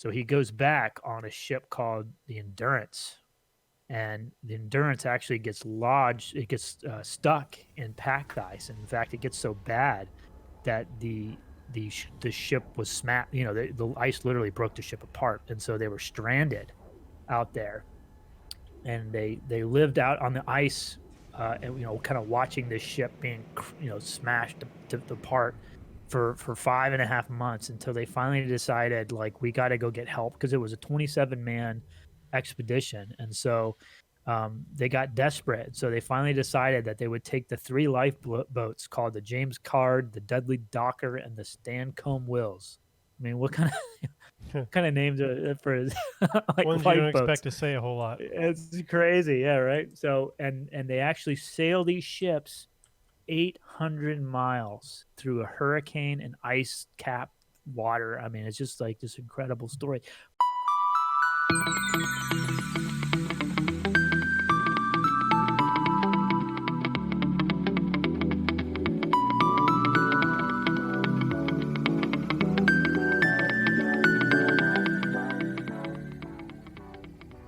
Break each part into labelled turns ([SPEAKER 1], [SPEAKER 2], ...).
[SPEAKER 1] So he goes back on a ship called the Endurance, and the Endurance actually gets lodged. It gets stuck in packed ice. And in fact, it gets so bad that the ship was smacked. The ice literally broke the ship apart, and so they were stranded out there, and they lived out on the ice, and kind of watching this ship being smashed to apart for 5.5 months until they finally decided, like, we got to go get help, because it was a 27-man expedition. And so they got desperate. So they finally decided that they would take the three lifeboats called the James Card, the Dudley Docker, and the Stancomb Wills. I mean, what kind of names are for like
[SPEAKER 2] Ones you don't
[SPEAKER 1] lifeboats?
[SPEAKER 2] expect to say a whole lot.
[SPEAKER 1] It's crazy, yeah, right. So and they actually sail these ships 800 miles through a hurricane and ice capped water. I mean, it's just like this incredible story.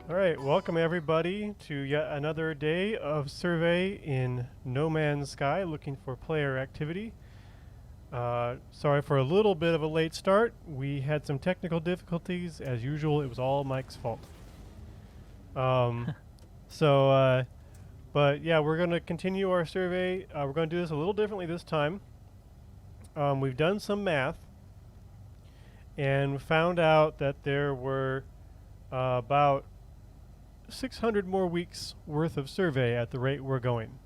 [SPEAKER 2] All right, welcome everybody to yet another day of survey in No Man's Sky, looking for player activity. Sorry for a little bit of a late start. We had some technical difficulties. As usual, it was all Mike's fault. But yeah, we're going to continue our survey. We're going to do this a little differently this time. We've done some math and found out that there were about 600 more weeks worth of survey at the rate we're going.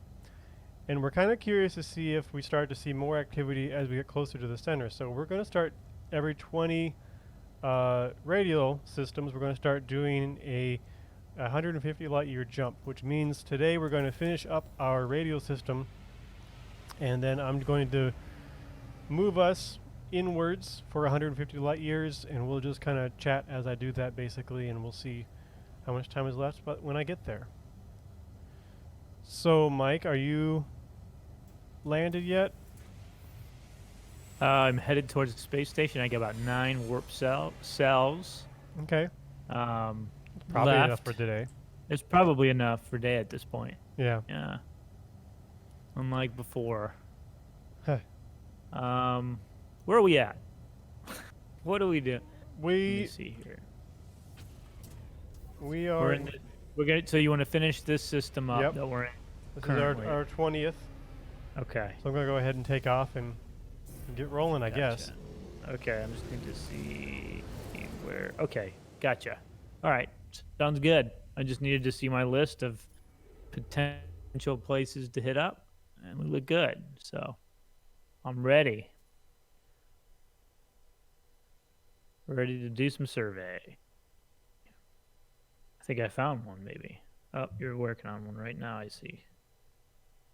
[SPEAKER 2] And we're kind of curious to see if we start to see more activity as we get closer to the center. So we're going to start every 20 radial systems. We're going to start doing a 150 light year jump, which means today we're going to finish up our radial system, and then I'm going to move us inwards for 150 light years, and we'll just kind of chat as I do that basically, and we'll see how much time is left but when I get there. So Mike, are you landed yet?
[SPEAKER 1] I'm headed towards the space station. I got about 9 warp cells.
[SPEAKER 2] Okay. Probably
[SPEAKER 1] left.
[SPEAKER 2] enough for today.
[SPEAKER 1] It's probably enough for day at this point.
[SPEAKER 2] Yeah.
[SPEAKER 1] Yeah. Unlike before.
[SPEAKER 2] Huh.
[SPEAKER 1] Where are we at? What do we do?
[SPEAKER 2] We
[SPEAKER 1] Let me see here.
[SPEAKER 2] We are.
[SPEAKER 1] So you want to finish this system up that we're in?
[SPEAKER 2] This
[SPEAKER 1] currently.
[SPEAKER 2] is our 20th.
[SPEAKER 1] Okay.
[SPEAKER 2] So I'm going to go ahead and take off and get rolling, I guess.
[SPEAKER 1] Okay, I'm just going to see where. Okay, gotcha. All right, sounds good. I just needed to see my list of potential places to hit up, and we look good. So I'm ready. Ready to do some survey. I think I found one, maybe. Oh, you're working on one right now, I see.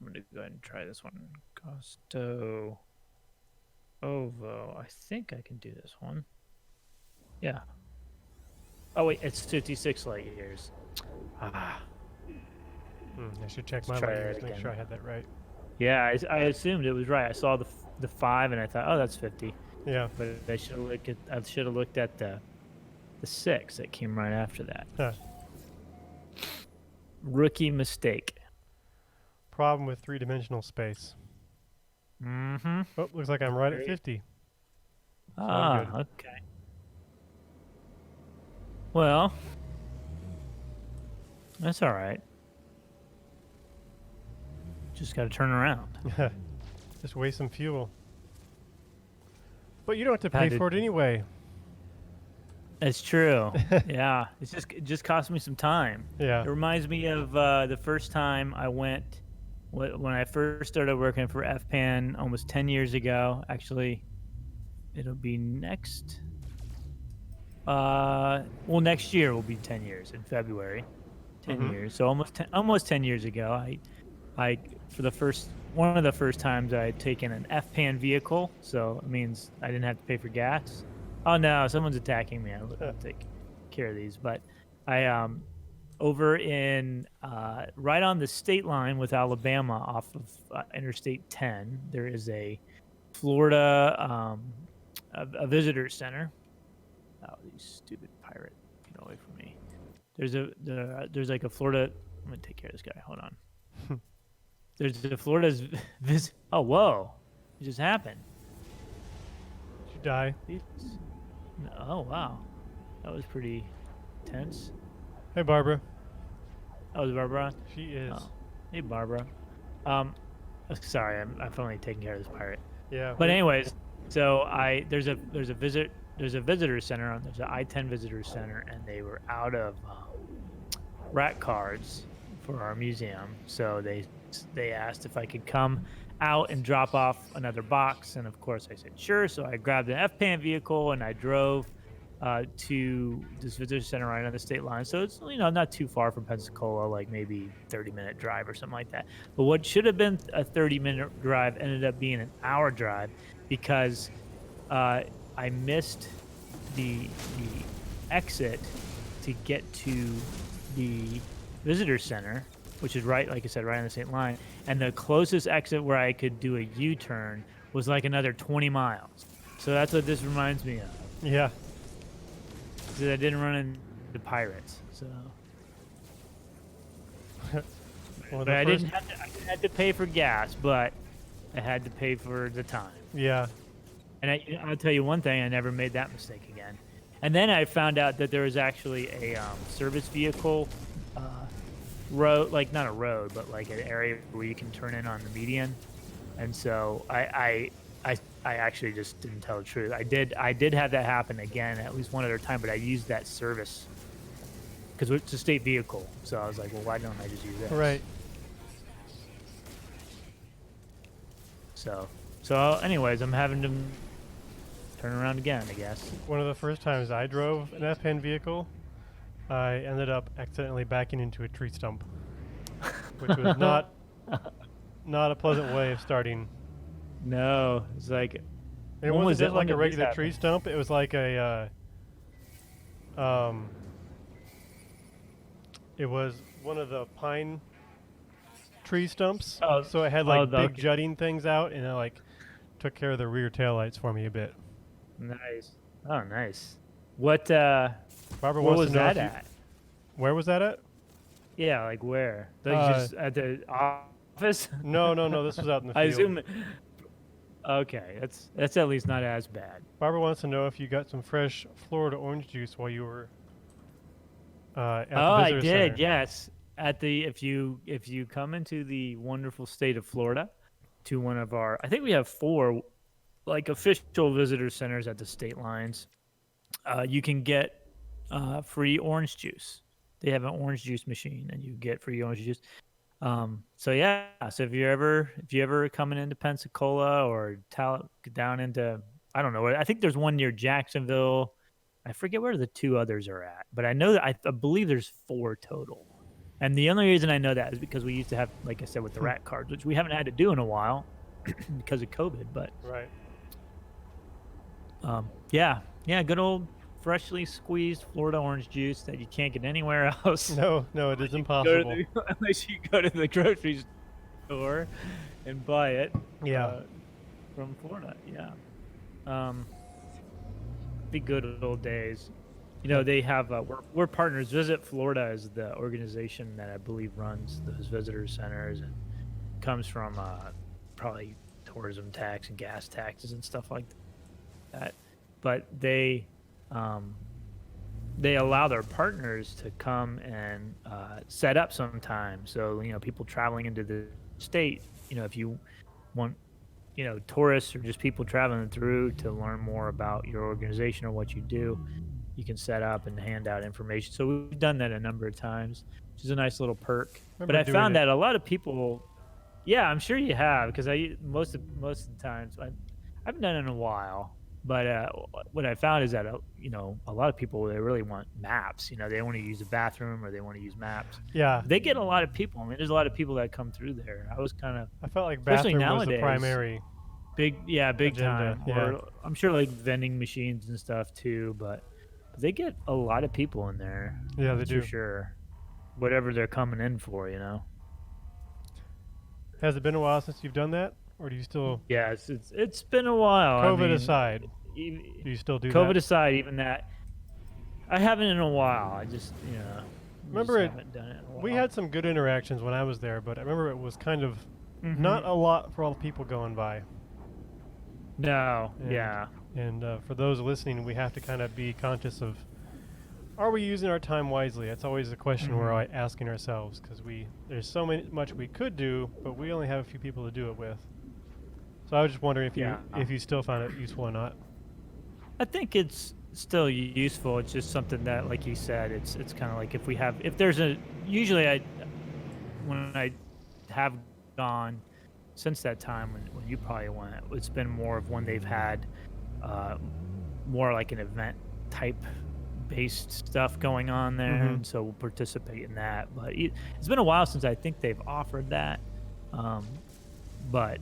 [SPEAKER 1] I'm going to go ahead and try this one. Costo Ovo. I think I can do this one. Yeah. Oh, wait, it's 56 light years.
[SPEAKER 2] I should check my light years to make sure I had that right.
[SPEAKER 1] Yeah, I assumed it was right. I saw the 5 and I thought, oh, that's 50.
[SPEAKER 2] Yeah.
[SPEAKER 1] But I should have looked at the 6 that came right after that.
[SPEAKER 2] Huh.
[SPEAKER 1] Rookie mistake.
[SPEAKER 2] Problem with three-dimensional space.
[SPEAKER 1] Mm-hmm.
[SPEAKER 2] Oh, looks like I'm right at 50.
[SPEAKER 1] Okay. Well, that's all right. Just got to turn around.
[SPEAKER 2] Just waste some fuel. But you don't have to pay for it anyway.
[SPEAKER 1] It's true. Yeah, it just cost me some time.
[SPEAKER 2] Yeah.
[SPEAKER 1] It reminds me of the first time I went when I first started working for FPAN almost 10 years ago. Actually, it'll be next. Next year will be 10 years in February. 10 years. So almost 10 years ago, I for one of the first times I had taken an FPAN vehicle, so it means I didn't have to pay for gas. Oh no, someone's attacking me. I'll take care of these. But I over in right on the state line with Alabama off of Interstate 10, there is a Florida a visitor center. Oh, these stupid pirate. Get away from me. There's like a Florida. I'm gonna take care of this guy. Hold on. There's a Florida's Oh, whoa! It just happened.
[SPEAKER 2] Did you die?
[SPEAKER 1] Oh, wow. That was pretty tense.
[SPEAKER 2] Hey, Barbara.
[SPEAKER 1] Oh, is Barbara on?
[SPEAKER 2] She is.
[SPEAKER 1] Oh. Hey, Barbara. Sorry, I'm finally taking care of this pirate.
[SPEAKER 2] Yeah.
[SPEAKER 1] But anyways, so there's a visitor center. There's an I-10 visitor center, and they were out of rat cards for our museum. So they asked if I could come out and drop off another box, and of course I said sure. So I grabbed an F-Pan vehicle and I drove to this visitor center right on the state line. So it's not too far from Pensacola, like maybe 30-minute drive or something like that. But what should have been a 30-minute drive ended up being an hour drive because I missed the exit to get to the visitor center, which is right, like I said, right on the state line. And the closest exit where I could do a U-turn was like another 20 miles. So that's what this reminds me of.
[SPEAKER 2] Yeah.
[SPEAKER 1] Because I didn't run into pirates, so.
[SPEAKER 2] Well,
[SPEAKER 1] but I didn't have to pay for gas, but I had to pay for the time.
[SPEAKER 2] Yeah.
[SPEAKER 1] And I'll tell you one thing, I never made that mistake again. And then I found out that there was actually a service vehicle road, like not a road, but like an area where you can turn in on the median. And so I actually just didn't tell the truth. I did have that happen again at least one other time, but I used that service because it's a state vehicle. So I was like, well, why don't I just use that?
[SPEAKER 2] Right.
[SPEAKER 1] So anyways, I'm having to turn around again, I guess.
[SPEAKER 2] One of the first times I drove an F-Pan vehicle, I ended up accidentally backing into a tree stump, which was not a pleasant way of starting.
[SPEAKER 1] No, it's like
[SPEAKER 2] It wasn't just like a regular tree stump. It was like a it was one of the pine tree stumps.
[SPEAKER 1] Oh,
[SPEAKER 2] so it had like big
[SPEAKER 1] okay.
[SPEAKER 2] jutting things out, and it like took care of the rear taillights for me a bit.
[SPEAKER 1] Nice. Oh, nice. What
[SPEAKER 2] Barbara
[SPEAKER 1] where
[SPEAKER 2] wants
[SPEAKER 1] was
[SPEAKER 2] to know
[SPEAKER 1] that at?
[SPEAKER 2] Where was that at?
[SPEAKER 1] Yeah, like where? Like just at the office?
[SPEAKER 2] No. This was out in the field.
[SPEAKER 1] I assume. Okay, that's at least not as bad.
[SPEAKER 2] Barbara wants to know if you got some fresh Florida orange juice while you were at the
[SPEAKER 1] I
[SPEAKER 2] visitor
[SPEAKER 1] did.
[SPEAKER 2] center.
[SPEAKER 1] Yes. If you come into the wonderful state of Florida, to one of our, I think we have 4 like official visitor centers at the state lines. You can get free orange juice. They have an orange juice machine, and you get free orange juice. So if you're ever coming into Pensacola or down into, I don't know, I think there's one near Jacksonville. I forget where the 2 others are at, but I know that I believe there's 4 total. And the only reason I know that is because we used to have, like I said, with the rat cards, which we haven't had to do in a while because of COVID. But
[SPEAKER 2] Right.
[SPEAKER 1] yeah, good old freshly squeezed Florida orange juice that you can't get anywhere else.
[SPEAKER 2] No, it is impossible.
[SPEAKER 1] Unless you go to the grocery store and buy it.
[SPEAKER 2] Yeah.
[SPEAKER 1] From Florida, yeah. The good old days. They have we're partners. Visit Florida is the organization that I believe runs those visitor centers, and comes from probably tourism tax and gas taxes and stuff like that. But they allow their partners to come and set up sometimes. So people traveling into the state, if you want, tourists or just people traveling through to learn more about your organization or what you do, you can set up and hand out information. So we've done that a number of times, which is a nice little perk. But I found that a lot of people, yeah, I'm sure you have, because most of the times I haven't done it in a while. But what I found is that a lot of people, they really want maps. They want to use a bathroom or they want to use maps.
[SPEAKER 2] Yeah.
[SPEAKER 1] They get a lot of people. I mean, there's a lot of people that come through there. I
[SPEAKER 2] felt like
[SPEAKER 1] especially
[SPEAKER 2] bathroom
[SPEAKER 1] nowadays,
[SPEAKER 2] was the primary.
[SPEAKER 1] Big
[SPEAKER 2] agenda,
[SPEAKER 1] time.
[SPEAKER 2] yeah.
[SPEAKER 1] Or I'm sure like vending machines and stuff too. But they get a lot of people in there.
[SPEAKER 2] Yeah, they do.
[SPEAKER 1] For sure. Whatever they're coming in for,
[SPEAKER 2] Has it been a while since you've done that, or do you still?
[SPEAKER 1] Yeah, it's been a while.
[SPEAKER 2] COVID aside, do you still do that?
[SPEAKER 1] COVID aside, even that. I haven't in a while. I just, we just
[SPEAKER 2] Remember it?
[SPEAKER 1] haven't done it in a
[SPEAKER 2] We
[SPEAKER 1] while.
[SPEAKER 2] had some good interactions when I was there, but I remember it was kind of not
[SPEAKER 1] Mm-hmm.
[SPEAKER 2] a lot for all the people going by.
[SPEAKER 1] No,
[SPEAKER 2] And
[SPEAKER 1] yeah.
[SPEAKER 2] for those listening, we have to kind of be conscious of: are we using our time wisely? That's always the question we're
[SPEAKER 1] Mm-hmm.
[SPEAKER 2] asking ourselves, because there's much we could do, but we only have a few people to do it with. So I was just wondering
[SPEAKER 1] Yeah.
[SPEAKER 2] if you still found it useful or not.
[SPEAKER 1] I think it's still useful. It's just something that, like you said, it's kind of like if there's a usually I when I have gone since that time when you probably went, it's been more of when they've had uh, more like an event type based stuff going on there,
[SPEAKER 2] Mm-hmm.
[SPEAKER 1] and so we'll participate in that. But it's been a while since I think they've offered that. Um, but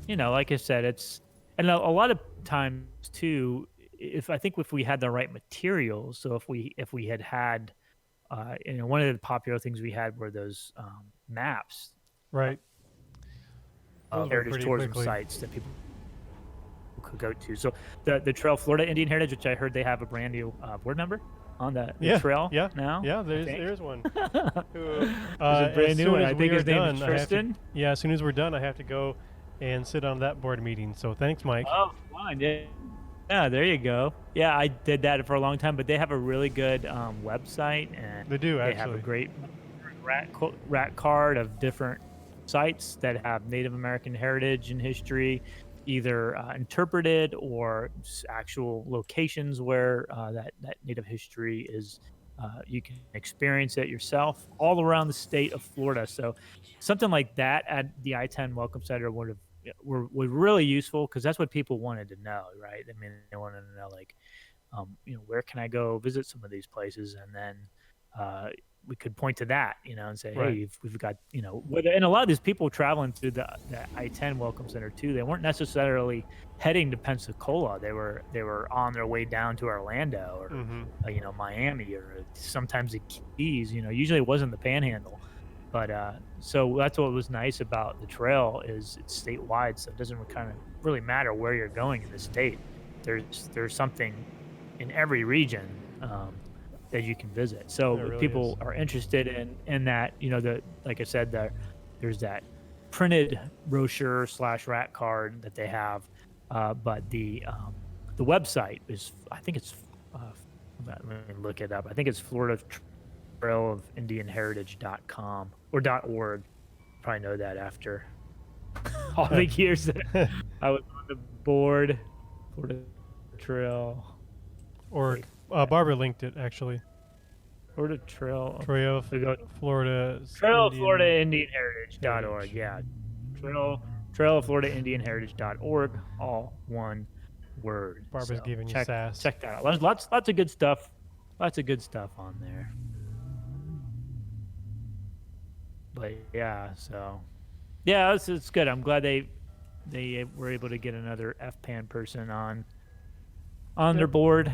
[SPEAKER 1] like I said, it's and a lot of times too. If I think if we had the right materials, so if we had one of the popular things we had were those maps,
[SPEAKER 2] Right. Those went
[SPEAKER 1] heritage
[SPEAKER 2] pretty
[SPEAKER 1] tourism
[SPEAKER 2] quickly.
[SPEAKER 1] sites that people could go to. So the trail, Florida Indian Heritage, which I heard they have a brand new board member on the
[SPEAKER 2] Yeah,
[SPEAKER 1] trail
[SPEAKER 2] yeah,
[SPEAKER 1] now.
[SPEAKER 2] yeah.
[SPEAKER 1] I think
[SPEAKER 2] There's one. Who,
[SPEAKER 1] there's a
[SPEAKER 2] as
[SPEAKER 1] brand new
[SPEAKER 2] soon
[SPEAKER 1] one.
[SPEAKER 2] as
[SPEAKER 1] I
[SPEAKER 2] we
[SPEAKER 1] think
[SPEAKER 2] are
[SPEAKER 1] his name is
[SPEAKER 2] done, I have to.
[SPEAKER 1] Tristan.
[SPEAKER 2] Yeah, as soon as we're done, I have to go and sit on that board meeting. So thanks, Mike.
[SPEAKER 1] Oh, fine. Yeah. Yeah, there you go. Yeah, I did that for a long time, but they have a really good website, and
[SPEAKER 2] They do
[SPEAKER 1] they have a
[SPEAKER 2] actually.
[SPEAKER 1] great rat card of different sites that have Native American heritage and history, either interpreted or actual locations where that Native history is. You can experience it yourself all around the state of Florida. So something like that at the I-10 Welcome Center would have were really useful because that's what people wanted to know, right? I mean, they wanted to know like, where can I go visit some of these places, and then uh, we could point to that, and say,
[SPEAKER 2] Right.
[SPEAKER 1] hey, we've got, and a lot of these people traveling through the I-10 Welcome Center too. They weren't necessarily heading to Pensacola. They were on their way down to Orlando or
[SPEAKER 2] Mm-hmm.
[SPEAKER 1] Miami or sometimes the Keys. Usually it wasn't the Panhandle. But so that's what was nice about the trail is it's statewide, so it doesn't kind of really matter where you're going in the state. There's something in every region that you can visit.
[SPEAKER 2] It
[SPEAKER 1] So if
[SPEAKER 2] really is.
[SPEAKER 1] people are interested in that, like I said, there's that printed brochure slash rat card that they have, but the website is I think it's let me look it up. I think it's Florida Trail of Indian Heritage.com or .org. Probably know that after all the years that I was on the board. Florida Trail.
[SPEAKER 2] Or
[SPEAKER 1] Wait, that
[SPEAKER 2] Barbara linked it actually.
[SPEAKER 1] Florida Trail.
[SPEAKER 2] Trail of
[SPEAKER 1] We go
[SPEAKER 2] Florida's
[SPEAKER 1] Trail of
[SPEAKER 2] Indian
[SPEAKER 1] Florida Indian Heritage.org.
[SPEAKER 2] Heritage.
[SPEAKER 1] Yeah. Trail of Florida Indian Heritage.org. All one word.
[SPEAKER 2] Barbara's
[SPEAKER 1] So
[SPEAKER 2] giving you
[SPEAKER 1] check
[SPEAKER 2] sass.
[SPEAKER 1] check that out. Lots of good stuff. Lots of good stuff on there. But yeah, so yeah, it's good. I'm glad they were able to get another FPAN person on their
[SPEAKER 2] Yep.
[SPEAKER 1] board.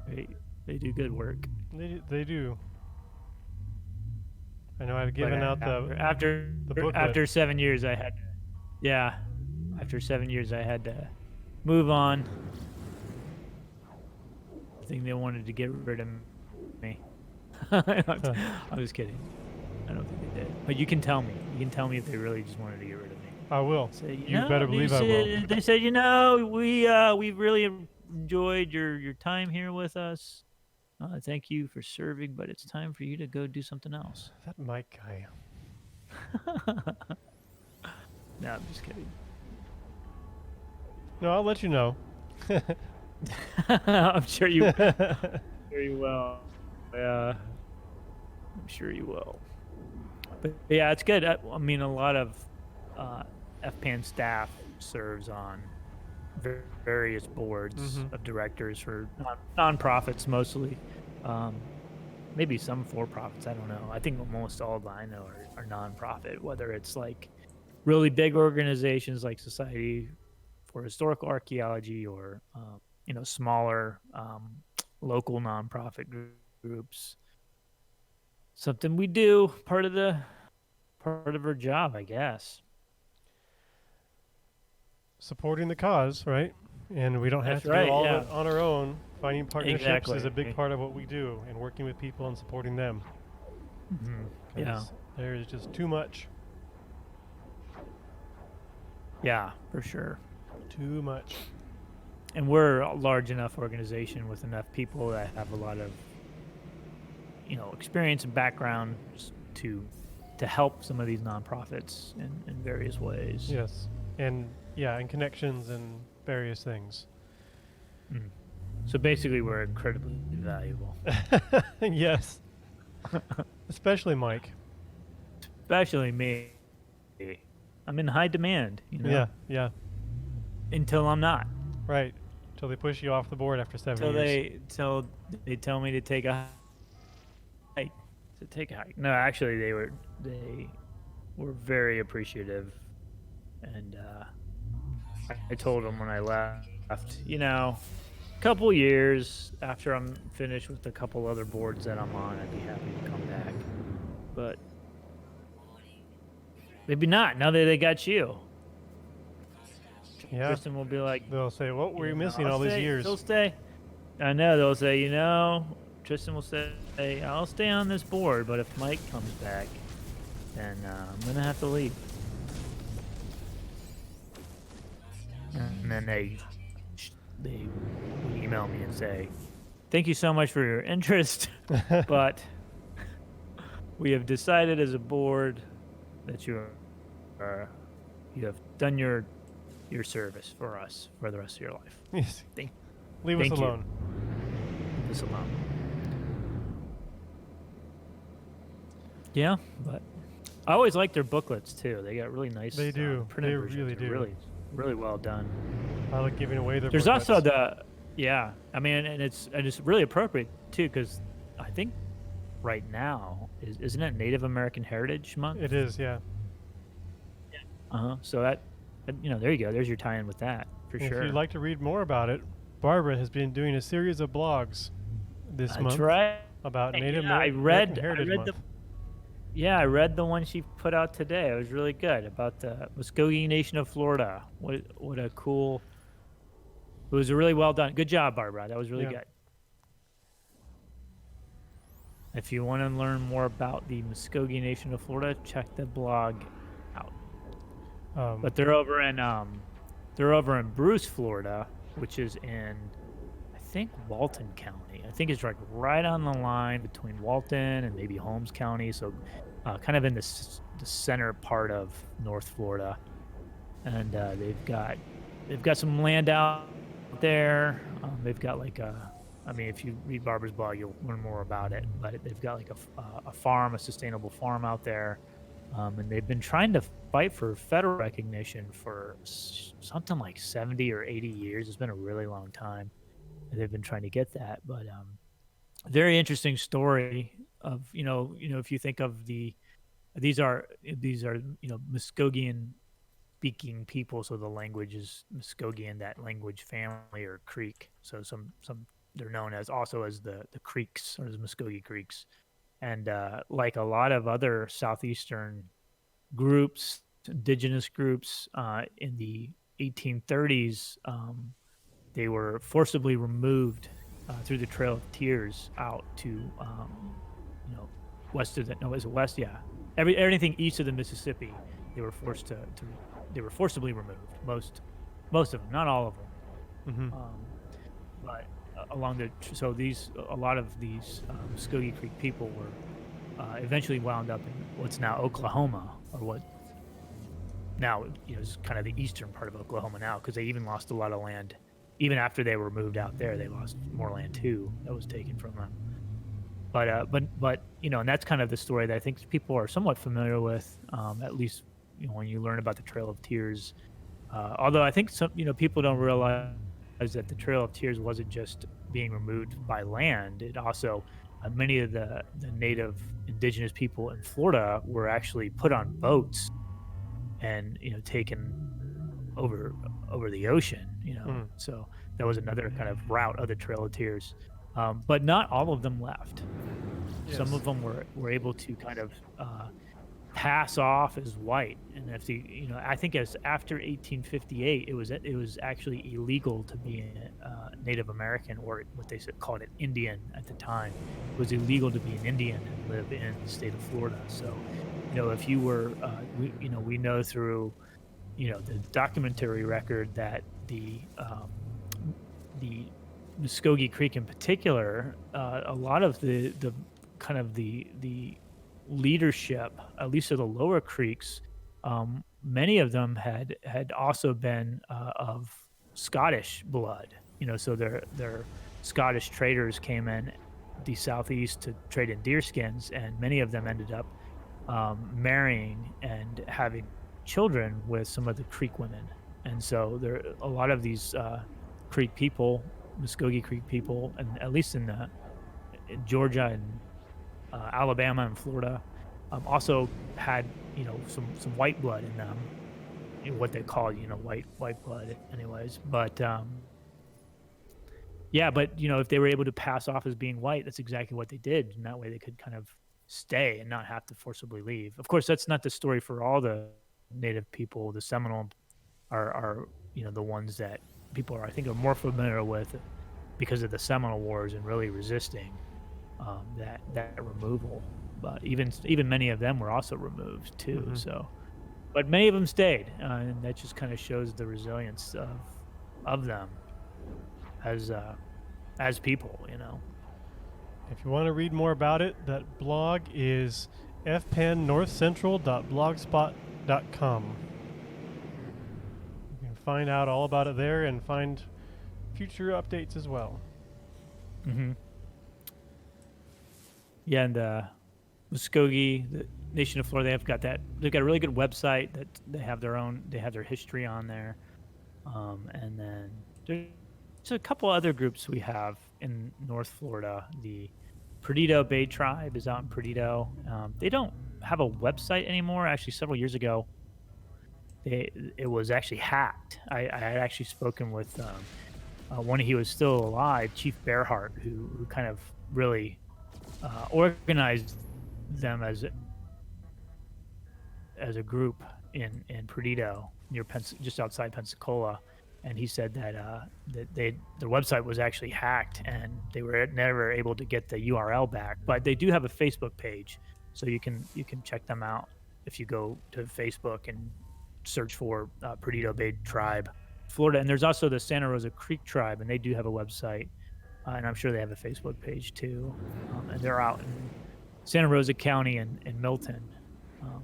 [SPEAKER 1] They, they do good work.
[SPEAKER 2] They do. I know I've
[SPEAKER 1] But
[SPEAKER 2] given out the booklet.
[SPEAKER 1] after 7 years, I had yeah, after 7 years, I had to move on. I think they wanted to get rid of me. I'm just kidding. I don't think they did. But you can tell me. You can tell me if they really just wanted to get rid of me.
[SPEAKER 2] I will.
[SPEAKER 1] Say,
[SPEAKER 2] You better believe I will.
[SPEAKER 1] they said, we really enjoyed your time here with us. Thank you for serving, but it's time for you to go do something else.
[SPEAKER 2] That Mike guy.
[SPEAKER 1] No, I'm just kidding.
[SPEAKER 2] No, I'll let you know.
[SPEAKER 1] I'm sure you will. Yeah, I'm sure you will. But yeah, it's good. I mean, a lot of FPAN staff serves on various boards
[SPEAKER 2] Mm-hmm.
[SPEAKER 1] of directors for nonprofits mostly. Um, Maybe some for-profits. I don't know. I think almost all that I know are nonprofit, whether it's like really big organizations like Society for Historical Archaeology or smaller local nonprofit groups. Something we do, part of our job, I guess.
[SPEAKER 2] Supporting the cause, right? And we don't have
[SPEAKER 1] That's
[SPEAKER 2] to do
[SPEAKER 1] right.
[SPEAKER 2] all
[SPEAKER 1] Yeah.
[SPEAKER 2] of it on our own. Finding partnerships is a big
[SPEAKER 1] Exactly.
[SPEAKER 2] part of what we do, and working with people and supporting them.
[SPEAKER 1] Yeah.
[SPEAKER 2] Because there is just too much.
[SPEAKER 1] Yeah, for sure.
[SPEAKER 2] Too much.
[SPEAKER 1] And we're a large enough organization with enough people that have a lot of, experience and background to help some of these nonprofits in various ways.
[SPEAKER 2] Yes. And yeah, and connections and various things.
[SPEAKER 1] Mhm. So basically, we're incredibly valuable.
[SPEAKER 2] Yes. Especially Mike.
[SPEAKER 1] Especially me. I'm in high demand,
[SPEAKER 2] Yeah, yeah.
[SPEAKER 1] until I'm not.
[SPEAKER 2] Right. Till they push you off the board after 7
[SPEAKER 1] Till
[SPEAKER 2] years.
[SPEAKER 1] they tell me to take a hike. To take a hike. No, actually, they were very appreciative, and I told them when I left, a couple years after I'm finished with a couple other boards that I'm on, I'd be happy to come back. But maybe not. Now that they got you,
[SPEAKER 2] Yeah.
[SPEAKER 1] Kristen will be like,
[SPEAKER 2] They'll say, "What were you missing
[SPEAKER 1] I'll
[SPEAKER 2] all these
[SPEAKER 1] stay.
[SPEAKER 2] years?"
[SPEAKER 1] They'll stay. I know they'll say, Tristan will say, I'll stay on this board, but if Mike comes back, then I'm gonna have to leave. And then they email me and say, thank you so much for your interest, but we have decided as a board that you have done your service for us for the rest of your life.
[SPEAKER 2] Yes.
[SPEAKER 1] Thank
[SPEAKER 2] Leave us
[SPEAKER 1] you.
[SPEAKER 2] alone.
[SPEAKER 1] Leave us alone. Yeah, but I always like their booklets too. They got really nice.
[SPEAKER 2] They do.
[SPEAKER 1] Printed
[SPEAKER 2] They
[SPEAKER 1] versions.
[SPEAKER 2] really
[SPEAKER 1] They're
[SPEAKER 2] do.
[SPEAKER 1] really, really well done.
[SPEAKER 2] I like giving away their
[SPEAKER 1] There's
[SPEAKER 2] booklets.
[SPEAKER 1] also I mean, and it's really appropriate too, because I think right now isn't it Native American Heritage Month?
[SPEAKER 2] It is, yeah.
[SPEAKER 1] So that there you go. There's your tie-in with that for
[SPEAKER 2] And
[SPEAKER 1] sure.
[SPEAKER 2] if you'd like to read more about it, Barbara has been doing a series of blogs this
[SPEAKER 1] That's
[SPEAKER 2] month
[SPEAKER 1] right.
[SPEAKER 2] about Native
[SPEAKER 1] Yeah,
[SPEAKER 2] American Heritage Month.
[SPEAKER 1] I read the one she put out today. It was really good about the Muskogee Nation of Florida. What a cool. It was a really well done. Good job, Barbara. That was really good. If you want to learn more about the Muskogee Nation of Florida, check the blog out. But they're over in Bruce, Florida, which is in, I think, Walton County. I think it's like right on the line between Walton and maybe Holmes County. So, kind of in the center part of North Florida, and they've got some land out there. They've got if you read Barbara's blog, you'll learn more about it. But they've got like a farm, a sustainable farm out there. And they've been trying to fight for federal recognition for something like 70 or 80 years. It's been a really long time. They've been trying to get that, but very interesting story of if you think of these are Muskogean speaking people, so the language is Muskogean, that language family or Creek. So some they're known as also as the Creeks or the Muskogee Creeks. And like a lot of other southeastern groups, indigenous groups, in the 1830s, they were forcibly removed through the Trail of Tears out to, west of the, no, is it west? Yeah, everything east of the Mississippi, they were they were forcibly removed. Most of them, not all of them, but along a lot of these Muskogee Creek people were eventually wound up in what's now Oklahoma, or what now is kind of the eastern part of Oklahoma now, because they even lost a lot of land. Even after they were moved out there, they lost more land too that was taken from them. But and that's kind of the story that I think people are somewhat familiar with, at least when you learn about the Trail of Tears. Although I think some people don't realize that the Trail of Tears wasn't just being removed by land. It also many of the native indigenous people in Florida were actually put on boats and taken over the ocean. So that was another kind of route of the Trail of Tears. But not all of them left.
[SPEAKER 2] Yes.
[SPEAKER 1] Some of them were able to kind of pass off as white. And if the I think as after 1858, it was actually illegal to be a Native American, or what they called it Indian at the time. It was illegal to be an Indian and live in the state of Florida. So, if you were, we know through the documentary record that the Muskogee Creek in particular, a lot of the kind of the leadership, at least of the lower creeks, many of them had also been of Scottish blood. So their Scottish traders came in the southeast to trade in deerskins, and many of them ended up marrying and having children with some of the Creek women. And so there a lot of these Creek people, Muskogee Creek people, and at least in Georgia and Alabama and Florida, also had some white blood in them, what they call white blood, anyways. But yeah, but if they were able to pass off as being white, that's exactly what they did, and that way they could kind of stay and not have to forcibly leave. Of course, that's not the story for all the Native people. The Seminole are the ones that people I think are more familiar with because of the Seminole Wars and really resisting that removal. But even many of them were also removed too.
[SPEAKER 2] Mm-hmm.
[SPEAKER 1] So, but many of them stayed, and that just kind of shows the resilience of them as people.
[SPEAKER 2] If you want to read more about it, that blog is fpannorthcentral.blogspot.com. You can find out all about it there and find future updates as well.
[SPEAKER 1] Mm-hmm. Yeah, and Muskogee, the Nation of Florida, they've got a really good website that they have their history on there, and then there's a couple other groups we have in North Florida. The Perdido Bay Tribe is out in Perdido. They don't have a website anymore. Actually, several years ago, it was actually hacked. I had actually spoken with when he was still alive, Chief Bearhart, who kind of really organized them as a group in Perdido, near just outside Pensacola. And he said that their website was actually hacked and they were never able to get the URL back. But they do have a Facebook page, so you can check them out if you go to Facebook and search for Perdido Bay Tribe, Florida. And there's also the Santa Rosa Creek Tribe, and they do have a website, and I'm sure they have a Facebook page too. And they're out in Santa Rosa County and Milton,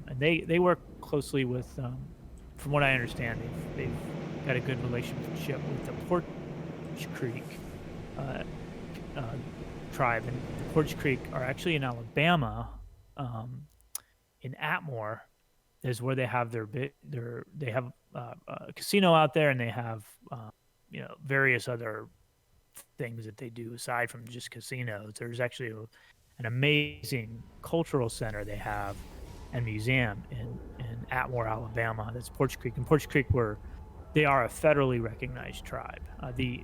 [SPEAKER 1] and they work closely with, from what I understand, they've got a good relationship with the Porch Creek tribe, and the Porch Creek are actually in Alabama, in Atmore is where they have they have a casino out there, and they have various other things that they do aside from just casinos. There's actually an amazing cultural center they have and museum in Atmore, Alabama. That's Porch Creek, and Porch Creek they are a federally recognized tribe. The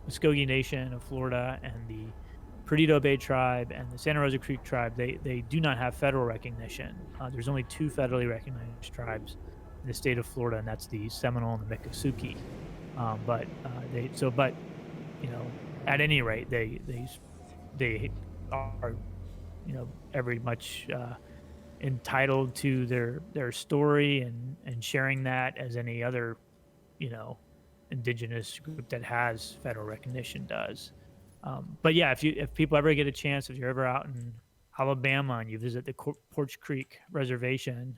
[SPEAKER 1] Muskogee Nation of Florida and the Perdido Bay Tribe and the Santa Rosa Creek Tribe, they do not have federal recognition. There's only two federally recognized tribes in the state of Florida, and that's the Seminole and the Miccosukee. But at any rate, they are very much entitled to their story and sharing that as any other indigenous group that has federal recognition does. But yeah, if people ever get a chance, if you're ever out in Alabama and you visit the Porch Creek Reservation,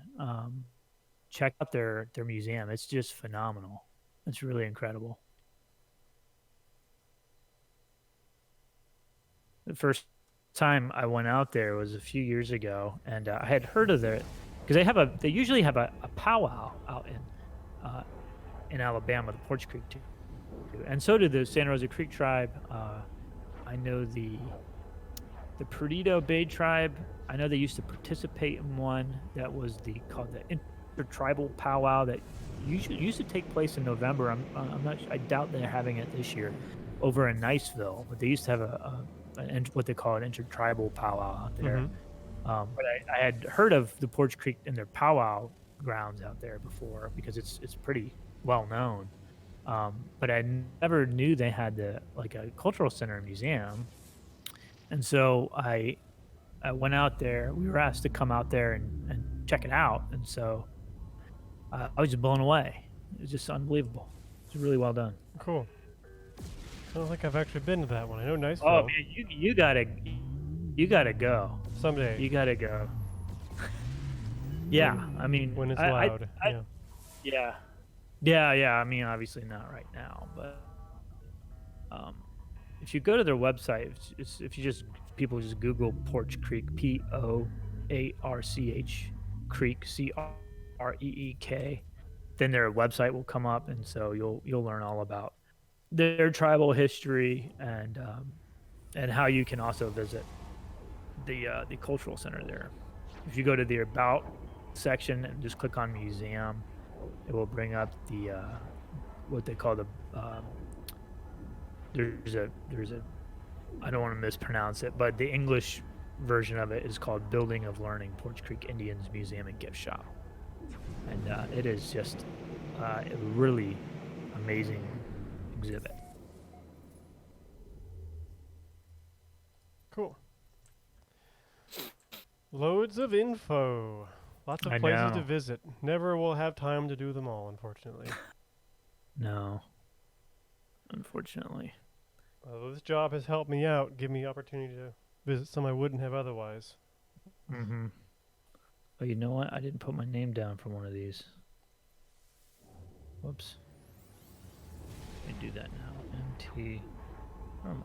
[SPEAKER 1] check out their museum. It's just phenomenal. It's really incredible. The first time I went out there was a few years ago, and I had heard of it because they usually have a powwow out in Alabama, the Porch Creek too, and so did the Santa Rosa Creek Tribe. I know the Perdido Bay Tribe. I know they used to participate in one that was called the Intertribal Powwow that used to take place in November. I'm not. I doubt they're having it this year over in Niceville, but they used to have what they call an intertribal powwow out there. But I had heard of the Porch Creek and their powwow grounds out there before because it's pretty well known. But I never knew they had like a cultural center and museum. And so I went out there. We were asked to come out there and check it out. And so I was just blown away. It was just unbelievable. It's really well done.
[SPEAKER 2] Cool. I don't think I've actually been to that one. I know
[SPEAKER 1] Oh
[SPEAKER 2] Niceville.
[SPEAKER 1] man, you gotta go.
[SPEAKER 2] Someday
[SPEAKER 1] You gotta go. Yeah, I mean,
[SPEAKER 2] when it's
[SPEAKER 1] I
[SPEAKER 2] loud.
[SPEAKER 1] I
[SPEAKER 2] Yeah.
[SPEAKER 1] yeah. Yeah. I mean, obviously not right now, but um, if you go to their website, if you just people just Google Porch Creek, Poarch Creek, Creek, then their website will come up, and so you'll learn all about their tribal history and how you can also visit the cultural center there. If you go to the about section and just click on museum, it will bring up the what they call the there's a I don't want to mispronounce it, but the English version of it is called Building of Learning Porch Creek Indians Museum and Gift Shop, and it is just a really amazing exhibit.
[SPEAKER 2] Cool. Loads of info. Lots of
[SPEAKER 1] I
[SPEAKER 2] places to
[SPEAKER 1] know.
[SPEAKER 2] visit. Never will have time to do them all, unfortunately.
[SPEAKER 1] No, unfortunately.
[SPEAKER 2] This job has helped me out, give me opportunity to visit some I wouldn't have otherwise.
[SPEAKER 1] Mm-hmm. Oh, you know what? I didn't put my name down for one of these. Whoops. Let me do that now. MT.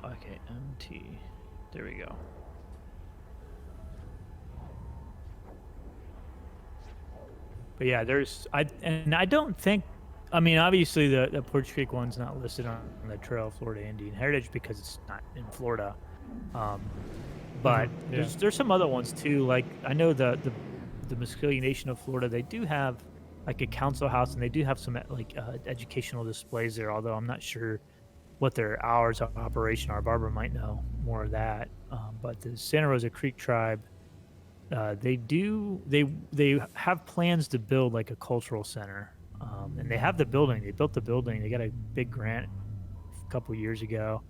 [SPEAKER 1] Okay, MT. There we go. But yeah, I don't think. I mean, obviously the Porch Creek one's not listed on the Trail of Florida Indian Heritage because it's not in Florida. Um, but
[SPEAKER 2] Yeah.
[SPEAKER 1] there's some other ones too. Like I know the Muscogee Nation of Florida, they do have like a council house and they do have some like educational displays there. Although I'm not sure what their hours of operation are. Barbara might know more of that. But the Santa Rosa Creek Tribe, they have plans to build like a cultural center, and they have the building. They built the building. They got a big grant a couple years ago,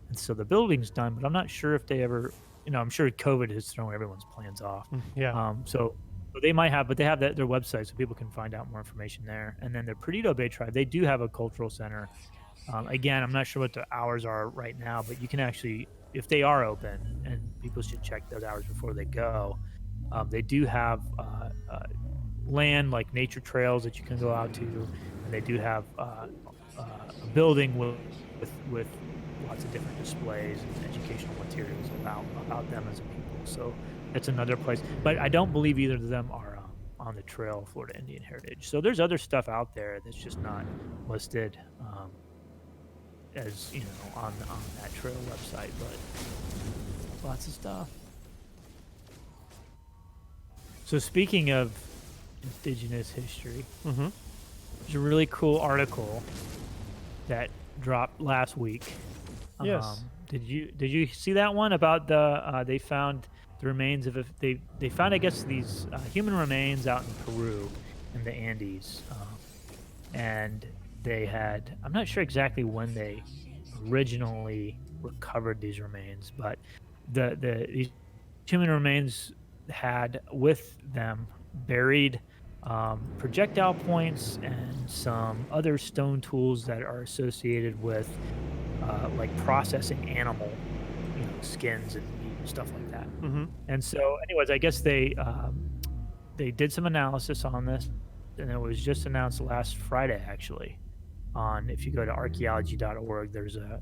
[SPEAKER 1] and so the building's done. But I'm not sure if they ever, I'm sure COVID has thrown everyone's plans off.
[SPEAKER 2] Yeah.
[SPEAKER 1] So they might have, but they have their website, so people can find out more information there. And then the Perdido Bay Tribe, they do have a cultural center. Again, I'm not sure what the hours are right now, but you can actually, if they are open, and people should check those hours before they go. They do have land like nature trails that you can go out to, and they do have a building with lots of different displays and educational materials about them as a people. So that's another place. But I don't believe either of them are on the Trail of Florida Indian Heritage. So there's other stuff out there that's just not listed as on that trail website, but lots of stuff. So speaking of indigenous history,
[SPEAKER 2] Mm-hmm.
[SPEAKER 1] there's a really cool article that dropped last week.
[SPEAKER 2] Yes.
[SPEAKER 1] Did you see that one about they found the remains of they found, I guess, these human remains out in Peru in the Andes, and they had, I'm not sure exactly when they originally recovered these remains, but these human remains had with them buried projectile points and some other stone tools that are associated with like processing animal skins and meat and stuff like that.
[SPEAKER 2] Mm-hmm.
[SPEAKER 1] And so anyways, I guess they did some analysis on this, and it was just announced last Friday actually. If you go to archaeology.org, there's a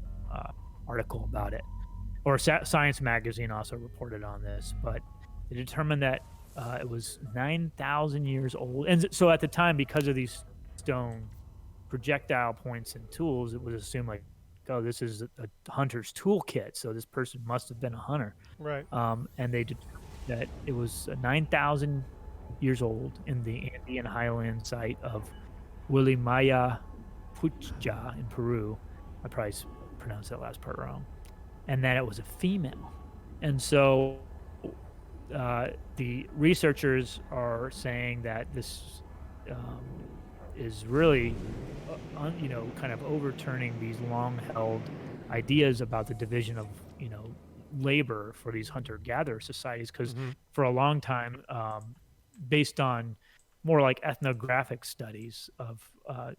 [SPEAKER 1] article about it, or Science Magazine also reported on this. But they determined that it was 9,000 years old, and so at the time, because of these stone projectile points and tools, it was assumed like, oh, this is a hunter's toolkit, so this person must have been a hunter.
[SPEAKER 2] Right.
[SPEAKER 1] And they determined that it was 9,000 years old in the Andean highland site of Willimaya Pucha in Peru. I probably pronounced that last part wrong. And that it was a female. And so the researchers are saying that this um, is really, kind of overturning these long-held ideas about the division of, labor for these hunter-gatherer societies. Because
[SPEAKER 2] Mm-hmm.
[SPEAKER 1] for a long time, based on more like ethnographic studies of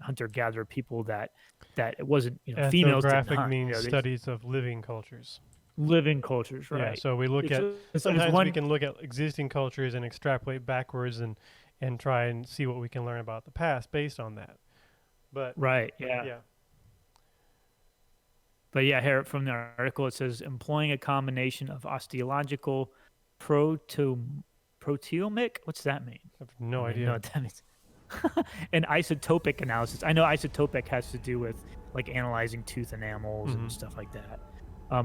[SPEAKER 1] hunter-gatherer people, that it wasn't, females didn't
[SPEAKER 2] Ethnographic
[SPEAKER 1] hunt.
[SPEAKER 2] means
[SPEAKER 1] These
[SPEAKER 2] studies of living cultures.
[SPEAKER 1] living cultures,
[SPEAKER 2] Yeah,
[SPEAKER 1] right?
[SPEAKER 2] so we look
[SPEAKER 1] It's,
[SPEAKER 2] at
[SPEAKER 1] there's
[SPEAKER 2] sometimes we
[SPEAKER 1] one
[SPEAKER 2] can look at existing cultures and extrapolate backwards and try and see what we can learn about the past based on that. But
[SPEAKER 1] right, yeah.
[SPEAKER 2] yeah,
[SPEAKER 1] But yeah, here from the article it says employing a combination of osteological proto proteomic. What's that mean?
[SPEAKER 2] I have
[SPEAKER 1] I
[SPEAKER 2] no
[SPEAKER 1] don't even know
[SPEAKER 2] idea.
[SPEAKER 1] what that means. And isotopic analysis. I know isotopic has to do with like analyzing tooth enamels
[SPEAKER 2] Mm-hmm.
[SPEAKER 1] and stuff like that.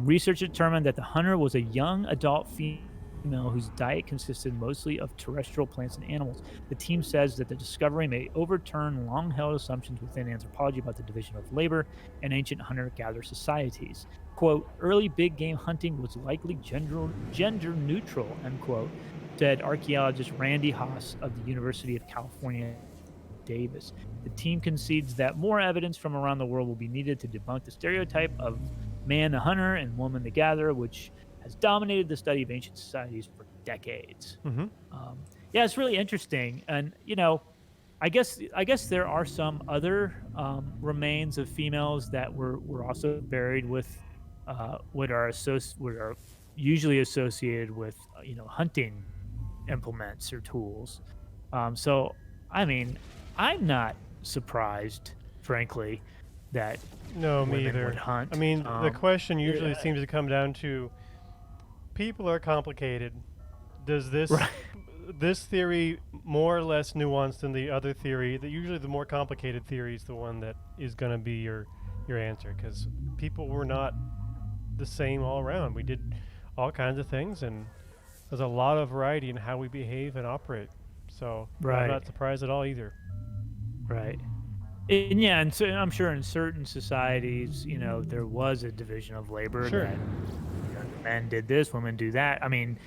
[SPEAKER 1] Research determined that the hunter was a young adult female whose diet consisted mostly of terrestrial plants and animals. The team says that the discovery may overturn long-held assumptions within anthropology about the division of labor in ancient hunter-gatherer societies. Quote, early big game hunting was likely gender neutral, end quote, said archaeologist Randy Haas of the University of California, Davis. The team concedes that more evidence from around the world will be needed to debunk the stereotype of man the hunter and woman the gatherer, which has dominated the study of ancient societies for decades.
[SPEAKER 2] Mm-hmm.
[SPEAKER 1] Yeah, it's really interesting, and I guess there are some other remains of females that were also buried with what are usually associated with hunting implements or tools. So I mean, I'm not surprised, frankly, that
[SPEAKER 2] No, me
[SPEAKER 1] women would
[SPEAKER 2] either. I
[SPEAKER 1] hunt.
[SPEAKER 2] mean, the question usually
[SPEAKER 1] Yeah,
[SPEAKER 2] seems to come down to people are complicated. Does
[SPEAKER 1] right,
[SPEAKER 2] this theory more or less nuanced than the other theory? That usually the more complicated theory is the one that is going to be your answer because people were not the same all around. We did all kinds of things, and there's a lot of variety in how we behave and operate. So I'm
[SPEAKER 1] right,
[SPEAKER 2] not surprised at all either.
[SPEAKER 1] right. And yeah, and so I'm sure in certain societies, there was a division of labor
[SPEAKER 2] Sure.
[SPEAKER 1] that men did this, women do that. I mean,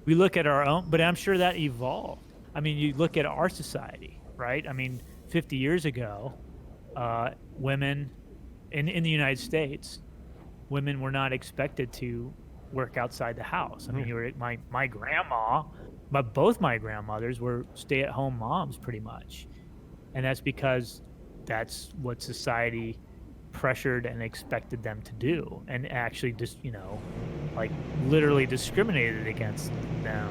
[SPEAKER 1] we look at our own, but I'm sure that evolved. I mean, you look at our society, right? I mean, 50 years ago, women in the United States, women were not expected to work outside the house. I mean,
[SPEAKER 2] Yeah.
[SPEAKER 1] you were my grandma, but both my grandmothers were stay-at-home moms pretty much. And that's because that's what society pressured and expected them to do, and actually just like literally discriminated against them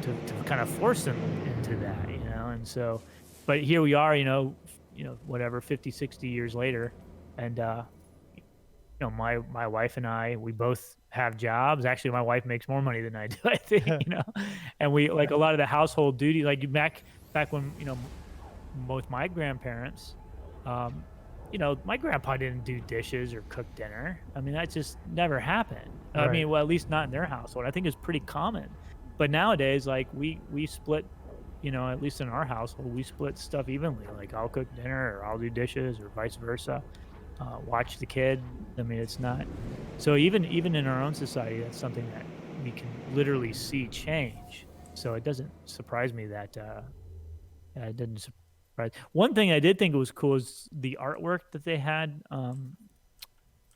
[SPEAKER 1] to kind of force them into that, and so but here we are, whatever, 50, 60 years later, and my wife and I, we both have jobs. Actually, my wife makes more money than I do, I think, and we like a lot of the household duty, like back when, both my grandparents, um, my grandpa didn't do dishes or cook dinner. I mean, that just never happened. I
[SPEAKER 2] Right.
[SPEAKER 1] mean, well, at least not in their household. I think it's pretty common. But nowadays, like we split, at least in our household, we split stuff evenly. Like I'll cook dinner or I'll do dishes or vice versa. Watch the kid. I mean, it's not. So even in our own society, that's something that we can literally see change. So it doesn't surprise me that it didn't surprise. One thing I did think was cool is the artwork that they had,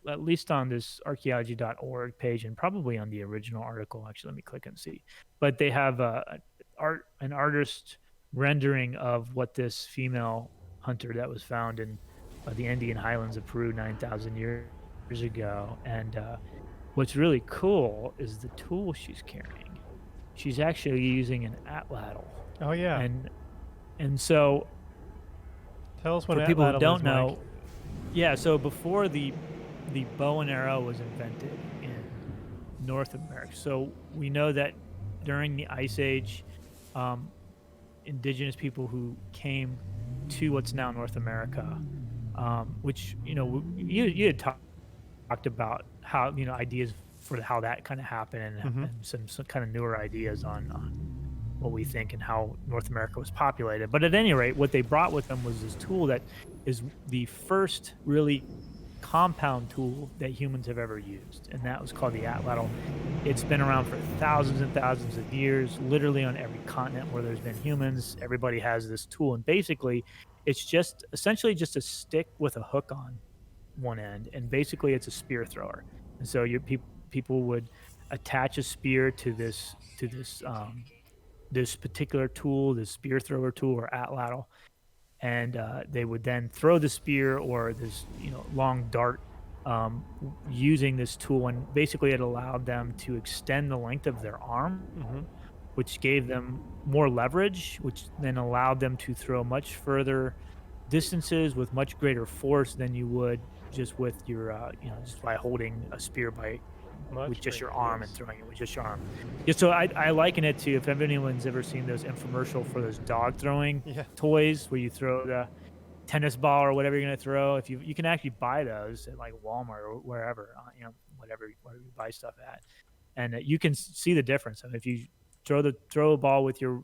[SPEAKER 1] at least on this archaeology.org page and probably on the original article. Actually, let me click and see. But they have an artist rendering of what this female hunter that was found in the Andean highlands of Peru 9,000 years ago. And what's really cool is the tool she's carrying. She's actually using an Atlatl.
[SPEAKER 2] Oh yeah.
[SPEAKER 1] And so
[SPEAKER 2] Tell us when
[SPEAKER 1] for people who
[SPEAKER 2] Atlatl
[SPEAKER 1] don't
[SPEAKER 2] is, Mike.
[SPEAKER 1] know, yeah, so before the bow and arrow was invented in North America, so we know that during the Ice Age, indigenous people who came to what's now North America, which you had talked about how ideas for how that kind of happened,
[SPEAKER 2] Mm-hmm.
[SPEAKER 1] and some kind of newer ideas on what we think and how North America was populated. But at any rate, what they brought with them was this tool that is the first really compound tool that humans have ever used, and that was called the Atlatl. It's been around for thousands and thousands of years, literally on every continent where there's been humans. Everybody has this tool, and basically, it's just essentially just a stick with a hook on one end, and basically it's a spear thrower. And so people would attach a spear to this particular tool, this spear thrower tool or atlatl, and they would then throw the spear or this long dart using this tool, and basically it allowed them to extend the length of their arm,
[SPEAKER 2] Mm-hmm.
[SPEAKER 1] which gave them more leverage, which then allowed them to throw much further distances with much greater force than you would just with your just by holding a spear with
[SPEAKER 2] Much
[SPEAKER 1] just your
[SPEAKER 2] greater,
[SPEAKER 1] arm and
[SPEAKER 2] yes.
[SPEAKER 1] throwing it with just your arm. Yeah, so I liken it to, if anyone's ever seen those infomercial for those dog throwing
[SPEAKER 2] Yeah.
[SPEAKER 1] toys where you throw the tennis ball or whatever you're gonna throw. If you can actually buy those at like Walmart or wherever, whatever you buy stuff at, and you can see the difference. I mean, if you throw a ball with your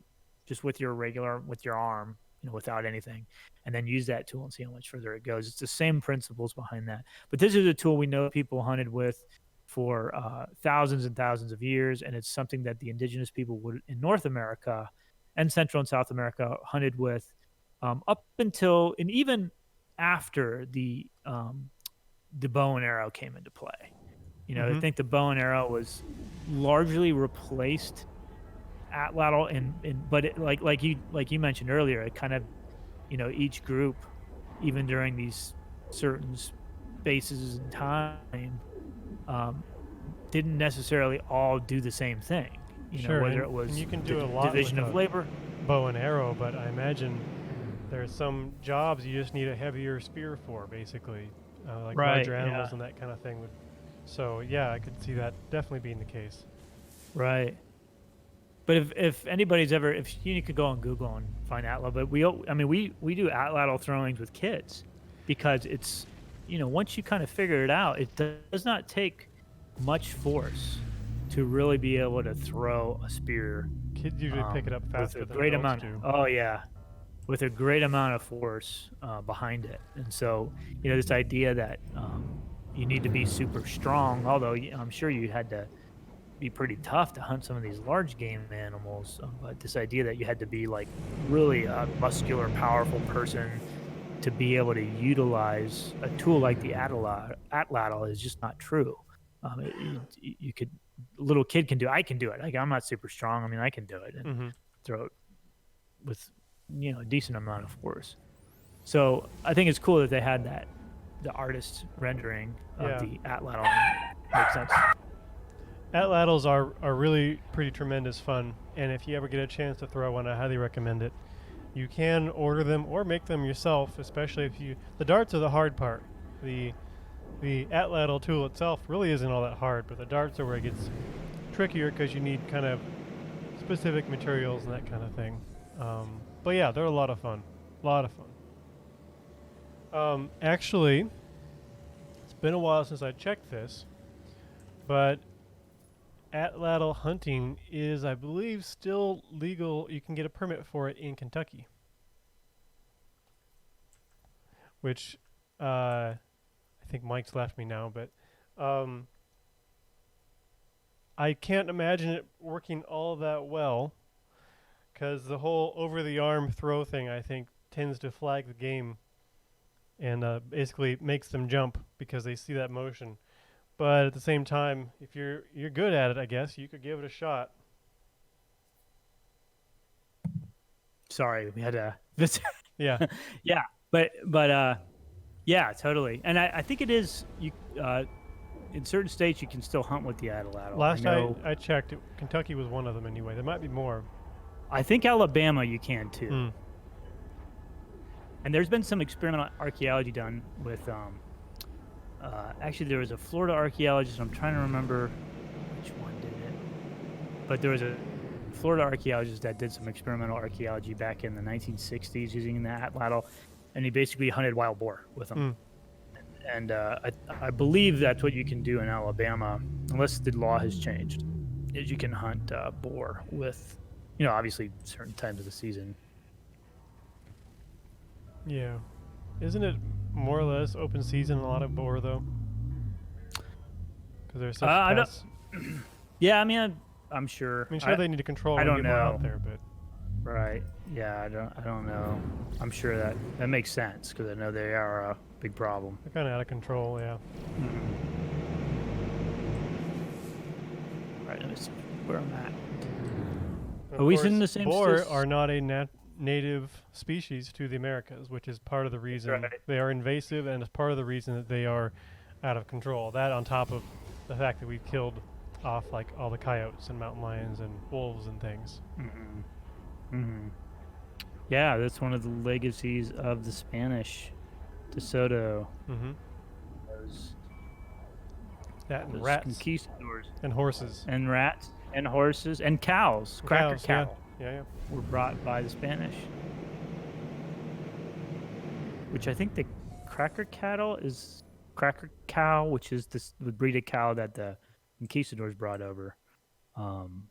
[SPEAKER 1] regular with your arm, without anything, and then use that tool and see how much further it goes. It's the same principles behind that. But this is a tool we know people hunted with for thousands and thousands of years, and it's something that the indigenous people would in North America and Central and South America hunted with up until and even after the bow and arrow came into play. I
[SPEAKER 2] Mm-hmm.
[SPEAKER 1] think the bow and arrow was largely replaced Atlatl, and but like you mentioned earlier, it kind of each group, even during these certain spaces in time, um, didn't necessarily all do the same thing.
[SPEAKER 2] Sure,
[SPEAKER 1] Whether it
[SPEAKER 2] and
[SPEAKER 1] was
[SPEAKER 2] you can
[SPEAKER 1] the
[SPEAKER 2] do a lot with
[SPEAKER 1] division of
[SPEAKER 2] a
[SPEAKER 1] labor.
[SPEAKER 2] bow and arrow, but I imagine there are some jobs you just need a heavier spear for, basically, like
[SPEAKER 1] Right.
[SPEAKER 2] larger animals
[SPEAKER 1] Yeah.
[SPEAKER 2] and that kind of thing. So yeah, I could see that definitely being the case.
[SPEAKER 1] Right. But if anybody's ever, if you could go on Google and find Atlatl, but I mean, we do Atlatl throwings with kids because it's, once you kind of figure it out, it does not take much force to really be able to throw a spear
[SPEAKER 2] Kids usually pick it up
[SPEAKER 1] with
[SPEAKER 2] faster
[SPEAKER 1] a
[SPEAKER 2] than
[SPEAKER 1] great
[SPEAKER 2] adults
[SPEAKER 1] amount.
[SPEAKER 2] do.
[SPEAKER 1] Oh yeah, with a great amount of force behind it. And so, this idea that you need to be super strong, although I'm sure you had to be pretty tough to hunt some of these large game animals. But this idea that you had to be like really a muscular, powerful person to be able to utilize a tool like the Atlatl is just not true. You could, a little kid can do. I can do it. Like, I'm not super strong. I mean, I can do it and
[SPEAKER 2] Mm-hmm.
[SPEAKER 1] throw it with a decent amount of force. So I think it's cool that they had the artist rendering of
[SPEAKER 2] Yeah,
[SPEAKER 1] the Atlatl. Makes sense.
[SPEAKER 2] Atlatls are really pretty tremendous fun, and if you ever get a chance to throw one, I highly recommend it. You can order them or make them yourself, especially if you. The darts are the hard part. The Atlatl tool itself really isn't all that hard, but the darts are where it gets trickier because you need kind of specific materials and that kind of thing. But yeah, they're a lot of fun. A lot of fun. Actually, it's been a while since I checked this, but Atlatl hunting is, I believe, still legal. You can get a permit for it in Kentucky, which I think Mike's left me now, but I can't imagine it working all that well because the whole over the arm throw thing, I think, tends to flag the game and basically makes them jump because they see that motion. But at the same time, if you're good at it, I guess you could give it a shot.
[SPEAKER 1] Sorry, we had to.
[SPEAKER 2] Yeah.
[SPEAKER 1] Yeah, but yeah, totally. And I think it is you. In certain states, you can still hunt with the Atlatl.
[SPEAKER 2] Last
[SPEAKER 1] I know.
[SPEAKER 2] I checked, Kentucky was one of them anyway. There might be more.
[SPEAKER 1] I think Alabama you can too.
[SPEAKER 2] Mm.
[SPEAKER 1] And there's been some experimental archaeology done with. Actually, there was a Florida archaeologist. I'm trying to remember which one did it, but there was a Florida archaeologist that did some experimental archaeology back in the 1960s using the Atlatl, and he basically hunted wild boar with them. And I believe that's what you can do in Alabama, unless the law has changed. Is you can hunt boar with, obviously certain times of the season.
[SPEAKER 2] Yeah. Isn't it more or less open season, a lot of boar though, because they're such
[SPEAKER 1] I don't.
[SPEAKER 2] pests.
[SPEAKER 1] Yeah, I mean, I'm sure.
[SPEAKER 2] I mean, sure they need to control
[SPEAKER 1] I
[SPEAKER 2] when you
[SPEAKER 1] don't
[SPEAKER 2] get more
[SPEAKER 1] know.
[SPEAKER 2] out there, but
[SPEAKER 1] Right. Yeah, I don't know. I'm sure that makes sense because I know they are a big problem.
[SPEAKER 2] they're kind of out of control. Yeah.
[SPEAKER 1] Mhm. All right, let me see where I'm at.
[SPEAKER 2] And
[SPEAKER 1] Are
[SPEAKER 2] of
[SPEAKER 1] we
[SPEAKER 2] course,
[SPEAKER 1] in the same
[SPEAKER 2] boar
[SPEAKER 1] space?
[SPEAKER 2] are not a native species to the Americas, which is part of the
[SPEAKER 1] That's
[SPEAKER 2] reason
[SPEAKER 1] right.
[SPEAKER 2] they are invasive, and is part of the reason that they are out of control. That on top of the fact that we've killed off like all the coyotes and mountain lions and wolves and things.
[SPEAKER 1] Hmm. Hmm. Yeah, that's one of the legacies of the Spanish DeSoto.
[SPEAKER 2] Mm-hmm.
[SPEAKER 1] Those
[SPEAKER 2] That and
[SPEAKER 1] those
[SPEAKER 2] rats
[SPEAKER 1] conquistadors
[SPEAKER 2] and horses
[SPEAKER 1] and rats and horses and cows,
[SPEAKER 2] and
[SPEAKER 1] cracker
[SPEAKER 2] cows. Yeah,
[SPEAKER 1] cattle,
[SPEAKER 2] yeah, yeah.
[SPEAKER 1] were brought by the Spanish. Which I think the cracker cattle is cracker cow, which is the breed of cow that the conquistadors brought over. Um,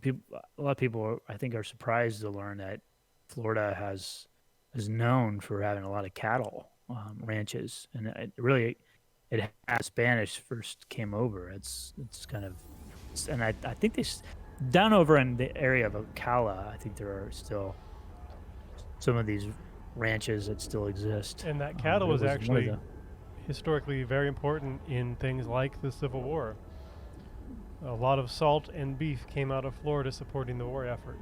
[SPEAKER 1] people, a lot of people, I think, are surprised to learn that Florida is known for having a lot of cattle ranches, and it had Spanish first came over. It's kind of, and I think down over in the area of Ocala, I think there are still some of these ranches that still exist.
[SPEAKER 2] And that cattle
[SPEAKER 1] There
[SPEAKER 2] was
[SPEAKER 1] was one of
[SPEAKER 2] actually
[SPEAKER 1] the
[SPEAKER 2] historically very important in things like the Civil War. A lot of salt and beef came out of Florida supporting the war effort,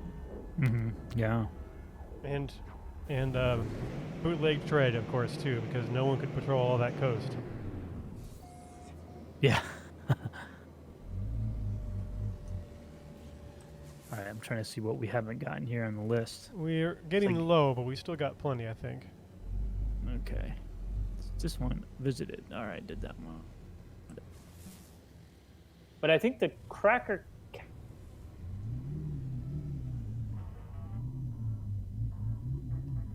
[SPEAKER 1] yeah.
[SPEAKER 2] and and bootleg trade, of course, too, because no one could patrol all that coast.
[SPEAKER 1] Yeah. All right, I'm trying to see what we haven't gotten here on the list.
[SPEAKER 2] We're getting
[SPEAKER 1] like-
[SPEAKER 2] low, but we still got plenty, I think.
[SPEAKER 1] Okay. This one visited. All right, did that one. But I think the cracker.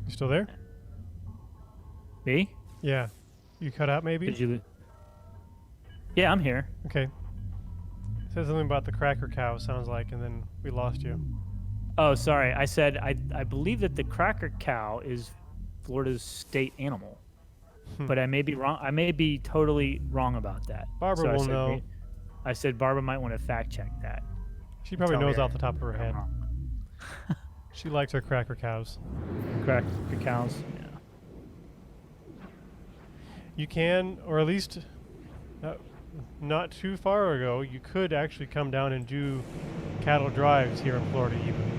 [SPEAKER 2] You still there?
[SPEAKER 1] Me?
[SPEAKER 2] Yeah. You cut out, maybe?
[SPEAKER 1] Did you? Yeah, I'm here.
[SPEAKER 2] Okay. Said something about the cracker cow, sounds like, and then we lost you.
[SPEAKER 1] Oh, sorry. I said I believe that the cracker cow is Florida's state animal, but I may be wrong. I may be totally wrong about that.
[SPEAKER 2] Barbara will know.
[SPEAKER 1] I said Barbara might want to fact check that.
[SPEAKER 2] She probably
[SPEAKER 1] Tell me
[SPEAKER 2] knows off the top of her
[SPEAKER 1] I'm
[SPEAKER 2] head.
[SPEAKER 1] wrong.
[SPEAKER 2] She likes her cracker cows.
[SPEAKER 1] Cracker cows. Yeah.
[SPEAKER 2] You can, or at least not too far ago, you could actually come down and do cattle drives here in Florida even.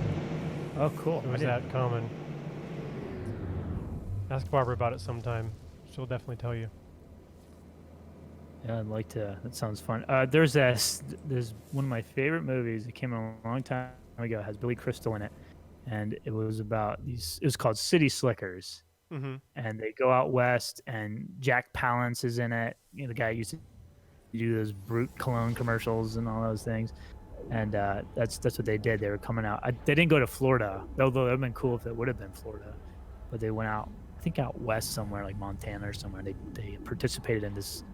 [SPEAKER 1] Oh, cool.
[SPEAKER 2] It was that common. Ask Barbara about it sometime. She'll definitely tell you.
[SPEAKER 1] Yeah, I'd like to. That sounds fun. There's one of my favorite movies. It came out a long time ago. It has Billy Crystal in it, and it was about these. It was called City Slickers,
[SPEAKER 2] Mm-hmm.
[SPEAKER 1] and they go out west, and Jack Palance is in it. You know, the guy who used to do those Brute cologne commercials and all those things, and that's what they did. They were coming out. They didn't go to Florida, although it would have been cool if it would have been Florida, but they went out. I think out west somewhere, like Montana or somewhere. They participated in this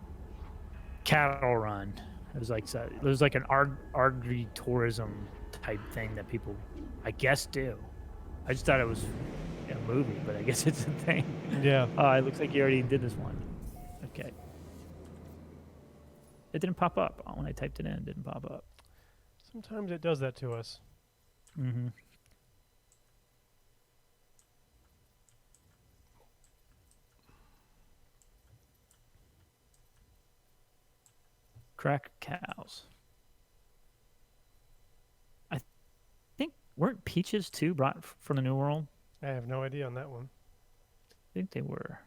[SPEAKER 1] cattle run. It was like an agri-tourism type thing that people, I guess, do. I just thought it was a movie, but I guess it's a thing.
[SPEAKER 2] Yeah.
[SPEAKER 1] It looks like you already did this one. Okay. It didn't pop up when I typed it in. It didn't pop up.
[SPEAKER 2] Sometimes it does that to us.
[SPEAKER 1] Mm-hmm. Cracker cows. I think weren't peaches too brought from the New World?
[SPEAKER 2] I have no idea on that one.
[SPEAKER 1] I think they were.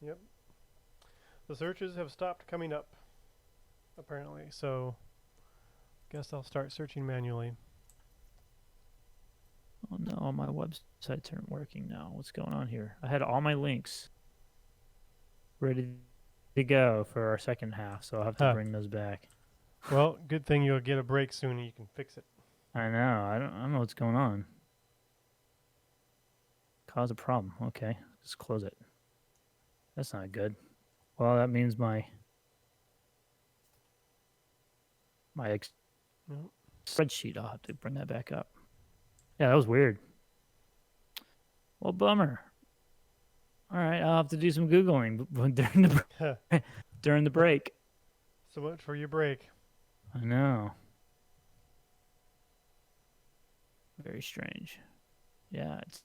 [SPEAKER 2] Yep. The searches have stopped coming up, apparently, so guess I'll start searching manually.
[SPEAKER 1] Oh no, my websites aren't working now. What's going on here? I had all my links ready to go for our second half, so I'll have to bring those back.
[SPEAKER 2] Well, good thing you'll get a break soon and you can fix it.
[SPEAKER 1] I know. I don't know what's going on. Cause a problem. Okay, just close it. That's not good. Well, that means my
[SPEAKER 2] Nope.
[SPEAKER 1] spreadsheet. I'll have to bring that back up. Yeah, that was weird. Well, bummer. All right, I'll have to do some Googling during the break.
[SPEAKER 2] So much for your break.
[SPEAKER 1] I know. Very strange. Yeah, it's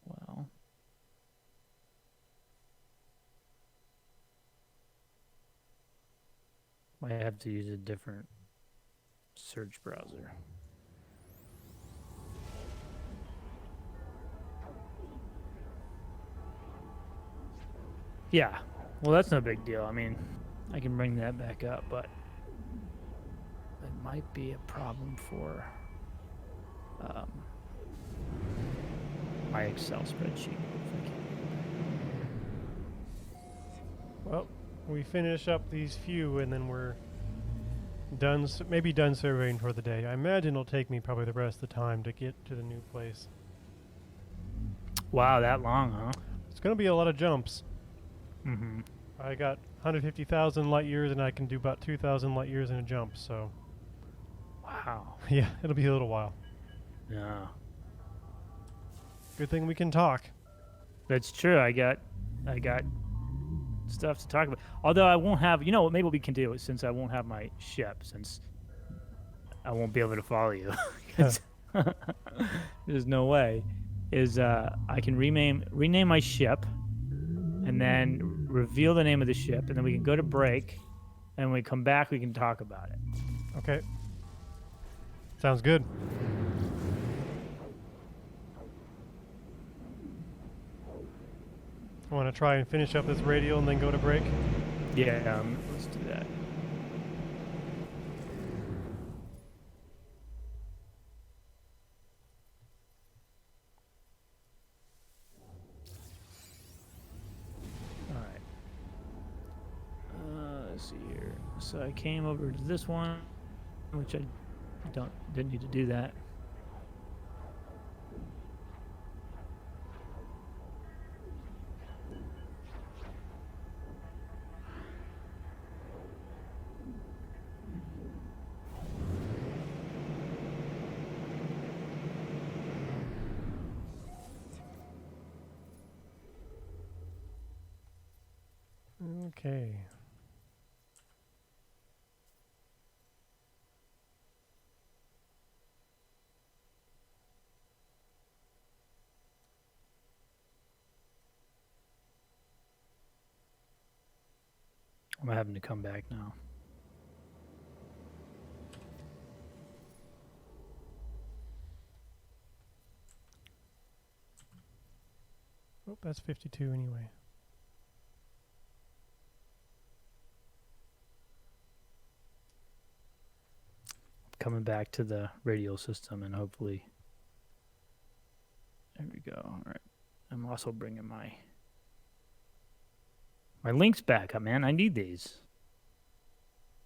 [SPEAKER 1] well. Might have to use a different search browser. Yeah, well, that's no big deal. I mean, I can bring that back up, but it might be a problem for my Excel spreadsheet.
[SPEAKER 2] Well, we finish up these few, and then we're done. Maybe done surveying for the day. I imagine it'll take me probably the rest of the time to get to the new place.
[SPEAKER 1] Wow, that long, huh?
[SPEAKER 2] It's going to be a lot of jumps.
[SPEAKER 1] Mm-hmm.
[SPEAKER 2] I got 150,000 light years, and I can do about 2,000 light years in a jump. So,
[SPEAKER 1] Wow.
[SPEAKER 2] yeah, it'll be a little while.
[SPEAKER 1] Yeah.
[SPEAKER 2] Good thing we can talk.
[SPEAKER 1] That's true. I got stuff to talk about. Although I won't have, you know what, maybe what we can do is, since I won't have my ship, since I won't be able to follow you, 'cause there's no way, is I can rename my ship and then reveal the name of the ship, and then we can go to break, and when we come back, we can talk about it.
[SPEAKER 2] Okay. Sounds good. I want to try and finish up this radial and then go to break.
[SPEAKER 1] Yeah, let's do that. All right. Let's see here. So I came over to this one, which I didn't need to do that.
[SPEAKER 2] Okay.
[SPEAKER 1] I'm having to come back now.
[SPEAKER 2] Oh, that's 52 anyway.
[SPEAKER 1] Coming back to the radial system, and hopefully, there we go. All right, I'm also bringing my links back up, man. I need these.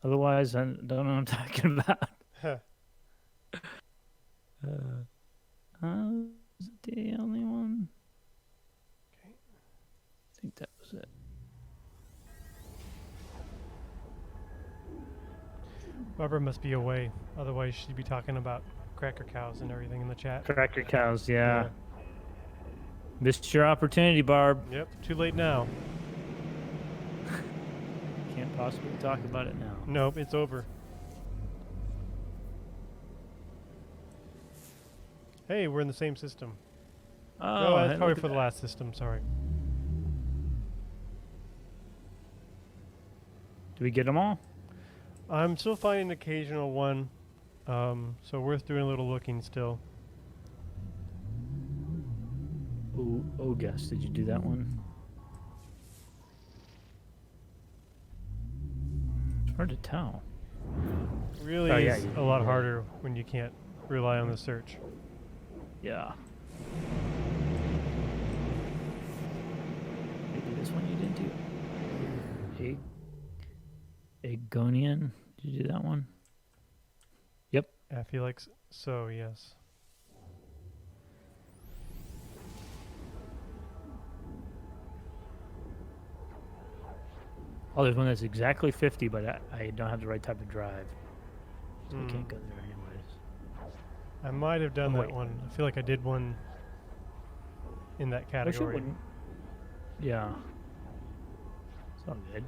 [SPEAKER 1] Otherwise, I don't know what I'm talking about. Is it the only one?
[SPEAKER 2] Okay.
[SPEAKER 1] I think that was it.
[SPEAKER 2] Barbara must be away. Otherwise, she'd be talking about cracker cows and everything in the chat.
[SPEAKER 1] Cracker cows, yeah. Missed your opportunity, Barb.
[SPEAKER 2] Yep, too late now.
[SPEAKER 1] Can't possibly talk about it now.
[SPEAKER 2] Nope, it's over. Hey, we're in the same system.
[SPEAKER 1] Oh,
[SPEAKER 2] that's probably for the last system, sorry.
[SPEAKER 1] Do we get them all?
[SPEAKER 2] I'm still finding an occasional one, so worth doing a little looking still.
[SPEAKER 1] Ooh, Ogus, did you do that one? It's hard to tell.
[SPEAKER 2] Really is a lot harder when you can't rely on the search.
[SPEAKER 1] Yeah. Maybe this one you didn't do. Agonian, did you do that one? Yep.
[SPEAKER 2] I feel like so, yes.
[SPEAKER 1] Oh, there's one that's exactly 50, but I don't have the right type of drive, so I can't go there anyways.
[SPEAKER 2] I might have done
[SPEAKER 1] Oh,
[SPEAKER 2] that
[SPEAKER 1] wait.
[SPEAKER 2] one. I feel like I did one in that
[SPEAKER 1] Wish it
[SPEAKER 2] category.
[SPEAKER 1] wouldn't. Yeah. It's all good.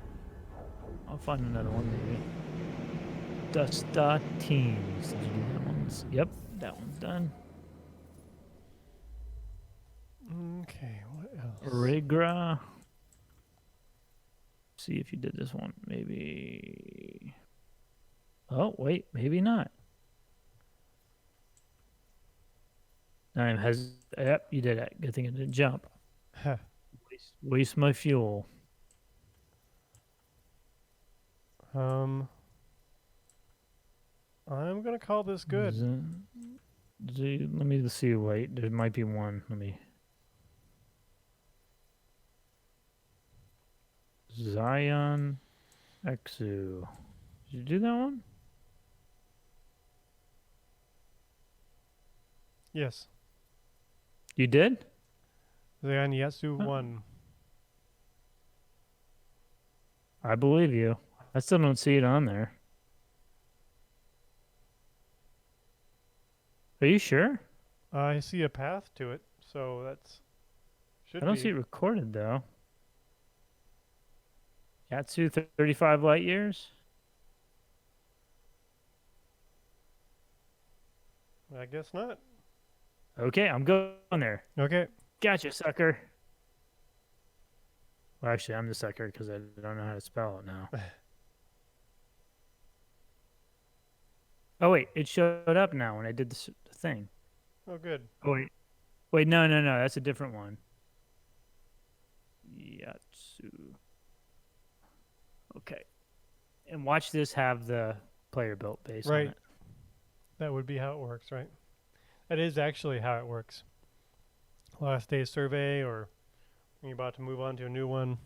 [SPEAKER 1] I'll find another one maybe. Dusta Teams. Did you do that one? Yep, that one's done.
[SPEAKER 2] Okay, what else?
[SPEAKER 1] Rigra. See if you did this one. Maybe. Oh, wait. Maybe not. Yep, you did it. Good thing it didn't jump. Waste my fuel.
[SPEAKER 2] I'm gonna call this good.
[SPEAKER 1] Let me see. Wait, there might be one. Let me. Zion Exu. Did you do that one?
[SPEAKER 2] Yes.
[SPEAKER 1] You did?
[SPEAKER 2] Zion Yatsu
[SPEAKER 1] Huh.
[SPEAKER 2] 1.
[SPEAKER 1] I believe you. I still don't see it on there. Are you sure?
[SPEAKER 2] I see a path to it, so that's should
[SPEAKER 1] I don't
[SPEAKER 2] be.
[SPEAKER 1] see it recorded though. Yatsu 35 light years?
[SPEAKER 2] I guess not.
[SPEAKER 1] Okay, I'm going there.
[SPEAKER 2] Okay.
[SPEAKER 1] Gotcha, sucker. Well, actually, I'm the sucker because I don't know how to spell it now. Oh, wait, it showed up now when I did the thing.
[SPEAKER 2] Oh, good.
[SPEAKER 1] Oh, wait. Wait, no, that's a different one. Yatsu. Okay. And watch this have the player built base
[SPEAKER 2] Right.
[SPEAKER 1] on it.
[SPEAKER 2] That would be how it works, right? That is actually how it works. Last day's survey, or when you're about to move on to a new one.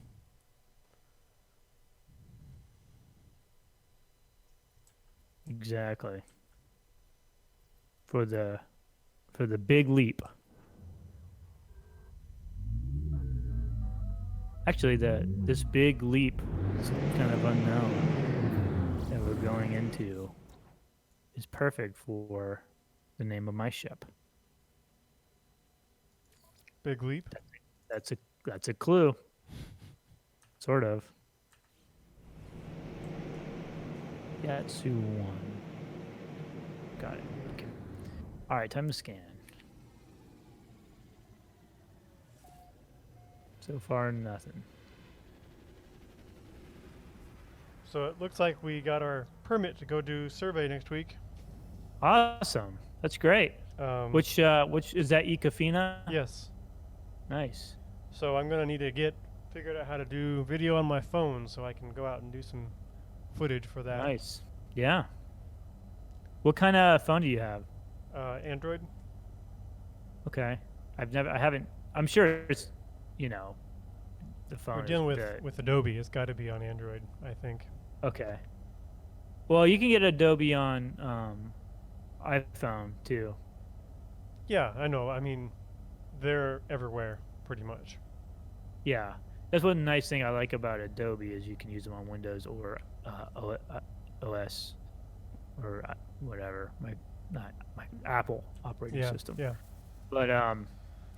[SPEAKER 1] Exactly. For the big leap. Actually, this big leap is kind of unknown that we're going into is perfect for the name of my ship.
[SPEAKER 2] Big leap.
[SPEAKER 1] That's a clue. Sort of. Yatsu 1. Got it. Okay. All right, time to scan. So far, nothing.
[SPEAKER 2] So it looks like we got our permit to go do survey next week.
[SPEAKER 1] Awesome. That's great. Which is that Ecofina?
[SPEAKER 2] Yes.
[SPEAKER 1] Nice.
[SPEAKER 2] So I'm gonna need to figured out how to do video on my phone so I can go out and do some footage for that.
[SPEAKER 1] Nice. Yeah. What kind of phone do you have?
[SPEAKER 2] Android.
[SPEAKER 1] Okay. I haven't. I'm sure it's, the phone.
[SPEAKER 2] We're dealing with Adobe. It's got to be on Android, I think.
[SPEAKER 1] Okay. Well, you can get Adobe on iPhone too.
[SPEAKER 2] Yeah, I know. I mean, they're everywhere, pretty much.
[SPEAKER 1] Yeah. That's one nice thing I like about Adobe is you can use them on Windows or OS or whatever, not my Apple operating system.
[SPEAKER 2] Yeah.
[SPEAKER 1] But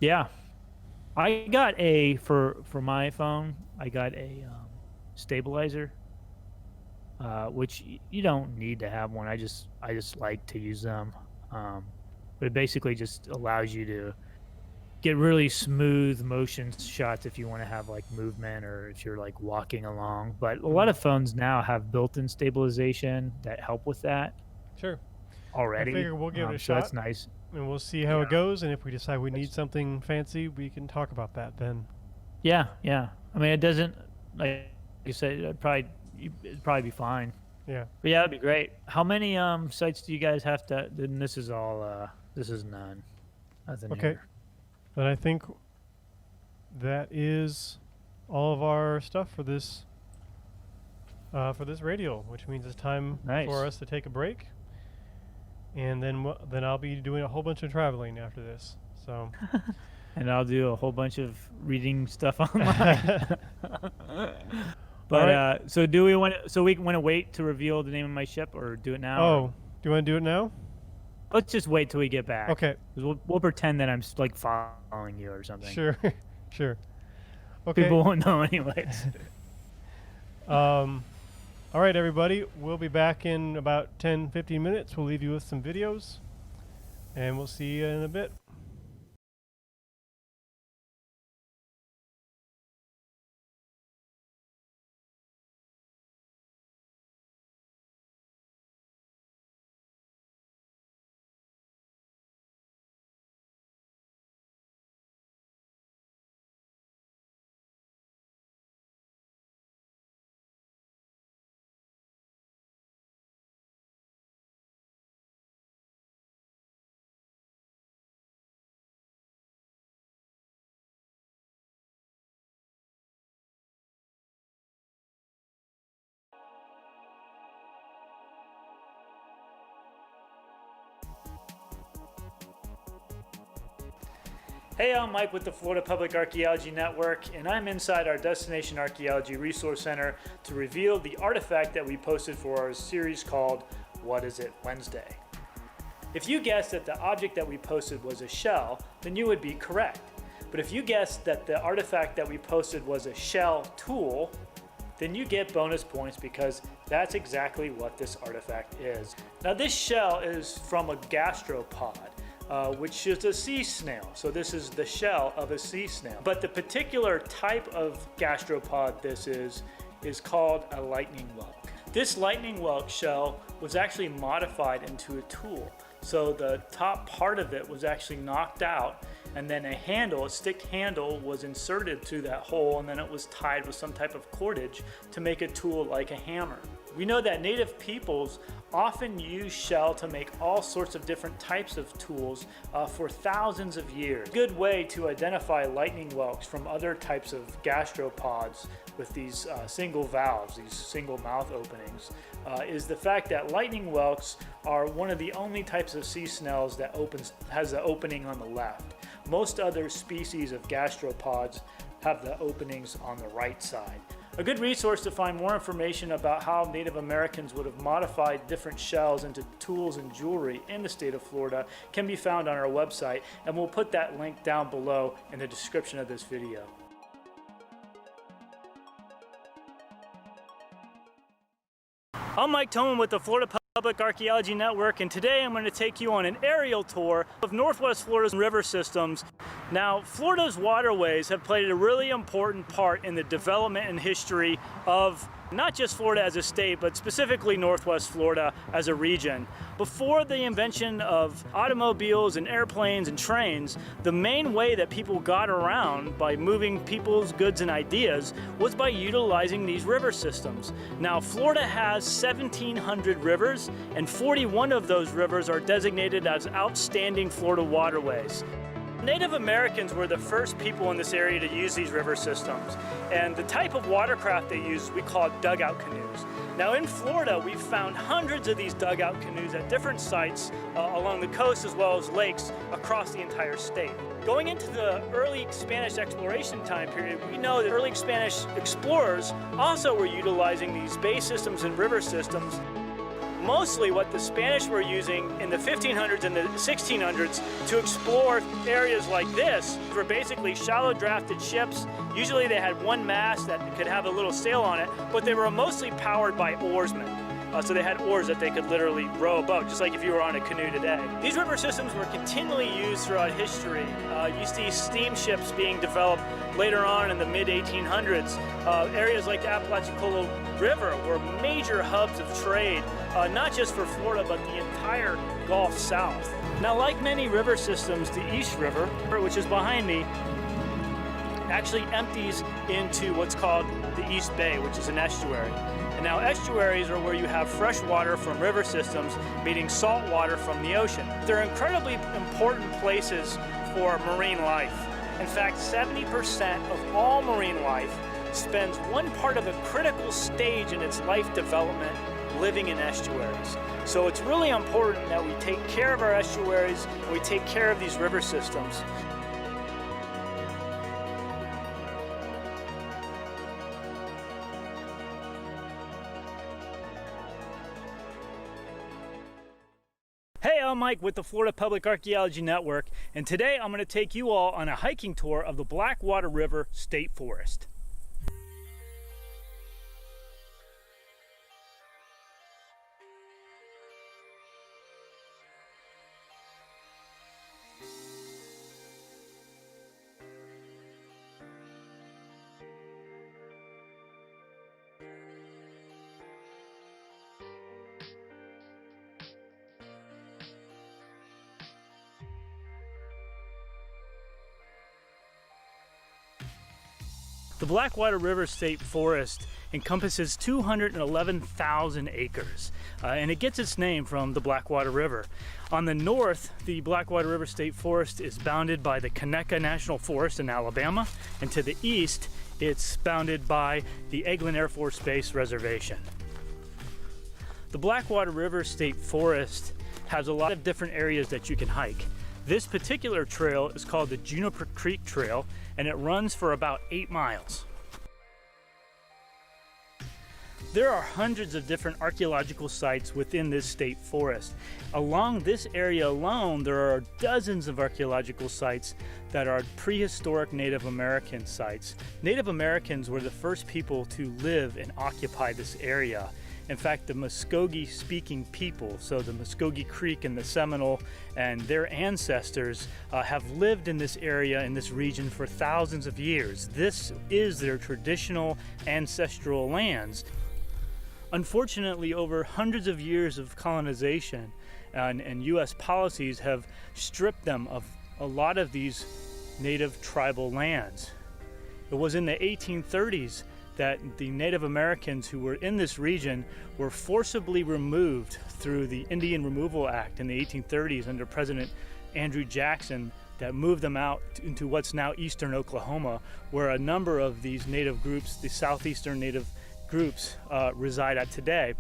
[SPEAKER 1] yeah, I got for my phone. I got a stabilizer, which you don't need to have one. I just like to use them, but it basically just allows you to get really smooth motion shots if you want to have like movement or if you're like walking along. But a lot of phones now have built-in stabilization that help with that.
[SPEAKER 2] Sure.
[SPEAKER 1] Already.
[SPEAKER 2] I figure we'll give it a
[SPEAKER 1] so
[SPEAKER 2] shot.
[SPEAKER 1] that's nice.
[SPEAKER 2] And we'll see how it goes. And if we decide we need something fancy, we can talk about that then.
[SPEAKER 1] Yeah. I mean, it doesn't, like you said, it'd probably be fine.
[SPEAKER 2] Yeah.
[SPEAKER 1] But yeah, that'd be great. How many sites do you guys have to? Then this is all. This is none. Nothing
[SPEAKER 2] Okay.
[SPEAKER 1] here.
[SPEAKER 2] But I think that is all of our stuff for this radial, which means it's time for us to take a break. And then I'll be doing a whole bunch of traveling after this. So.
[SPEAKER 1] And I'll do a whole bunch of reading stuff online. But
[SPEAKER 2] right.
[SPEAKER 1] so do we want? So we want to wait to reveal the name of my ship, or do it now?
[SPEAKER 2] Oh,
[SPEAKER 1] Or?
[SPEAKER 2] do you want to do it now?
[SPEAKER 1] Let's just wait till we get back.
[SPEAKER 2] Okay.
[SPEAKER 1] 'Cause we'll pretend that I'm like following you or something.
[SPEAKER 2] Sure. Sure. Okay.
[SPEAKER 1] People won't know anyways.
[SPEAKER 2] All right, everybody. We'll be back in about 10-15 minutes. We'll leave you with some videos, and we'll see you in a bit.
[SPEAKER 1] Hey, I'm Mike with the Florida Public Archaeology Network, and I'm inside our Destination Archaeology Resource Center to reveal the artifact that we posted for our series called What Is It Wednesday? If you guessed that the object that we posted was a shell, then you would be correct. But if you guessed that the artifact that we posted was a shell tool, then you get bonus points because that's exactly what this artifact is. Now this shell is from a gastropod, which is a sea snail. So this is the shell of a sea snail. But the particular type of gastropod this is called a lightning whelk. This lightning whelk shell was actually modified into a tool. So the top part of it was actually knocked out, and then a handle, a stick handle, was inserted through that hole, and then it was tied with some type of cordage to make a tool like a hammer. We know that native peoples often use shell to make all sorts of different types of tools for thousands of years. A good way to identify lightning whelks from other types of gastropods with these single valves, these single mouth openings, is the fact that lightning whelks are one of the only types of sea snails that has the opening on the left. Most other species of gastropods have the openings on the right side. A good resource to find more information about how Native Americans would have modified different shells into tools and jewelry in the state of Florida can be found on our website, and we'll put that link down below in the description of this video. I'm Mike Toman with the Florida Public Archaeology Network, and today I'm going to take you on an aerial tour of Northwest Florida's river systems. Now, Florida's waterways have played a really important part in the development and history of not just Florida as a state, but specifically Northwest Florida as a region. Before the invention of automobiles and airplanes and trains, the main way that people got around by moving people's goods and ideas was by utilizing these river systems. Now, Florida has 1,700 rivers, and 41 of those rivers are designated as outstanding Florida waterways. Native Americans were the first people in this area to use these river systems, and the type of watercraft they used we called dugout canoes. Now in Florida, we've found hundreds of these dugout canoes at different sites along the coast as well as lakes across the entire state. Going into the early Spanish exploration time period, we know that early Spanish explorers also were utilizing these bay systems and river systems. Mostly what the Spanish were using in the 1500s and the 1600s to explore areas like this were basically shallow drafted ships. Usually they had one mast that could have a little sail on it, but they were mostly powered by oarsmen. So they had oars that they could literally row a boat, just like if you were on a canoe today. These river systems were continually used throughout history. You see steamships being developed later on in the mid-1800s. Areas like the Archaeological River were major hubs of trade, not just for Florida, but the entire Gulf South. Now, like many river systems, the East River, which is behind me, actually empties into what's called the East Bay, which is an estuary. And now estuaries are where you have fresh water from river systems meeting salt water from the ocean. They're incredibly important places for marine life. In fact, 70% of all marine life spends one part of a critical stage in its life development living in estuaries. So it's really important that we take care of our estuaries and we take care of these river systems.
[SPEAKER 3] I'm Mike with the Florida Public Archaeology Network, and today I'm going to take you all on a hiking tour of the Blackwater River State Forest. The Blackwater River State Forest encompasses 211,000 acres, and it gets its name from the Blackwater River. On the north, the Blackwater River State Forest is bounded by the Conecuh National Forest in Alabama, and to the east, it's bounded by the Eglin Air Force Base Reservation. The Blackwater River State Forest has a lot of different areas that you can hike. This particular trail is called the Juniper Creek Trail, and it runs for about 8 miles. There are hundreds of different archaeological sites within this state forest. Along this area alone, there are dozens of archaeological sites that are prehistoric Native American sites. Native Americans were the first people to live and occupy this area. In fact, the Muskogee-speaking people, so the Muskogee Creek and the Seminole and their ancestors have lived in this area, in this region, for thousands of years. This is their traditional ancestral lands. Unfortunately, over hundreds of years of colonization and U.S. policies have stripped them of a lot of these native tribal lands. It was in the 1830s that the Native Americans who were in this region were forcibly removed through the Indian Removal Act in the 1830s under President Andrew Jackson, that moved them out into what's now eastern Oklahoma, where a number of these native groups, the southeastern native groups, reside at today.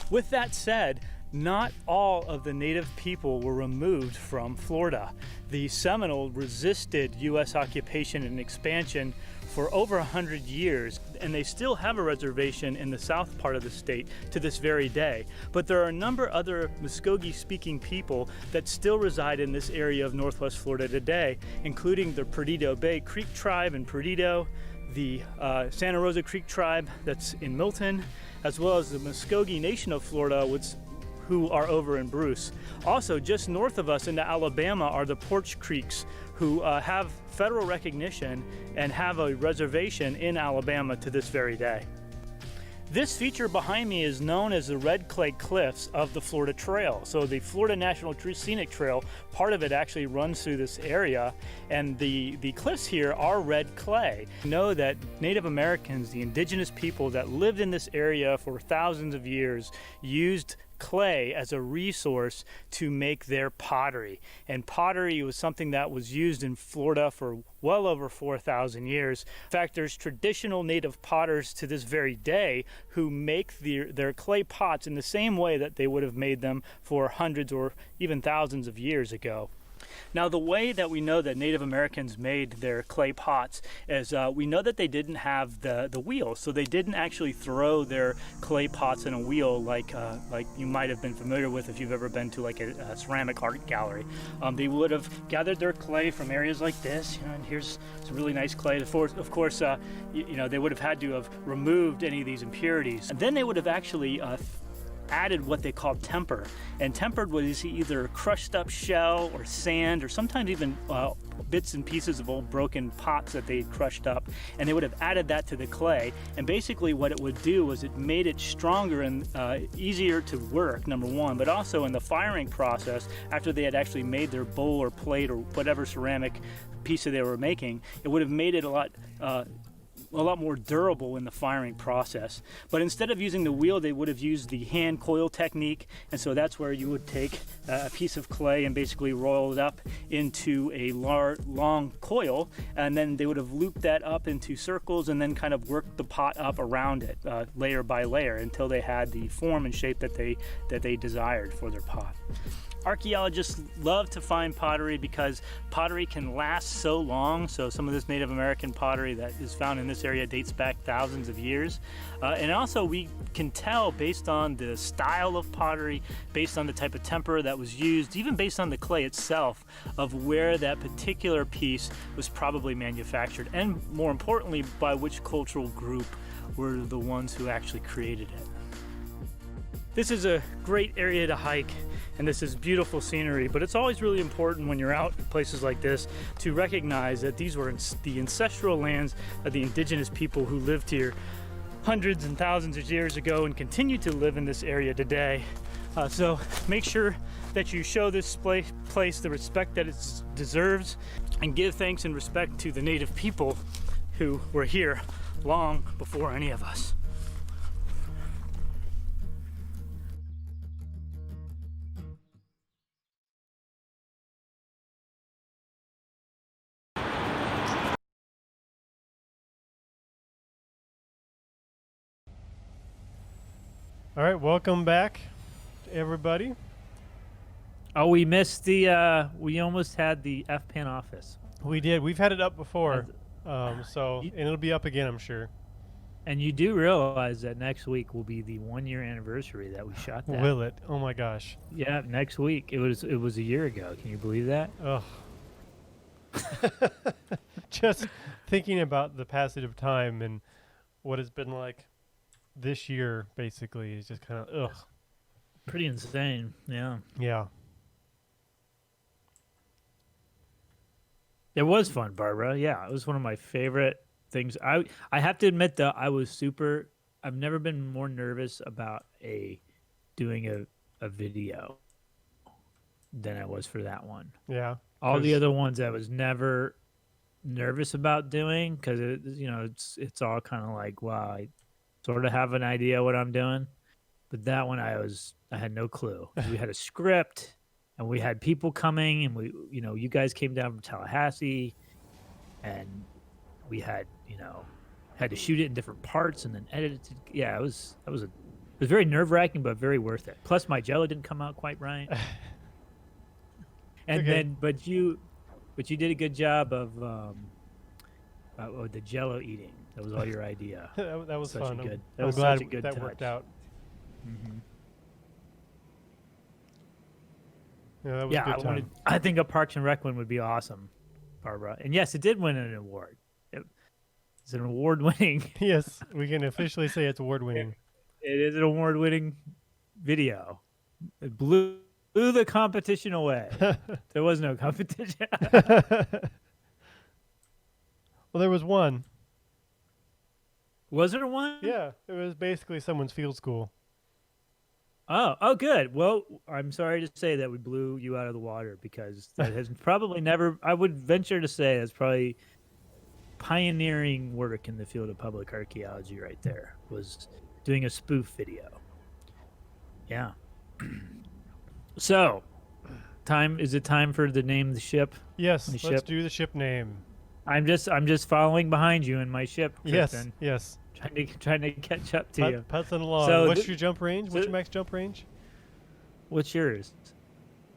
[SPEAKER 3] With that said, not all of the native people were removed from Florida. The Seminole resisted U.S. occupation and expansion for over 100 years, and they still have a reservation in the south part of the state to this very day. But there are a number of other Muskogee-speaking people that still reside in this area of northwest Florida today, including the Perdido Bay Creek Tribe in Perdido, the Santa Rosa Creek Tribe that's in Milton, as well as the Muskogee Nation of Florida, who are over in Bruce. Also, just north of us into Alabama are the Porch Creeks, who have federal recognition and have a reservation in Alabama to this very day. This feature behind me is known as the Red Clay Cliffs of the Florida Trail. So the Florida National Scenic Trail, part of it actually runs through this area, and the cliffs here are red clay. Know that Native Americans, the indigenous people that lived in this area for thousands of years, used clay as a resource to make their pottery. And pottery was something that was used in Florida for well over 4,000 years. In fact, there's traditional native potters to this very day who make their clay pots in the same way that they would have made them for hundreds or even thousands of years ago. Now, the way that we know that Native Americans made their clay pots is we know that they didn't have the wheel, so they didn't actually throw their clay pots in a wheel like you might have been familiar with if you've ever been to like a ceramic art gallery. They would have gathered their clay from areas like this, and here's some really nice clay. Of course, they would have had to have removed any of these impurities, and then they would have actually added what they called temper. And tempered was either crushed up shell or sand, or sometimes even bits and pieces of old broken pots that they had crushed up, and they would have added that to the clay. And basically what it would do was it made it stronger and easier to work, number one, but also in the firing process, after they had actually made their bowl or plate or whatever ceramic piece that they were making, it would have made it a lot more durable in the firing process. But instead of using the wheel, they would have used the hand coil technique, and so that's where you would take a piece of clay and basically roll it up into a long coil, and then they would have looped that up into circles and then kind of worked the pot up around it, layer by layer, until they had the form and shape that they desired for their pot. Archaeologists love to find pottery because pottery can last so long. So some of this Native American pottery that is found in this area dates back thousands of years. And also we can tell based on the style of pottery, based on the type of temper that was used, even based on the clay itself, of where that particular piece was probably manufactured, and more importantly, by which cultural group were the ones who actually created it. This is a great area to hike, and this is beautiful scenery, but it's always really important when you're out in places like this to recognize that these were the ancestral lands of the indigenous people who lived here hundreds and thousands of years ago and continue to live in this area today. So make sure that you show this place the respect that it deserves, and give thanks and respect to the native people who were here long before any of us.
[SPEAKER 2] All right, welcome back, everybody.
[SPEAKER 1] Oh, we missed the. We almost had the FPAN office.
[SPEAKER 2] We did. We've had it up before, and it'll be up again, I'm sure.
[SPEAKER 1] And you do realize that next week will be the 1-year anniversary that we shot that.
[SPEAKER 2] Will it? Oh my gosh.
[SPEAKER 1] Yeah, next week. It was a year ago. Can you believe that?
[SPEAKER 2] Ugh. Just thinking about the passage of time and what it's been like this year, basically, is just kind of ugh.
[SPEAKER 1] Pretty insane. Yeah.
[SPEAKER 2] Yeah.
[SPEAKER 1] It was fun, Barbara. Yeah, it was one of my favorite things. I have to admit though, I've never been more nervous about doing a video than I was for that one.
[SPEAKER 2] Yeah.
[SPEAKER 1] All the other ones I was never nervous about doing, because it's all kind of like, wow, I sort of have an idea what I'm doing. But that one I had no clue. We had a script and we had people coming, and you guys came down from Tallahassee, and we had to shoot it in different parts and then edit it. Yeah, it was very nerve-wracking, but very worth it. Plus my jello didn't come out quite right. And then but you did a good job of the jello eating. That was all your idea.
[SPEAKER 2] that was fun.
[SPEAKER 1] That was
[SPEAKER 2] glad
[SPEAKER 1] such a good
[SPEAKER 2] that
[SPEAKER 1] touch.
[SPEAKER 2] worked out.
[SPEAKER 1] Mm-hmm.
[SPEAKER 2] Yeah, that was a good time.
[SPEAKER 1] I think a Parks and Rec one would be awesome, Barbara. And yes, it did win an award. It's an award-winning.
[SPEAKER 2] Yes, we can officially say it's award-winning.
[SPEAKER 1] It is an award-winning video. It blew the competition away. There was no competition.
[SPEAKER 2] Well, there was one.
[SPEAKER 1] Was there one?
[SPEAKER 2] Yeah, it was basically someone's field school.
[SPEAKER 1] Oh, good. Well, I'm sorry to say that we blew you out of the water, because that has probably never, I would venture to say that's probably pioneering work in the field of public archaeology right there, was doing a spoof video. Yeah. So, is it time for the name of the ship?
[SPEAKER 2] Yes, let's do the ship name.
[SPEAKER 1] I'm just following behind you in my ship, Kristen.
[SPEAKER 2] Yes.
[SPEAKER 1] Trying to catch up to you.
[SPEAKER 2] Putzing along.
[SPEAKER 1] So
[SPEAKER 2] what's your jump range? What's your max jump range?
[SPEAKER 1] What's yours?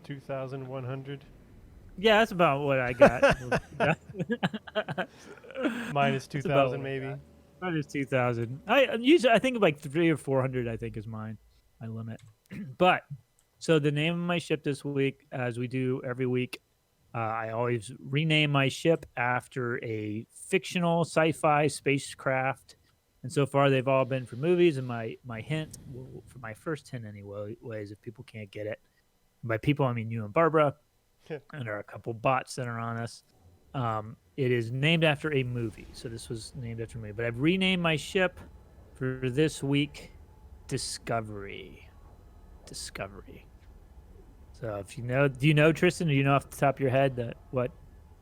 [SPEAKER 2] 2,100.
[SPEAKER 1] Yeah, that's about what I got.
[SPEAKER 2] Minus 2,000 maybe.
[SPEAKER 1] Minus 2,000. I think like 300 or 400. I think is my limit. But so the name of my ship this week, as we do every week, I always rename my ship after a fictional sci-fi spacecraft. And so far, they've all been for movies. And my hint, for my first hint anyways, if people can't get it, by people I mean you and Barbara, and there are a couple bots that are on us. It is named after a movie. So this was named after a movie. But I've renamed my ship for this week, Discovery. So if do you know, Tristan? Do you know off the top of your head that what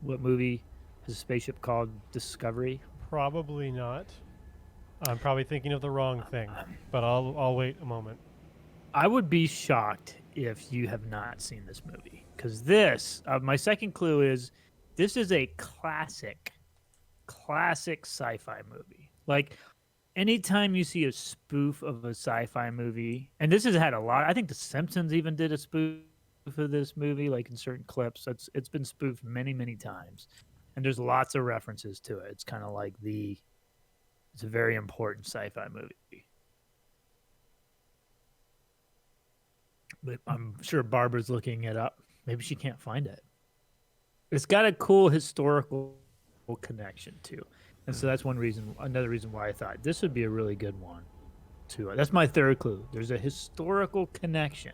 [SPEAKER 1] movie has a spaceship called Discovery?
[SPEAKER 2] Probably not. I'm probably thinking of the wrong thing, but I'll wait a moment.
[SPEAKER 1] I would be shocked if you have not seen this movie, because this, my second clue is, this is a classic sci-fi movie. Like, anytime you see a spoof of a sci-fi movie, and this has had a lot, I think The Simpsons even did a spoof of this movie, like in certain clips. It's been spoofed many, many times, and there's lots of references to it. It's kind of like it's a very important sci-fi movie. But I'm sure Barbara's looking it up. Maybe she can't find it. It's got a cool historical connection too, and so that's another reason why I thought this would be a really good one. Too. That's my third clue. There's a historical connection.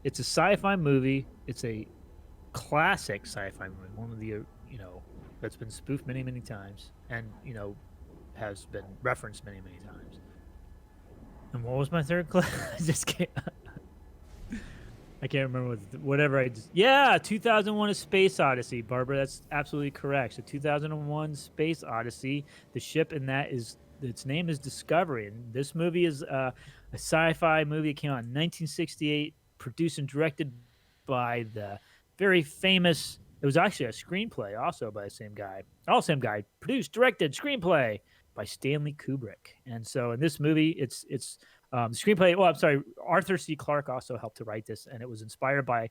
[SPEAKER 1] It's a sci-fi movie. It's a classic sci-fi movie. One of the that's been spoofed many, many times, and has been referenced many, many times. And what was my third clue? I just can't. I can't remember whatever I just. Yeah, 2001: A Space Odyssey, Barbara. That's absolutely correct. So 2001: Space Odyssey. The ship in that its name is Discovery, and this movie is a sci-fi movie. It came out in 1968, produced and directed by the very famous. It was actually a screenplay, also by the same guy. Same guy. Produced, directed, screenplay by Stanley Kubrick. And so in this movie, it's the screenplay. Well, I'm sorry. Arthur C. Clarke also helped to write this, and it was inspired by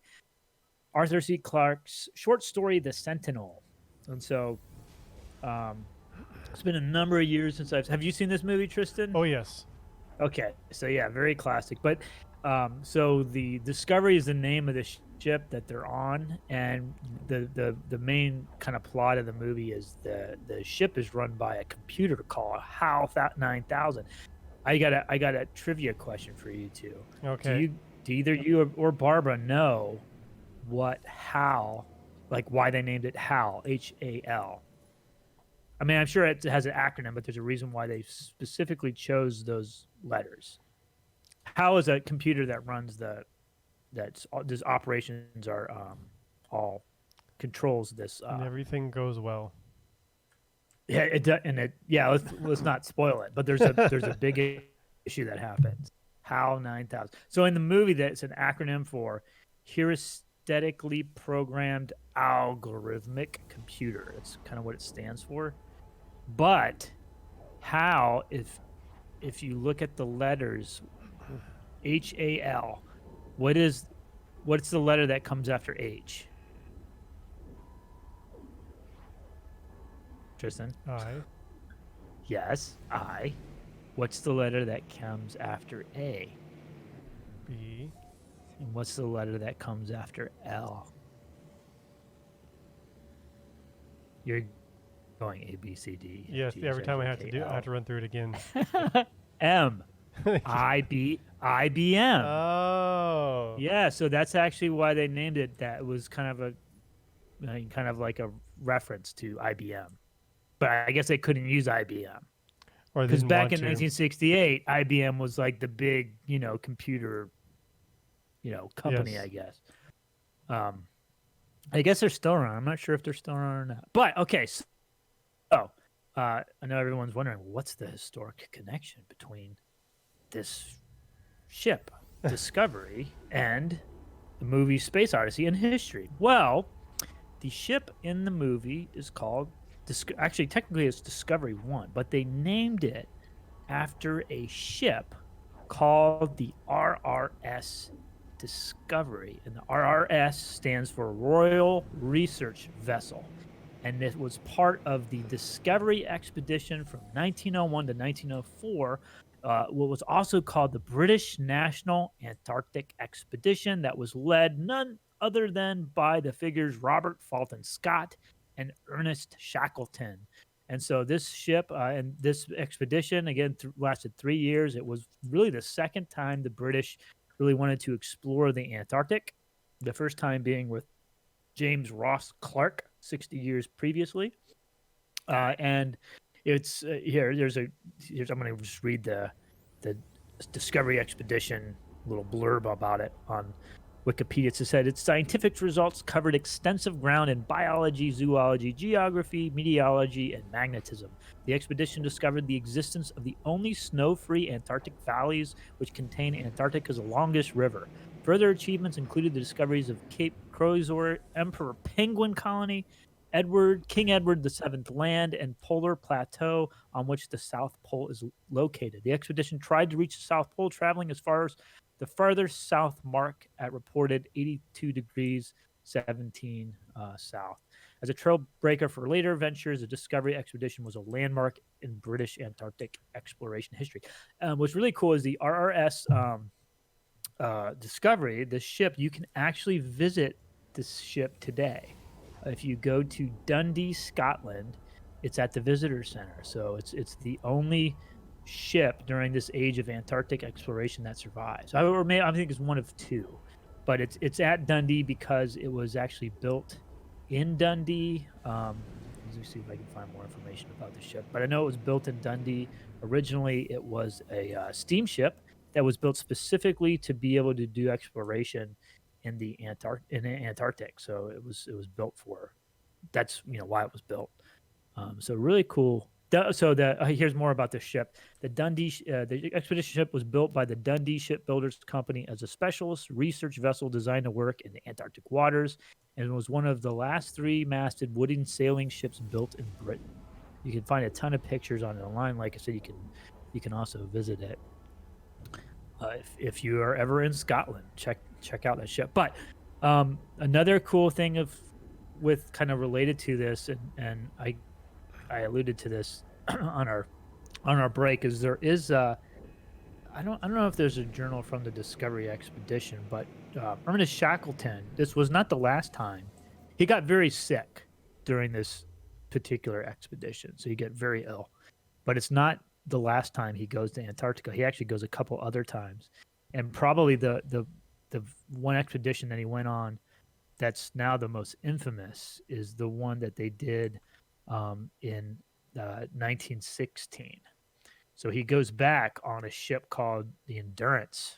[SPEAKER 1] Arthur C. Clarke's short story, The Sentinel. And so, it's been a number of years since have you seen this movie, Tristan?
[SPEAKER 2] Oh, yes.
[SPEAKER 1] Okay. So yeah, very classic. But so the Discovery is the name of the ship that they're on, and the main kind of plot of the movie is the ship is run by a computer called HAL 9000. I got a trivia question for you two.
[SPEAKER 2] Okay.
[SPEAKER 1] Do either you or Barbara know what HAL, like why they named it HAL, HAL? I mean, I'm sure it has an acronym, but there's a reason why they specifically chose those letters. HAL is a computer that runs these operations are all controls this.
[SPEAKER 2] And everything goes well.
[SPEAKER 1] Yeah, let's not spoil it, but there's a big issue that happens. HAL 9000. So in the movie, that's an acronym for heuristically programmed algorithmic computer. That's kind of what it stands for. But HAL, if you look at the letters HAL, what's the letter that comes after H? Tristan?
[SPEAKER 2] I.
[SPEAKER 1] Yes, I. What's the letter that comes after A?
[SPEAKER 2] B.
[SPEAKER 1] And what's the letter that comes after L? You're going A, B, C, D.
[SPEAKER 2] Yes,
[SPEAKER 1] G,
[SPEAKER 2] every
[SPEAKER 1] H,
[SPEAKER 2] time I
[SPEAKER 1] I,
[SPEAKER 2] have
[SPEAKER 1] J,
[SPEAKER 2] to
[SPEAKER 1] K,
[SPEAKER 2] I have to run through it again.
[SPEAKER 1] M. IBM.
[SPEAKER 2] Oh.
[SPEAKER 1] Yeah, so that's actually why they named it that. It was kind of like a reference to IBM. But I guess they couldn't use IBM.
[SPEAKER 2] Or
[SPEAKER 1] Because back in
[SPEAKER 2] to.
[SPEAKER 1] 1968, IBM was like the big, computer, company,
[SPEAKER 2] Yes.
[SPEAKER 1] I guess. I guess they're still around. I'm not sure if they're still around or not. But, okay, so I know everyone's wondering, what's the historic connection between this ship, Discovery, and the movie Space Odyssey in history? Well, the ship in the movie is called, actually, technically it's Discovery 1, but they named it after a ship called the RRS Discovery. And the RRS stands for Royal Research Vessel. And it was part of the Discovery Expedition from 1901 to 1904, what was also called the British National Antarctic Expedition, that was led none other than by the figures Robert Fulton Scott and Ernest Shackleton. And so this ship and this expedition, again, lasted 3 years. It was really the second time the British really wanted to explore the Antarctic, the first time being with James Ross Clark 60 years previously. And it's here's I'm going to just read the Discovery Expedition little blurb about it on Wikipedia. It said its scientific results covered extensive ground in biology, zoology, geography, meteorology, and magnetism. The expedition discovered the existence of the only snow-free Antarctic valleys, which contain Antarctica's longest river. Further achievements included the discoveries of Cape Crozier Emperor Penguin Colony, King Edward VII Land, and Polar Plateau on which the South Pole is located. The expedition tried to reach the South Pole, traveling as far as the farther south mark at reported 82 degrees 17 south. As a trailbreaker for later ventures, the Discovery expedition was a landmark in British Antarctic exploration history. What's really cool is the RRS Discovery, the ship, you can actually visit this ship today. If you go to Dundee, Scotland, it's at the visitor center. So it's the only ship during this age of Antarctic exploration that survives. I think it's one of two, but it's at Dundee because it was actually built in Dundee. Let me see if I can find more information about the ship. But I know it was built in Dundee. Originally, it was a steamship that was built specifically to be able to do exploration in the Antarctic. So it was built for. That's why it was built. So really cool. Here's more about the ship. The expedition ship was built by the Dundee Shipbuilders Company as a specialist research vessel designed to work in the Antarctic waters, and was one of the last 3-masted wooden sailing ships built in Britain. You can find a ton of pictures on it online. Like I said, you can also visit it. If you are ever in Scotland, check out that ship. But another cool thing with kind of related to this, and I alluded to this on our break, is there is I don't know if there's a journal from the Discovery expedition, but Ernest Shackleton, this was not the last time. He got very sick during this particular expedition, so he got very ill. But it's not the last time he goes to Antarctica. He actually goes a couple other times, and probably the one expedition that he went on that's now the most infamous is the one that they did in 1916. So he goes back on a ship called the Endurance,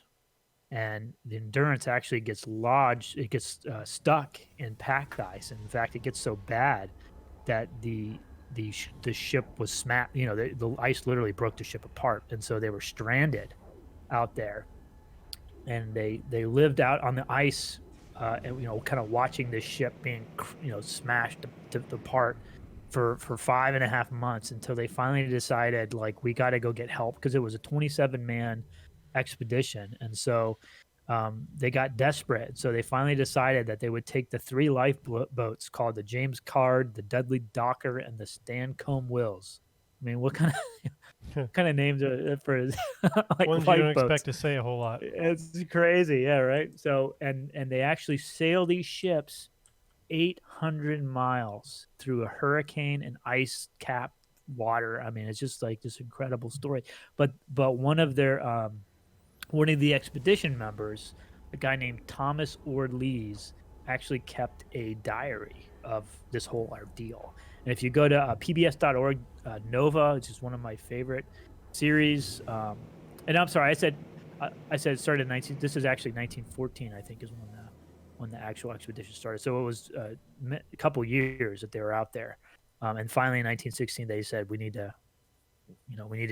[SPEAKER 1] and the Endurance actually gets lodged. It gets stuck in packed ice. And in fact, it gets so bad that the ship was smashed. The ice literally broke the ship apart, and so they were stranded out there, and they lived out on the ice, and kind of watching this ship being smashed to apart for 5.5 months until they finally decided, like, we got to go get help, because it was a 27-man expedition. And so they got desperate. So they finally decided that they would take the 3 lifeboats called the James Caird, the Dudley Docker, and the Stancomb Wills. I mean, what kind of names are for like
[SPEAKER 2] ones you don't
[SPEAKER 1] lifeboats?
[SPEAKER 2] expect to say a whole lot.
[SPEAKER 1] It's crazy, yeah, right. So and they actually sail these ships 800 miles through a hurricane and ice-capped water. I mean, it's just like this incredible story. But one of the expedition members, a guy named Thomas Ord Lees, actually kept a diary of this whole ordeal. And if you go to pbs.org, Nova, which is one of my favorite series, and I'm sorry, I said it started in 19. This is actually 1914, I think, is when the actual expedition started. So it was a couple years that they were out there, and finally in 1916 they said we need to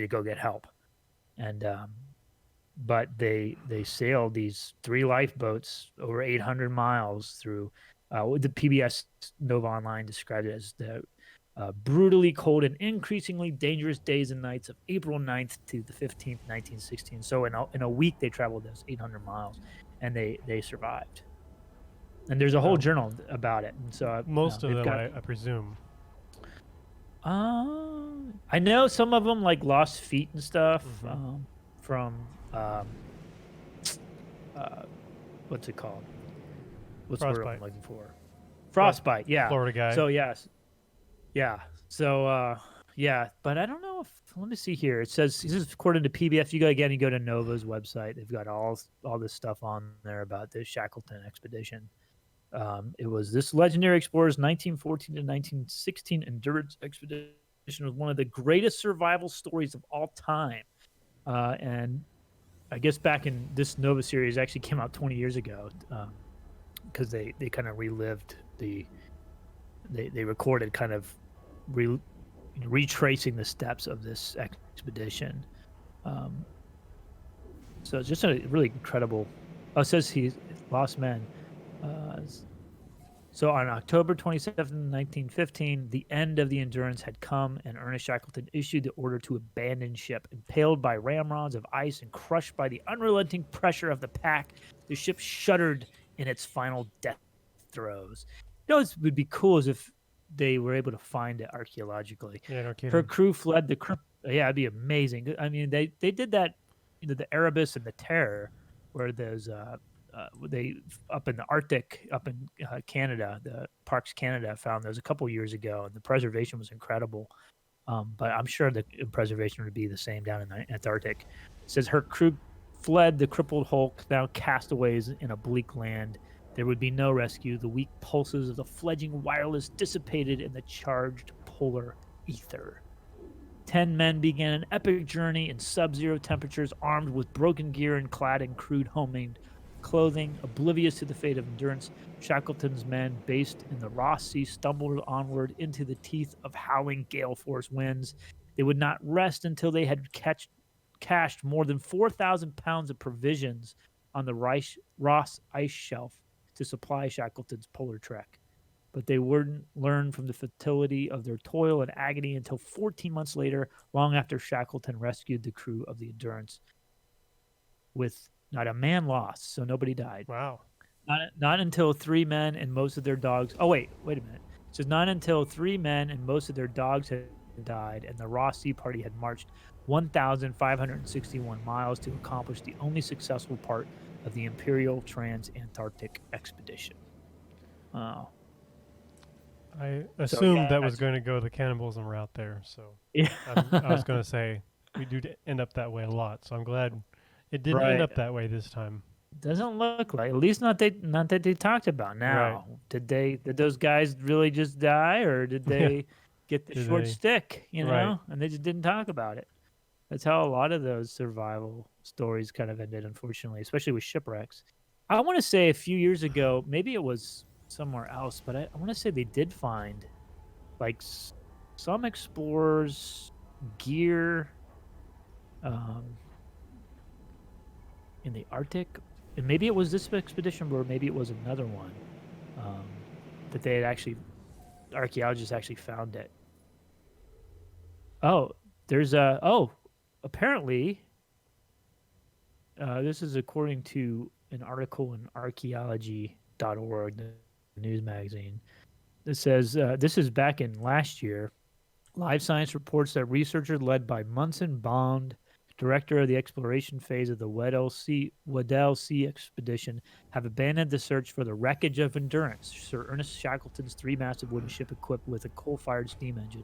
[SPEAKER 1] go get help, and but they sailed these 3 lifeboats over 800 miles through. The PBS Nova Online described it as the brutally cold and increasingly dangerous days and nights of April 9th to the 15th, 1916. So in a week they traveled those 800 miles, and they survived. And there's a whole journal about it. And so
[SPEAKER 2] most of them, I presume.
[SPEAKER 1] I know some of them like lost feet and stuff from what's it called? What's the word I'm looking for? Frostbite. Yeah.
[SPEAKER 2] Florida guy.
[SPEAKER 1] So yes, yeah. So yeah, but I don't know if. Let me see here. It says this is according to PBS. You go to Nova's website. They've got all this stuff on there about the Shackleton expedition. It was this legendary explorer's 1914 to 1916 endurance expedition was one of the greatest survival stories of all time. And I guess back in this Nova series actually came out 20 years ago, because they kind of relived they recorded kind of retracing the steps of this expedition. So it's just a really incredible. Oh, it says he lost men. So on October 27th, 1915, the end of the Endurance had come, and Ernest Shackleton issued the order to abandon ship. Impaled by ramrods of ice and crushed by the unrelenting pressure of the pack, the ship shuddered in its final death throes. You know what would be cool is if they were able to find it archaeologically.
[SPEAKER 2] Yeah, no
[SPEAKER 1] Her
[SPEAKER 2] kidding.
[SPEAKER 1] crew fled the yeah, it'd be amazing. I mean, they did that, the Erebus and the Terror, where there's they up in the Arctic, up in Canada, the Parks Canada found those a couple years ago, and the preservation was incredible. But I'm sure the preservation would be the same down in the Antarctic. It says her crew fled the crippled hulk, now castaways in a bleak land. There would be no rescue. The weak pulses of the fledgling wireless dissipated in the charged polar ether. 10 men began an epic journey in sub-zero temperatures, armed with broken gear and clad in crude homemade clothing. Oblivious to the fate of Endurance, Shackleton's men, based in the Ross Sea, stumbled onward into the teeth of howling gale force winds. They would not rest until they had cached more than 4,000 pounds of provisions on the Ross ice shelf to supply Shackleton's polar trek. But they wouldn't learn from the futility of their toil and agony until 14 months later, long after Shackleton rescued the crew of the Endurance, with not a man lost, so nobody died.
[SPEAKER 2] Wow.
[SPEAKER 1] Not until 3 men and most of their dogs. Oh wait a minute. It says not until 3 men and most of their dogs had died, and the Ross Sea Party had marched 1,561 miles to accomplish the only successful part of the Imperial Trans-Antarctic Expedition. Oh.
[SPEAKER 2] I assumed
[SPEAKER 1] yeah,
[SPEAKER 2] that was going to go the cannibalism route there. So
[SPEAKER 1] Yeah.
[SPEAKER 2] I was going to say we do end up that way a lot. So I'm glad it didn't end
[SPEAKER 1] Right.
[SPEAKER 2] up that way this time.
[SPEAKER 1] Doesn't look like, at least not that they talked about now. Did those guys really just die, or did they get the
[SPEAKER 2] Did
[SPEAKER 1] short
[SPEAKER 2] they-
[SPEAKER 1] stick, you know,
[SPEAKER 2] Right.
[SPEAKER 1] and they just didn't talk about it? That's how a lot of those survival stories kind of ended, unfortunately, especially with shipwrecks. I want to say a few years ago, maybe it was somewhere else, but I want to say they did find like some explorers' gear in the Arctic, and maybe it was this expedition, or maybe it was another one, that they had actually, archaeologists actually found it. Oh, there's apparently, this is according to an article in Archaeology.org, the news magazine. It says this is back in last year. Live Science reports that researchers led by Munson Bond, director of the exploration phase of the Weddell Sea Expedition, have abandoned the search for the wreckage of Endurance, Sir Ernest Shackleton's 3-masted wooden ship equipped with a coal-fired steam engine,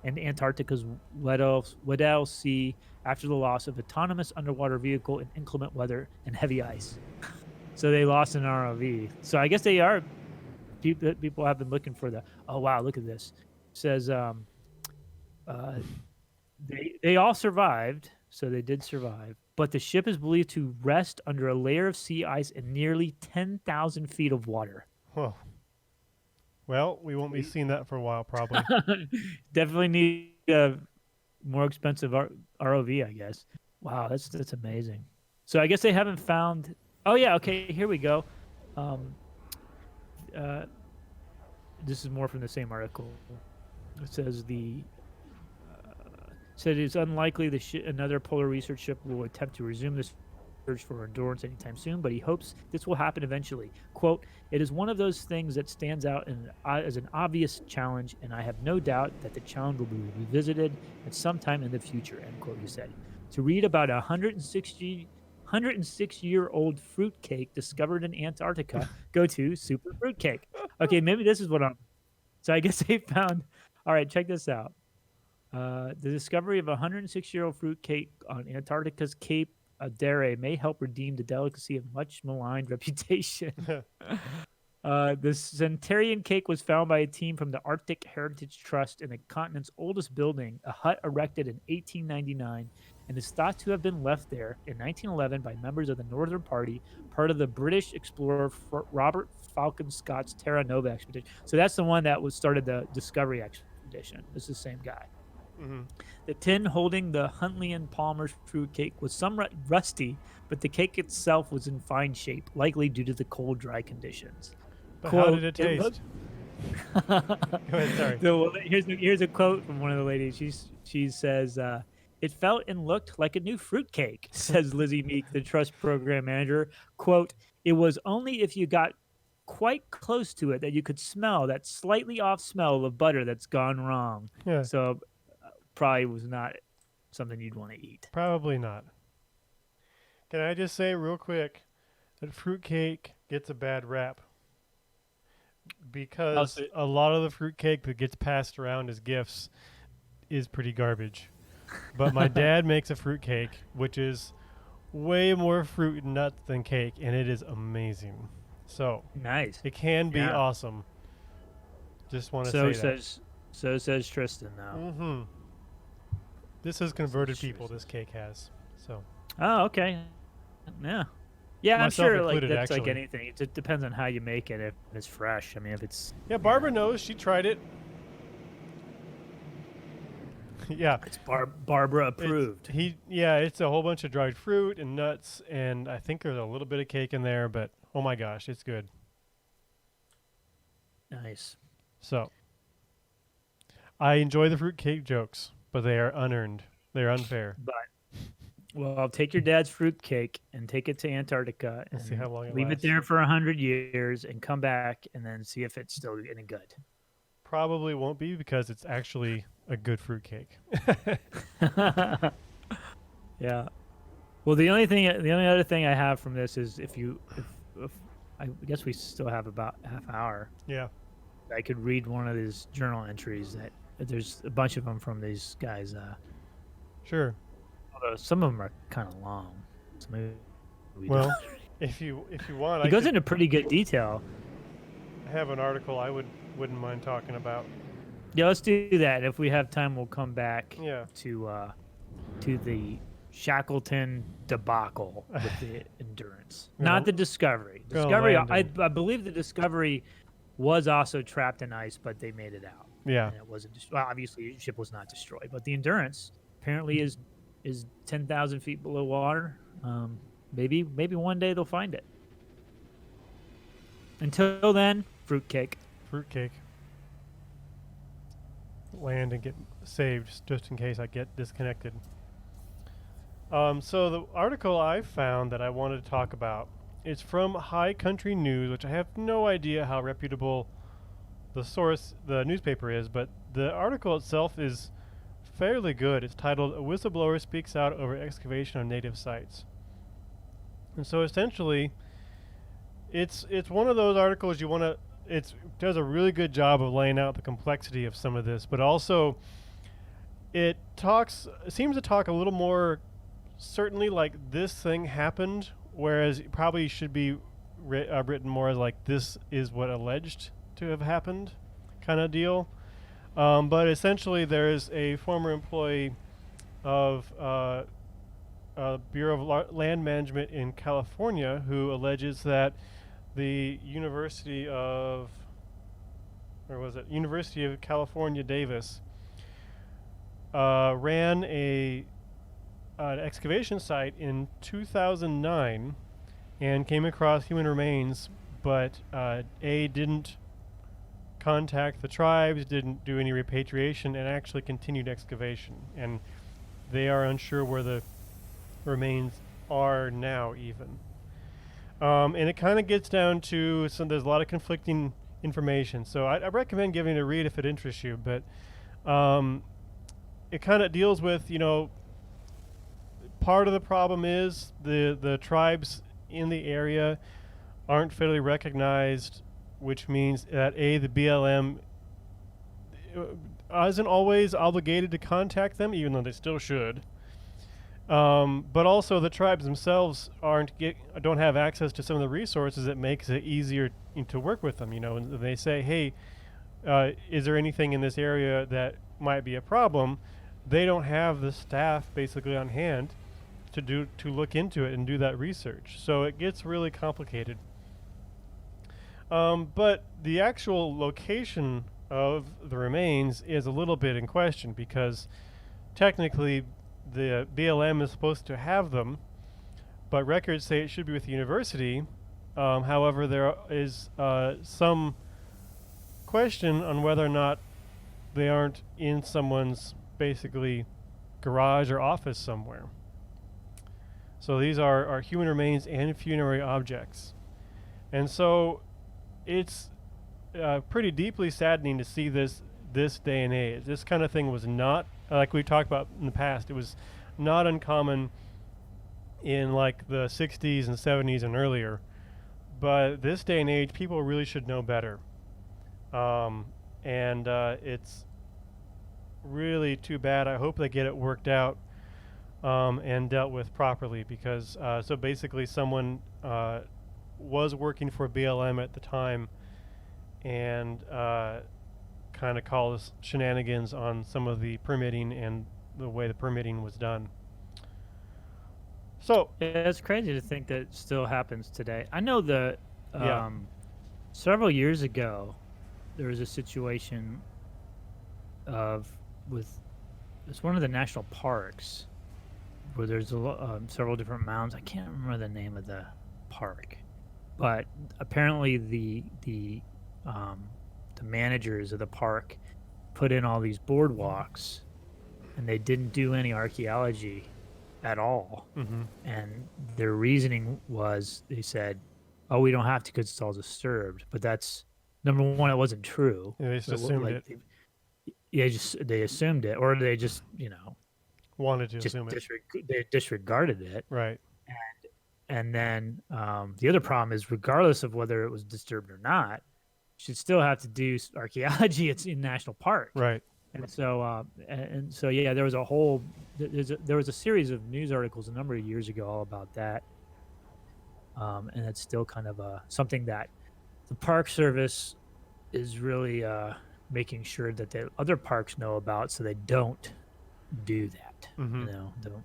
[SPEAKER 1] and Antarctica's Weddell Sea after the loss of autonomous underwater vehicle in inclement weather and heavy ice. So they lost an ROV. So I guess they are. People have been looking for the. Oh wow! Look at this. It says they all survived. So they did survive, but the ship is believed to rest under a layer of sea ice and nearly 10,000 feet of water.
[SPEAKER 2] Whoa. Well, we won't be seeing that for a while, probably.
[SPEAKER 1] Definitely need a more expensive ROV, I guess. Wow, that's amazing. So I guess they haven't found. Oh yeah, okay. Here we go. This is more from the same article. It says said it's unlikely another polar research ship will attempt to resume this search for Endurance anytime soon, but he hopes this will happen eventually. Quote, "It is one of those things that stands out as an obvious challenge, and I have no doubt that the challenge will be revisited at some time in the future," end quote, he said. To read about a 106-year-old fruitcake discovered in Antarctica, go to Super Fruitcake. Okay, maybe this is what I'm... So I guess they found... All right, check this out. The discovery of a 106-year-old fruitcake on Antarctica's Cape Adare may help redeem the delicacy of much maligned reputation. The centenarian cake was found by a team from the Arctic Heritage Trust in the continent's oldest building, a hut erected in 1899, and is thought to have been left there in 1911 by members of the Northern Party, part of the British explorer Robert Falcon Scott's Terra Nova expedition. So that's the one that started the Discovery expedition. This is the same guy.
[SPEAKER 2] Mm-hmm.
[SPEAKER 1] The tin holding the Huntley and Palmer's fruitcake was somewhat rusty, but the cake itself was in fine shape, likely due to the cold, dry conditions.
[SPEAKER 2] But how did
[SPEAKER 1] quote,
[SPEAKER 2] it
[SPEAKER 1] "It looked."
[SPEAKER 2] taste? Go ahead, sorry.
[SPEAKER 1] Here's a quote from one of the ladies. She says, "It felt and looked like a new fruitcake," says Lizzie Meek, the trust program manager. Quote, "It was only if you got quite close to it that you could smell that slightly off smell of butter that's gone wrong."
[SPEAKER 2] Yeah,
[SPEAKER 1] So probably was not something you'd want to eat.
[SPEAKER 2] probably not. Can I just say real quick that fruitcake gets a bad rap because
[SPEAKER 1] so-
[SPEAKER 2] a lot of the fruitcake that gets passed around as gifts is pretty garbage. But my dad makes a fruitcake, which is way more fruit and nuts than cake, and it is amazing. So
[SPEAKER 1] Nice.
[SPEAKER 2] it can be
[SPEAKER 1] Yeah.
[SPEAKER 2] awesome. Just want to
[SPEAKER 1] So
[SPEAKER 2] say
[SPEAKER 1] says Tristan
[SPEAKER 2] that.
[SPEAKER 1] now.
[SPEAKER 2] This has converted people. This cake has. So
[SPEAKER 1] Oh, okay. Yeah. Yeah, I'm
[SPEAKER 2] Myself
[SPEAKER 1] sure like
[SPEAKER 2] included,
[SPEAKER 1] that's like
[SPEAKER 2] actually.
[SPEAKER 1] anything. It just depends on how you make it. If it's fresh, I mean, if it's
[SPEAKER 2] yeah, Barbara knows. She tried it. Yeah.
[SPEAKER 1] it's Barbara
[SPEAKER 2] It's-
[SPEAKER 1] approved.
[SPEAKER 2] It's a whole bunch of dried fruit and nuts, and I think there's a little bit of cake in there, but oh my gosh, it's good.
[SPEAKER 1] Nice.
[SPEAKER 2] So, I enjoy the fruitcake jokes, but they are unearned. They're unfair.
[SPEAKER 1] Well, take your dad's fruit cake and take it to Antarctica
[SPEAKER 2] We'll
[SPEAKER 1] and
[SPEAKER 2] see how long it
[SPEAKER 1] leave
[SPEAKER 2] lasts.
[SPEAKER 1] it there for 100 years and come back and then see if it's still any good.
[SPEAKER 2] Probably won't be because it's actually a good fruitcake.
[SPEAKER 1] Yeah. Well, the only other thing I have from this is if I guess we still have about half hour.
[SPEAKER 2] Yeah.
[SPEAKER 1] I could read one of these journal entries that there's a bunch of them from these guys.
[SPEAKER 2] Sure.
[SPEAKER 1] Although some of them are kind of long. So maybe we
[SPEAKER 2] Well,
[SPEAKER 1] don't.
[SPEAKER 2] if you want,
[SPEAKER 1] He
[SPEAKER 2] I
[SPEAKER 1] goes
[SPEAKER 2] could
[SPEAKER 1] into pretty good detail.
[SPEAKER 2] have an article I wouldn't mind talking about.
[SPEAKER 1] Yeah, let's do that. If we have time, we'll come back
[SPEAKER 2] Yeah.
[SPEAKER 1] to the Shackleton debacle with the Endurance,
[SPEAKER 2] Yeah.
[SPEAKER 1] not the Discovery.
[SPEAKER 2] Gonna
[SPEAKER 1] Discovery,
[SPEAKER 2] land
[SPEAKER 1] I believe the Discovery was also trapped in ice, but they made it out.
[SPEAKER 2] Yeah.
[SPEAKER 1] And it wasn't. Well, obviously, the ship was not destroyed, but the Endurance apparently is 10,000 feet below water. Maybe one day they'll find it. Until then, fruitcake.
[SPEAKER 2] Fruitcake. Land and get saved just in case I get disconnected. So the article I found that I wanted to talk about is from High Country News, which I have no idea how reputable the newspaper is, but the article itself is fairly good. It's titled "A Whistleblower Speaks Out Over Excavation on Native Sites." And so essentially, it's one of those articles you want to. It does a really good job of laying out the complexity of some of this, but also it seems to talk a little more certainly like this thing happened, whereas it probably should be written more as like this is what alleged to have happened kind of deal. But essentially there is a former employee of Bureau of Land Management in California who alleges that the University of California, Davis ran an excavation site in 2009 and came across human remains, but didn't contact the tribes, didn't do any repatriation, and actually continued excavation. And they are unsure where the remains are now even. And it kind of gets down to, there's a lot of conflicting information. So I recommend giving it a read if it interests you, but it kind of deals with, part of the problem is the tribes in the area aren't federally recognized, which means that the BLM isn't always obligated to contact them, even though they still should. But also the tribes themselves don't have access to some of the resources that makes it easier to work with them. And they say, hey, is there anything in this area that might be a problem? They don't have the staff basically on hand to look into it and do that research. So it gets really complicated. But the actual location of the remains is a little bit in question because technically the BLM is supposed to have them, but records say it should be with the university, However, there is some question on whether or not they aren't in someone's basically garage or office somewhere. So these are human remains and funerary objects. And so it's pretty deeply saddening to see this day and age. This kind of thing was not, like we talked about in the past, it was not uncommon in like the 60s and 70s and earlier. But this day and age, people really should know better. And it's really too bad. I hope they get it worked out and dealt with properly, because so basically someone was working for BLM at the time and kind of caused shenanigans on some of the permitting and the way the permitting was done. So
[SPEAKER 1] Yeah, it's crazy to think that it still happens today. I know that
[SPEAKER 2] Yeah.
[SPEAKER 1] several years ago, there was a situation with it's one of the national parks where there's several different mounds. I can't remember the name of the park, but apparently the managers of the park put in all these boardwalks, and they didn't do any archaeology at all.
[SPEAKER 2] Mm-hmm.
[SPEAKER 1] And their reasoning was, they said, "Oh, we don't have to because it's all disturbed." But that's number one; it wasn't true.
[SPEAKER 2] Yeah, they just
[SPEAKER 1] But
[SPEAKER 2] assumed it.
[SPEAKER 1] Yeah, they assumed it, or they just
[SPEAKER 2] Wanted to
[SPEAKER 1] just
[SPEAKER 2] assume it.
[SPEAKER 1] they disregarded it.
[SPEAKER 2] Right.
[SPEAKER 1] And then the other problem is, regardless of whether it was disturbed or not, you should still have to do archaeology. It's in national park.
[SPEAKER 2] Right.
[SPEAKER 1] And so yeah, there was there was a series of news articles a number of years ago all about that, and it's still kind of something that the Park Service is really making sure that the other parks know about, so they don't do that.
[SPEAKER 2] Mm-hmm.
[SPEAKER 1] Don't.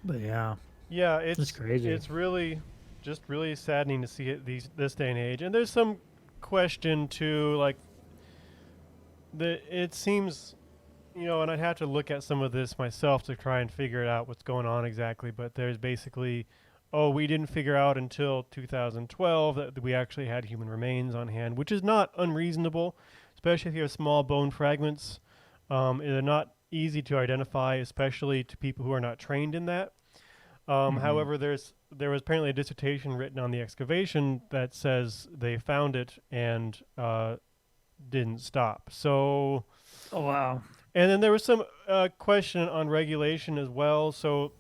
[SPEAKER 1] But yeah,
[SPEAKER 2] Yeah,
[SPEAKER 1] it's crazy.
[SPEAKER 2] It's really just really saddening to see it this day and age. And there's some question too, like it seems, and I'd have to look at some of this myself to try and figure it out what's going on exactly. But there's basically, we didn't figure out until 2012 that we actually had human remains on hand, which is not unreasonable, especially if you have small bone fragments. They're not easy to identify, especially to people who are not trained in that. However, there was apparently a dissertation written on the excavation that says they found it and didn't stop. So,
[SPEAKER 1] Oh wow.
[SPEAKER 2] and then there was some question on regulation as well. So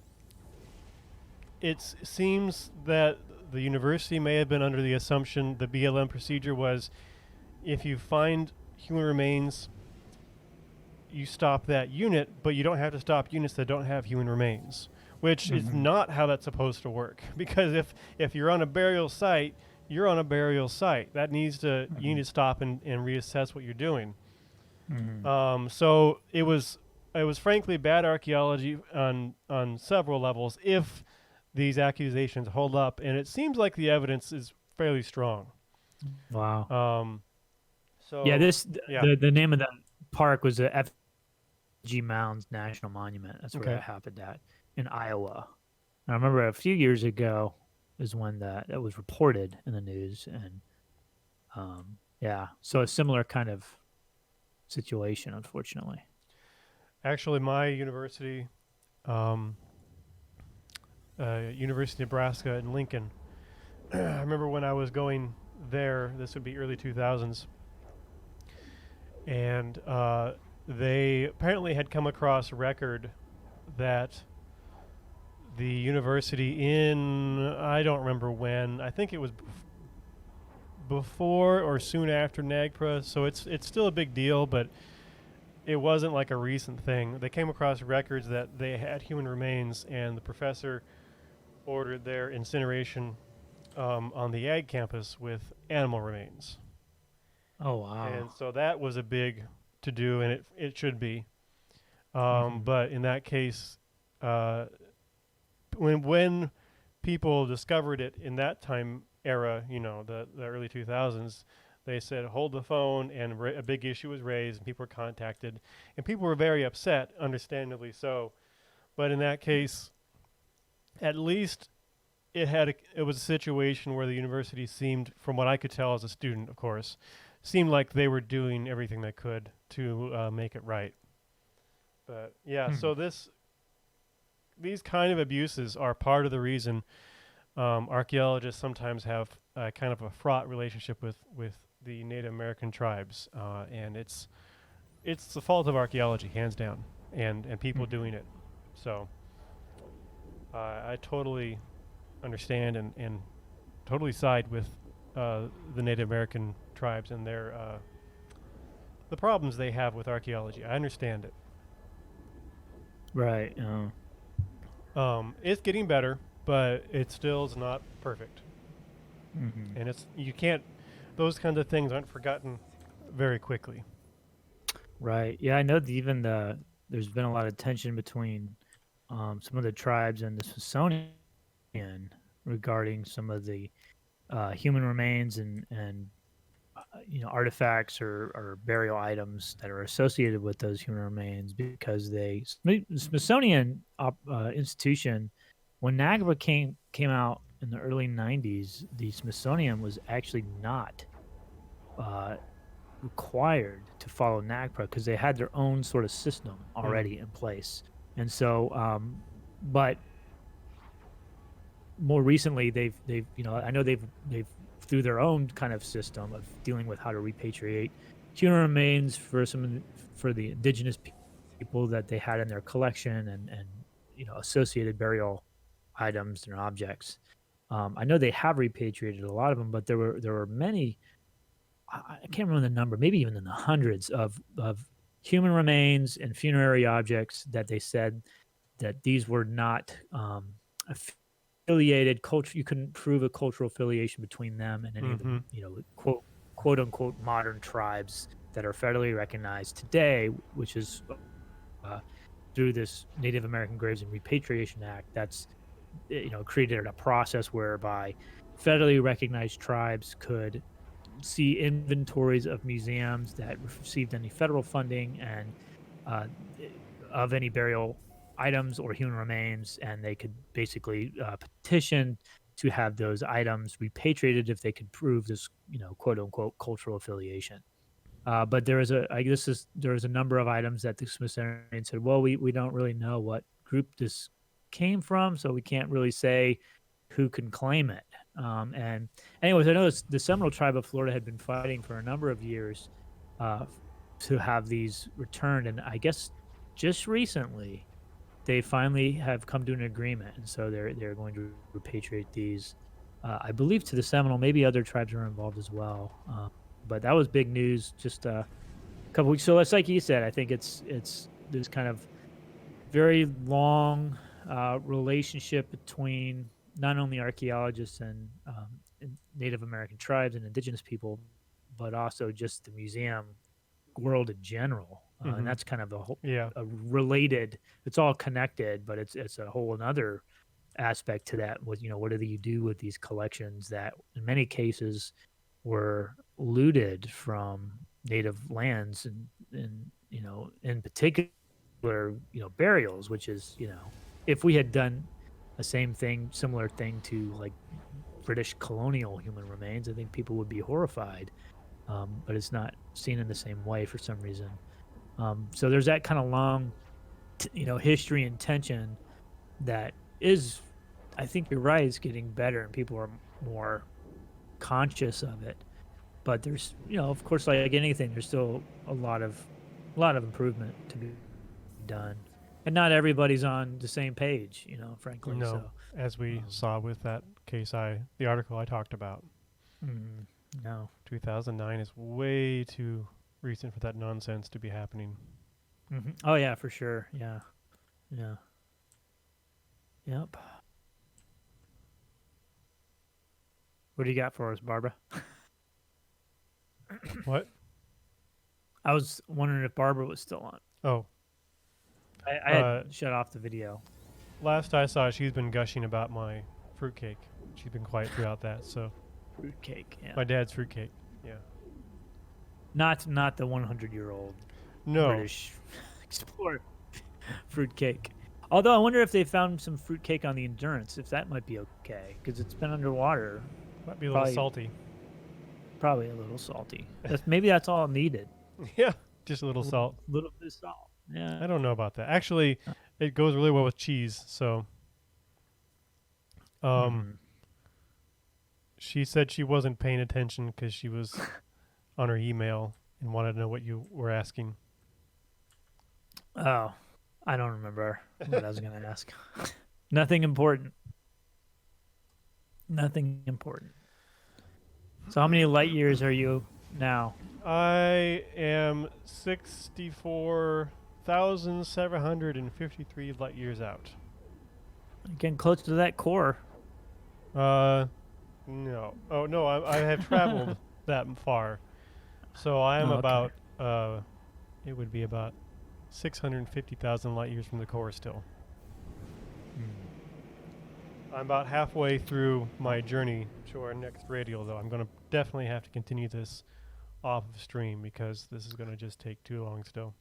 [SPEAKER 2] it seems that the university may have been under the assumption the BLM procedure was, if you find human remains, you stop that unit, but you don't have to stop units that don't have human remains, which is not how that's supposed to work. Because if you're on a burial site, you're on a burial site. That needs to you need to stop and reassess what you're doing. So it was frankly bad archaeology on several levels if these accusations hold up, and it seems like the evidence is fairly strong.
[SPEAKER 1] Wow.
[SPEAKER 2] So
[SPEAKER 1] Yeah,
[SPEAKER 2] yeah.
[SPEAKER 1] the name of that park was the F.G. Mounds National Monument. That's where
[SPEAKER 2] Okay.
[SPEAKER 1] that happened at, in Iowa. And I remember a few years ago is when that was reported in the news, and yeah, so a similar kind of situation, unfortunately.
[SPEAKER 2] Actually, my university, University of Nebraska in Lincoln, I remember when I was going there, this would be early 2000s, and they apparently had come across a record that the university in, I don't remember when, I think it was before or soon after NAGPRA, so it's still a big deal, but it wasn't like a recent thing. They came across records that they had human remains, and the professor ordered their incineration on the ag campus with animal remains.
[SPEAKER 1] Oh wow.
[SPEAKER 2] And so that was a big to do, and it should be. But in that case, when people discovered it in that time era, the early 2000s, they said, hold the phone, and a big issue was raised, and people were contacted, and people were very upset, understandably so. But in that case, at least it was a situation where the university seemed, from what I could tell as a student, of course, seemed like they were doing everything they could to make it right. But yeah,
[SPEAKER 1] Hmm.
[SPEAKER 2] so these kind of abuses are part of the reason archaeologists sometimes have kind of a fraught relationship with the Native American tribes, and it's the fault of archaeology, hands down, and people
[SPEAKER 1] Hmm.
[SPEAKER 2] doing it. So I totally understand and totally side with the Native American tribes and their the problems they have with archaeology. I understand it.
[SPEAKER 1] Right.
[SPEAKER 2] It's getting better, but it still is not perfect.
[SPEAKER 1] Hmm.
[SPEAKER 2] And it's you can't those kinds of things aren't forgotten very quickly.
[SPEAKER 1] Right. Yeah, I know that even there's been a lot of tension between some of the tribes and the Smithsonian regarding some of the human remains and artifacts or burial items that are associated with those human remains because the Smithsonian institution, when NAGPRA came out in the early 90s, the Smithsonian was actually not uh, required to follow NAGPRA because they had their own sort of system
[SPEAKER 2] Hmm.
[SPEAKER 1] already in place. And so, but more recently, they've I know they've through their own kind of system of dealing with how to repatriate human remains for for the indigenous people that they had in their collection and associated burial items and objects. I know they have repatriated a lot of them, but there were many. I can't remember the number, maybe even in the hundreds of human remains and funerary objects that they said that these were not affiliated culture. You couldn't prove a cultural affiliation between them and any of the
[SPEAKER 2] Mm-hmm.
[SPEAKER 1] quote unquote modern tribes that are federally recognized today, which is uh, through this Native American Graves and Repatriation Act. That's created a process whereby federally recognized tribes could see inventories of museums that received any federal funding and uh, of any burial items or human remains, and they could basically petition to have those items repatriated if they could prove this, quote unquote, cultural affiliation. But there is a number of items that the Smithsonian said, well, we don't really know what group this came from, so we can't really say who can claim it. And anyways, I know the Seminole tribe of Florida had been fighting for a number of years uh, to have these returned, and I guess just recently they finally have come to an agreement, and so they're going to repatriate these. I believe to the Seminole, maybe other tribes are involved as well. But that was big news just a couple weeks. So it's like you said. I think it's this kind of very long relationship between not only archaeologists and Native American tribes and indigenous people, but also just the museum world in general. And
[SPEAKER 2] Mm-hmm.
[SPEAKER 1] that's kind of
[SPEAKER 2] Yeah.
[SPEAKER 1] a related. It's all connected, but it's a whole another aspect to that. What what do you do with these collections that, in many cases, were looted from native lands and in particular burials, which is if we had done the same thing, similar thing to like British colonial human remains, I think people would be horrified. But it's not seen in the same way for some reason. So there's that kind of long, history and tension that is, I think you're right, is getting better and people are more conscious of it. But there's, of course, like anything, there's still a lot of improvement to be done, and not everybody's on the same page, frankly.
[SPEAKER 2] No,
[SPEAKER 1] So,
[SPEAKER 2] as we
[SPEAKER 1] um,
[SPEAKER 2] saw with that case the article I talked about.
[SPEAKER 1] mm, no,
[SPEAKER 2] 2009 is way too recent for that nonsense to be happening.
[SPEAKER 1] oh yeah, for sure, yeah, yeah, yep. What do you got for us, Barbara?
[SPEAKER 2] What?
[SPEAKER 1] I was wondering if Barbara was still on.
[SPEAKER 2] Oh,
[SPEAKER 1] I had
[SPEAKER 2] uh,
[SPEAKER 1] shut off the video.
[SPEAKER 2] last I saw, she's been gushing about my fruitcake. She's been quiet throughout that. So
[SPEAKER 1] Fruitcake, yeah.
[SPEAKER 2] my dad's fruitcake. Yeah.
[SPEAKER 1] Not the 100-year-old
[SPEAKER 2] No.
[SPEAKER 1] British explorer fruitcake. Although I wonder if they found some fruitcake on the Endurance, if that might be okay, because it's been underwater.
[SPEAKER 2] Might be a little
[SPEAKER 1] Probably-
[SPEAKER 2] salty.
[SPEAKER 1] Probably a little salty. Maybe that's all needed.
[SPEAKER 2] Yeah, just a little salt.
[SPEAKER 1] A little bit of salt. Yeah.
[SPEAKER 2] I don't know about that. Actually, it goes really well with cheese. So,
[SPEAKER 1] Mhm.
[SPEAKER 2] she said she wasn't paying attention because she was on her email and wanted to know what you were asking.
[SPEAKER 1] Oh, I don't remember what I was going to ask. Nothing important. Nothing important. So how many light years are you now?
[SPEAKER 2] I am 64,753 light years out.
[SPEAKER 1] Getting close to that core.
[SPEAKER 2] No. Oh no, I have traveled that far. So I am
[SPEAKER 1] Oh, okay.
[SPEAKER 2] about it would be about 650,000 light years from the core still. I'm about halfway through my journey to our next radial, though. I'm going to definitely have to continue this off of stream because this is going to just take too long still.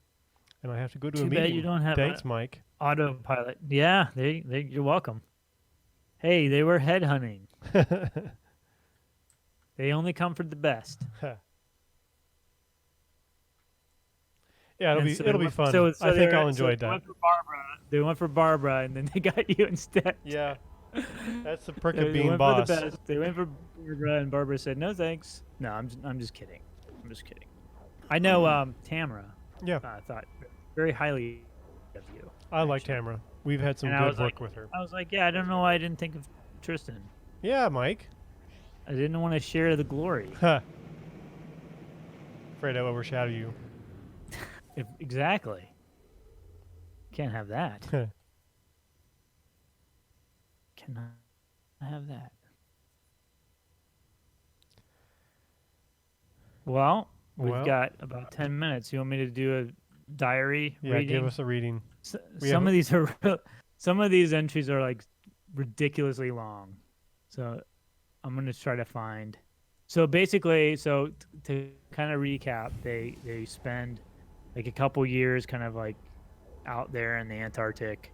[SPEAKER 2] And I have to go to a
[SPEAKER 1] Too
[SPEAKER 2] meeting.
[SPEAKER 1] bad you don't have
[SPEAKER 2] Thanks,
[SPEAKER 1] a
[SPEAKER 2] Mike.
[SPEAKER 1] autopilot. Yeah, you're welcome. Hey, they were headhunting. They only come for the best.
[SPEAKER 2] Yeah,
[SPEAKER 1] And
[SPEAKER 2] it'll be fun.
[SPEAKER 1] So
[SPEAKER 2] I think
[SPEAKER 1] they
[SPEAKER 2] I'll
[SPEAKER 1] were-
[SPEAKER 2] enjoy
[SPEAKER 1] so
[SPEAKER 2] that.
[SPEAKER 1] They went for Barbara, and then they got you instead.
[SPEAKER 2] Yeah, that's the perk
[SPEAKER 1] They
[SPEAKER 2] of being
[SPEAKER 1] went
[SPEAKER 2] boss.
[SPEAKER 1] For the best. They went for Barbara, and Barbara said, "No, thanks." No, I'm just kidding. I'm just kidding. I know Tamara.
[SPEAKER 2] Yeah,
[SPEAKER 1] Thought very highly of you.
[SPEAKER 2] I like
[SPEAKER 1] actually.
[SPEAKER 2] Tamara. We've had some
[SPEAKER 1] And I
[SPEAKER 2] good
[SPEAKER 1] was
[SPEAKER 2] work
[SPEAKER 1] like-
[SPEAKER 2] with her.
[SPEAKER 1] I was like, yeah, I don't know why I didn't think of Tristan.
[SPEAKER 2] Yeah, Mike.
[SPEAKER 1] I didn't want to share the glory.
[SPEAKER 2] Huh. Afraid I'll overshadow you.
[SPEAKER 1] Exactly. Can't have that. Cannot have that. Well, we've
[SPEAKER 2] Well-
[SPEAKER 1] got about 10 minutes. You want me to do a diary
[SPEAKER 2] Yeah,
[SPEAKER 1] reading?
[SPEAKER 2] give us a reading. We
[SPEAKER 1] Some
[SPEAKER 2] have-
[SPEAKER 1] of these are some of these entries are like ridiculously long. So I'm going to try to find. So basically, to kind of recap, they spend like a couple years kind of like out there in the Antarctic,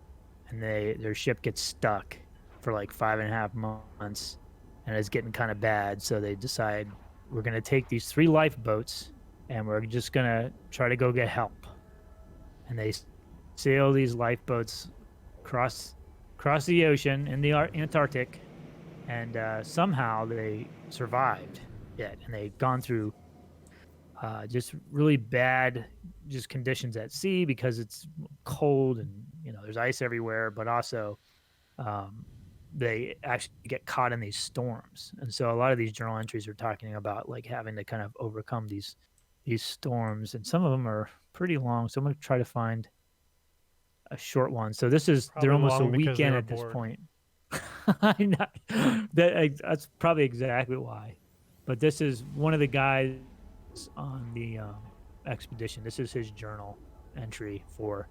[SPEAKER 1] and their ship gets stuck for like 5.5 months, and it's getting kind of bad. So they decide we're going to take these 3 lifeboats, and we're just going to try to go get help. And they sail these lifeboats across the ocean in the Antarctic, and somehow they survived it, and they'd gone through just really bad just conditions at sea because it's cold and there's ice everywhere, but also they actually get caught in these storms. And so a lot of these journal entries are talking about like having to kind of overcome these storms, and some of them are pretty long, so I'm going to try to find a short one. So this is
[SPEAKER 2] Probably
[SPEAKER 1] they're almost a
[SPEAKER 2] long because they
[SPEAKER 1] weekend
[SPEAKER 2] were
[SPEAKER 1] at this
[SPEAKER 2] bored.
[SPEAKER 1] point. That's probably exactly why. But this is one of the guys on the expedition. This is his journal entry for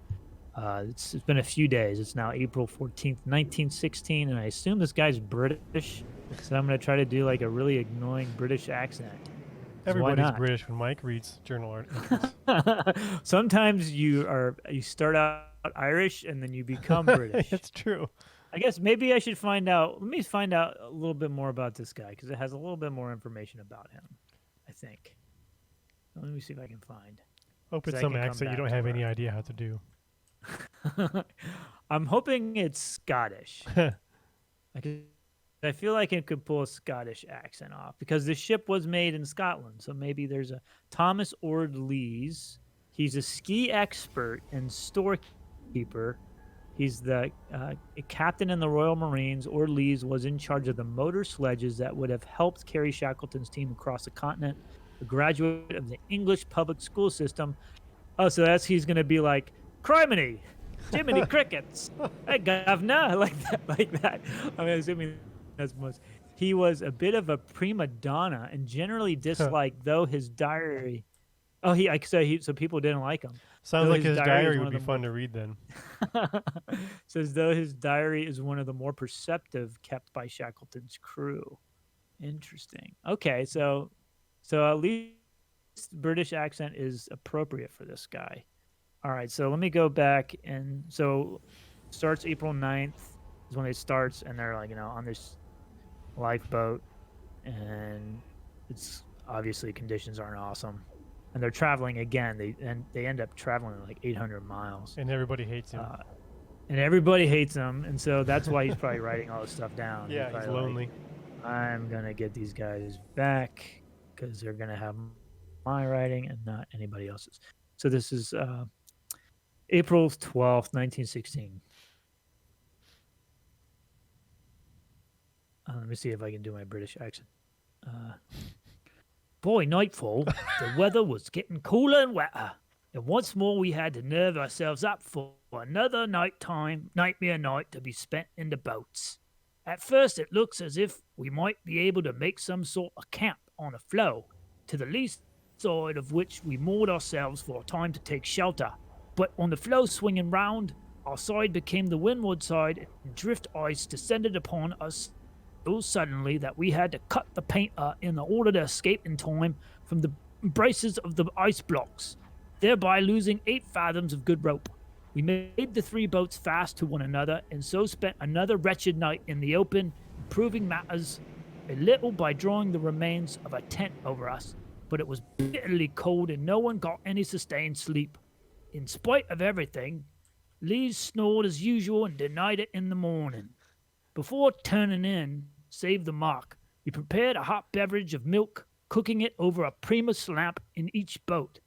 [SPEAKER 1] it's been a few days. It's now April 14th, 1916, and I assume this guy's British, so I'm going to try to do like a really annoying British accent. 'Cause why
[SPEAKER 2] Everybody's
[SPEAKER 1] not?
[SPEAKER 2] British when Mike reads journal entries.
[SPEAKER 1] Sometimes you start out Irish and then you become British.
[SPEAKER 2] It's true.
[SPEAKER 1] I guess maybe I should find out. Let me find out a little bit more about this guy because it has a little bit more information about him, I think. Let me see if I can find.
[SPEAKER 2] Hope
[SPEAKER 1] 'Cause
[SPEAKER 2] it's
[SPEAKER 1] I
[SPEAKER 2] some
[SPEAKER 1] can come
[SPEAKER 2] accent you
[SPEAKER 1] back
[SPEAKER 2] don't
[SPEAKER 1] to
[SPEAKER 2] have
[SPEAKER 1] her.
[SPEAKER 2] any idea how to do.
[SPEAKER 1] I'm hoping it's Scottish. I feel like it could pull a Scottish accent off because the ship was made in Scotland. So maybe there's a Thomas Ord Lees. He's a ski expert and storekeeper. He's the captain in the Royal Marines. Ord Lees was in charge of the motor sledges that would have helped carry Shackleton's team across the continent. A graduate of the English public school system. Oh, so he's going to be like, Criminy, Jiminy Crickets, hey, governor, like that. I mean, assuming that's most. He was a bit of a prima donna and generally disliked, though his diary. Oh, so people didn't like him.
[SPEAKER 2] Sounds
[SPEAKER 1] Though
[SPEAKER 2] like
[SPEAKER 1] his
[SPEAKER 2] his
[SPEAKER 1] diary is
[SPEAKER 2] diary
[SPEAKER 1] one
[SPEAKER 2] would
[SPEAKER 1] of
[SPEAKER 2] be
[SPEAKER 1] the
[SPEAKER 2] fun to read then.
[SPEAKER 1] Says though his diary is one of the more perceptive kept by Shackleton's crew. Interesting. Okay, so at least British accent is appropriate for this guy. All right, so let me go back and so starts April 9th is when it starts, and they're like, on this lifeboat, and it's obviously conditions aren't awesome, and they're traveling again. They end up traveling like 800 miles,
[SPEAKER 2] And everybody hates him.
[SPEAKER 1] and everybody hates him, and so that's why he's probably writing all this stuff down.
[SPEAKER 2] Yeah, he's
[SPEAKER 1] probably
[SPEAKER 2] lonely.
[SPEAKER 1] like, I'm gonna get these guys back because they're gonna have my writing and not anybody else's. So this is April 12th, 1916. Let me see if I can do my British accent. By nightfall, the weather was getting cooler and wetter, and once more we had to nerve ourselves up for another nightmare night to be spent in the boats. At first, it looks as if we might be able to make some sort of camp on a floe, to the least side of which we moored ourselves for a time to take shelter. But on the floe swinging round, our side became the windward side, and drift ice descended upon us so suddenly that we had to cut the painter in order to escape in time from the embraces of the ice blocks, thereby losing 8 fathoms of good rope. We made the 3 boats fast to one another, and so spent another wretched night in the open, improving matters a little by drawing the remains of a tent over us. But it was bitterly cold, and no one got any sustained sleep. In spite of everything, Lee snored as usual and denied it in the morning. Before turning in, save the mark, we prepared a hot beverage of milk, cooking it over a Primus lamp in each boat.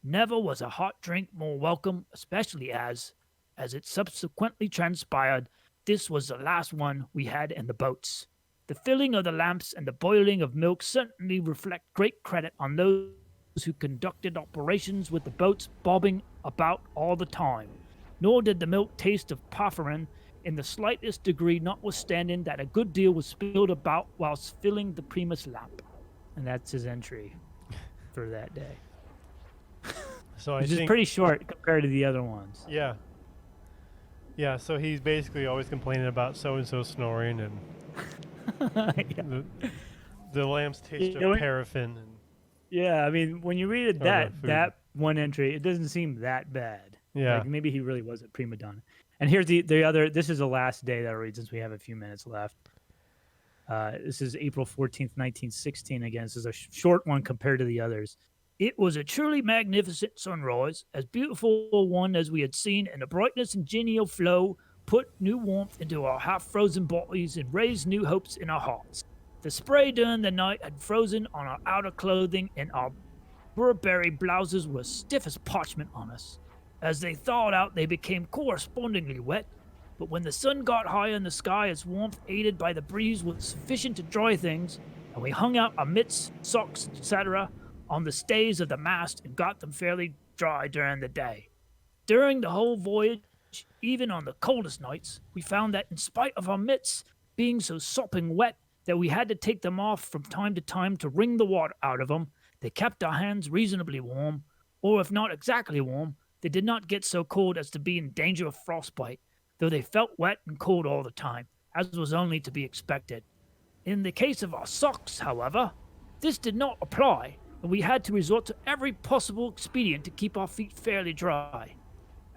[SPEAKER 1] Never was a hot drink more welcome, especially as it subsequently transpired, this was the last one we had in the boats. The filling of the lamps and the boiling of milk certainly reflect great credit on those who conducted operations with the boats bobbing about all the time. Nor did the milk taste of porphyrin in the slightest degree, notwithstanding that a good deal was spilled about whilst filling the Primus lamp. And that's his entry for that day.
[SPEAKER 2] So I
[SPEAKER 1] Which is
[SPEAKER 2] think
[SPEAKER 1] pretty short compared to the other ones.
[SPEAKER 2] Yeah. Yeah, so he's basically always complaining about so-and-so snoring and
[SPEAKER 1] Yeah.
[SPEAKER 2] the lamp's taste
[SPEAKER 1] You know
[SPEAKER 2] of
[SPEAKER 1] what?
[SPEAKER 2] paraffin. And
[SPEAKER 1] Yeah, I mean, when you read it,
[SPEAKER 2] food.
[SPEAKER 1] that one entry, it doesn't seem that bad.
[SPEAKER 2] Yeah.
[SPEAKER 1] Like maybe he really was a prima donna. And here's the other. This is the last day that I'll read since we have a few minutes left. This is April 14th, 1916. Again, this is a short one compared to the others. It was a truly magnificent sunrise, as beautiful a one as we had seen, and the brightness and genial flow put new warmth into our half-frozen bodies and raised new hopes in our hearts. The spray during the night had frozen on our outer clothing, and our Burberry blouses were stiff as parchment on us. As they thawed out, they became correspondingly wet, but when the sun got higher in the sky, its warmth, aided by the breeze, was sufficient to dry things, and we hung out our mitts, socks, etc., on the stays of the mast and got them fairly dry during the day. During the whole voyage, even on the coldest nights, we found that in spite of our mitts being so sopping wet that we had to take them off from time to time to wring the water out of them, they kept our hands reasonably warm, or if not exactly warm, they did not get so cold as to be in danger of frostbite, though they felt wet and cold all the time, as was only to be expected. In the case of our socks, however, this did not apply, and we had to resort to every possible expedient to keep our feet fairly dry.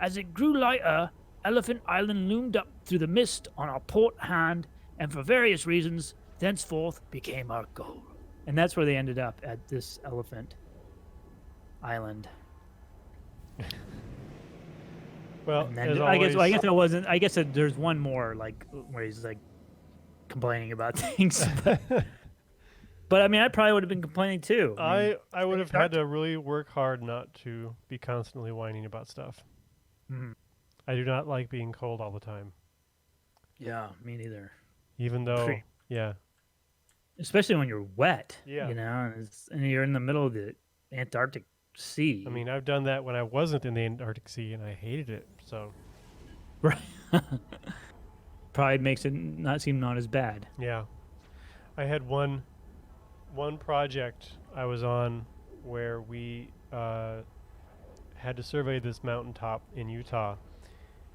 [SPEAKER 1] As it grew lighter, Elephant Island loomed up through the mist on our port hand, and for various reasons, thenceforth became our goal. And that's where they ended up, at this Elephant Island.
[SPEAKER 2] well,
[SPEAKER 1] And then
[SPEAKER 2] as
[SPEAKER 1] I guess
[SPEAKER 2] always,
[SPEAKER 1] I guess there's one more like where he's like complaining about things. But I mean, I probably would have been complaining too.
[SPEAKER 2] I would have had
[SPEAKER 1] dark.
[SPEAKER 2] to really work hard not to be constantly whining about stuff.
[SPEAKER 1] Mhm.
[SPEAKER 2] I do not like being cold all the time,
[SPEAKER 1] Yeah, me neither.
[SPEAKER 2] even though,
[SPEAKER 1] Pretty-
[SPEAKER 2] yeah,
[SPEAKER 1] Especially when you're wet.
[SPEAKER 2] Yeah.
[SPEAKER 1] And you're in the middle of the Antarctic Sea.
[SPEAKER 2] I mean, I've done that when I wasn't in the Antarctic Sea, and I hated it. So,
[SPEAKER 1] right. Probably makes it not seem not as bad.
[SPEAKER 2] yeah, I had one project I was on where we had to survey this mountaintop in Utah,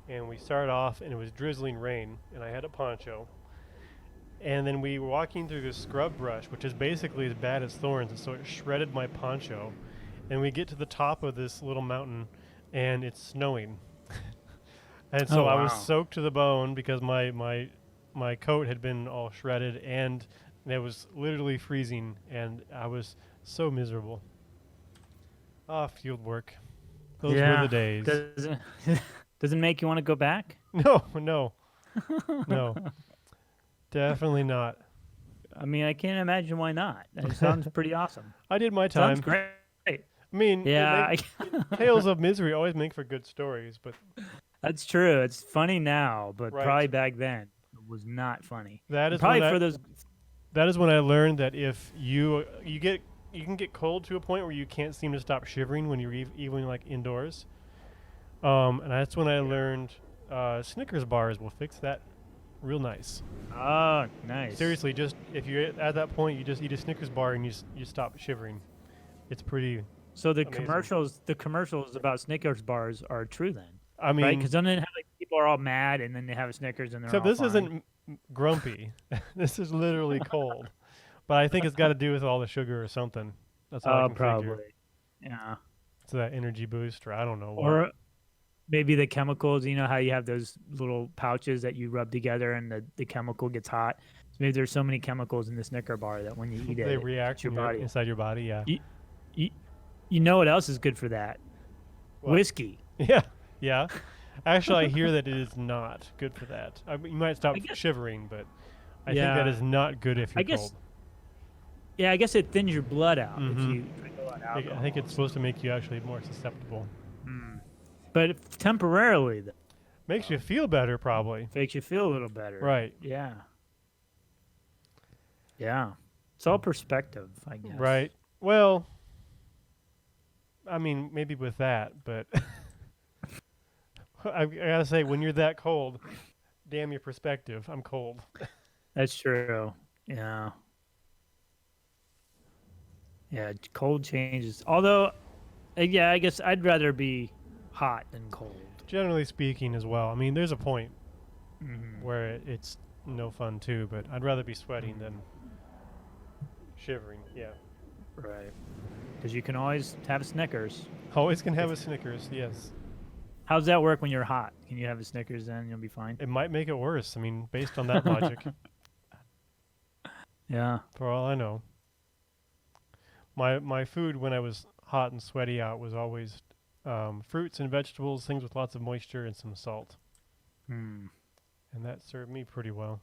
[SPEAKER 2] and we started off, and it was drizzling rain, and I had a poncho. And then we were walking through this scrub brush, which is basically as bad as thorns, and so it shredded my poncho. And we get to the top of this little mountain, and it's snowing. And
[SPEAKER 1] Oh
[SPEAKER 2] so I was
[SPEAKER 1] wow.
[SPEAKER 2] soaked to the bone because my coat had been all shredded, and it was literally freezing, and I was so miserable. Ah, field work. Those were the
[SPEAKER 1] Yeah.
[SPEAKER 2] days.
[SPEAKER 1] Doesn't doesn't make you want to go back?
[SPEAKER 2] No, no, no, definitely not.
[SPEAKER 1] I mean, I can't imagine why not. It sounds pretty awesome.
[SPEAKER 2] I did my
[SPEAKER 1] Sounds
[SPEAKER 2] time.
[SPEAKER 1] great.
[SPEAKER 2] I mean,
[SPEAKER 1] Yeah,
[SPEAKER 2] tales of misery always make for good stories, but
[SPEAKER 1] that's true. It's funny now, but
[SPEAKER 2] right.
[SPEAKER 1] probably back then it was not funny.
[SPEAKER 2] That
[SPEAKER 1] And
[SPEAKER 2] is when
[SPEAKER 1] probably
[SPEAKER 2] I
[SPEAKER 1] for those.
[SPEAKER 2] that is when I learned that if you can get cold to a point where you can't seem to stop shivering when you're even like indoors. And that's when I learned Snickers bars will fix that real nice.
[SPEAKER 1] Oh, nice.
[SPEAKER 2] Seriously, just if you're at that point, you just eat a Snickers bar and you stop shivering. It's pretty
[SPEAKER 1] So
[SPEAKER 2] amazing.
[SPEAKER 1] the commercials about Snickers bars are true then,
[SPEAKER 2] I
[SPEAKER 1] right?
[SPEAKER 2] mean,
[SPEAKER 1] Because then they have like people are all mad, and then they have a Snickers, and they're
[SPEAKER 2] except
[SPEAKER 1] all
[SPEAKER 2] this
[SPEAKER 1] fine.
[SPEAKER 2] isn't grumpy. This is literally cold. But I think it's got to do with all the sugar or something. That's all I
[SPEAKER 1] Oh,
[SPEAKER 2] can figure.
[SPEAKER 1] probably. Yeah.
[SPEAKER 2] It's that energy boost, or I don't know what.
[SPEAKER 1] Or maybe the chemicals. You know how you have those little pouches that you rub together, and the chemical gets hot. So maybe there's so many chemicals in the Snicker bar that when you eat it,
[SPEAKER 2] They
[SPEAKER 1] it hits
[SPEAKER 2] react
[SPEAKER 1] your body.
[SPEAKER 2] inside your body. Yeah.
[SPEAKER 1] You, you, you know what else is good for that?
[SPEAKER 2] What?
[SPEAKER 1] Whiskey.
[SPEAKER 2] Yeah. Yeah. Actually, I hear that it is not good for that. I mean, you might stop
[SPEAKER 1] I guess.
[SPEAKER 2] shivering, but I think that
[SPEAKER 1] Yeah.
[SPEAKER 2] is not good if
[SPEAKER 1] I
[SPEAKER 2] you're
[SPEAKER 1] guess.
[SPEAKER 2] cold.
[SPEAKER 1] Yeah. I guess it thins your blood out if
[SPEAKER 2] Mm-hmm.
[SPEAKER 1] you drink a lot of
[SPEAKER 2] I think
[SPEAKER 1] alcohol.
[SPEAKER 2] it's supposed to make you actually more susceptible.
[SPEAKER 1] Mm. But temporarily, though,
[SPEAKER 2] Makes you feel better, probably.
[SPEAKER 1] makes you feel a little better.
[SPEAKER 2] Right.
[SPEAKER 1] Yeah. Yeah. It's all perspective, I guess.
[SPEAKER 2] Right. Well, I mean, maybe with that, but I gotta say, when you're that cold, damn your perspective. I'm cold.
[SPEAKER 1] That's true. Yeah. Yeah. Cold changes. Although, yeah, I guess I'd rather be hot than cold.
[SPEAKER 2] Generally speaking, as well. I mean, there's a point
[SPEAKER 1] Hmm.
[SPEAKER 2] where it's no fun too, but I'd rather be sweating than shivering. Yeah.
[SPEAKER 1] Right. Because you can always have Snickers.
[SPEAKER 2] Always can have a Snickers. Yes.
[SPEAKER 1] How's that work when you're hot? Can you have a Snickers then? You'll be fine.
[SPEAKER 2] It might make it worse. I mean, based on that logic,
[SPEAKER 1] Yeah.
[SPEAKER 2] for all I know. My food when I was hot and sweaty out was always fruits and vegetables, things with lots of moisture and some salt,
[SPEAKER 1] Hmm.
[SPEAKER 2] and that served me pretty well.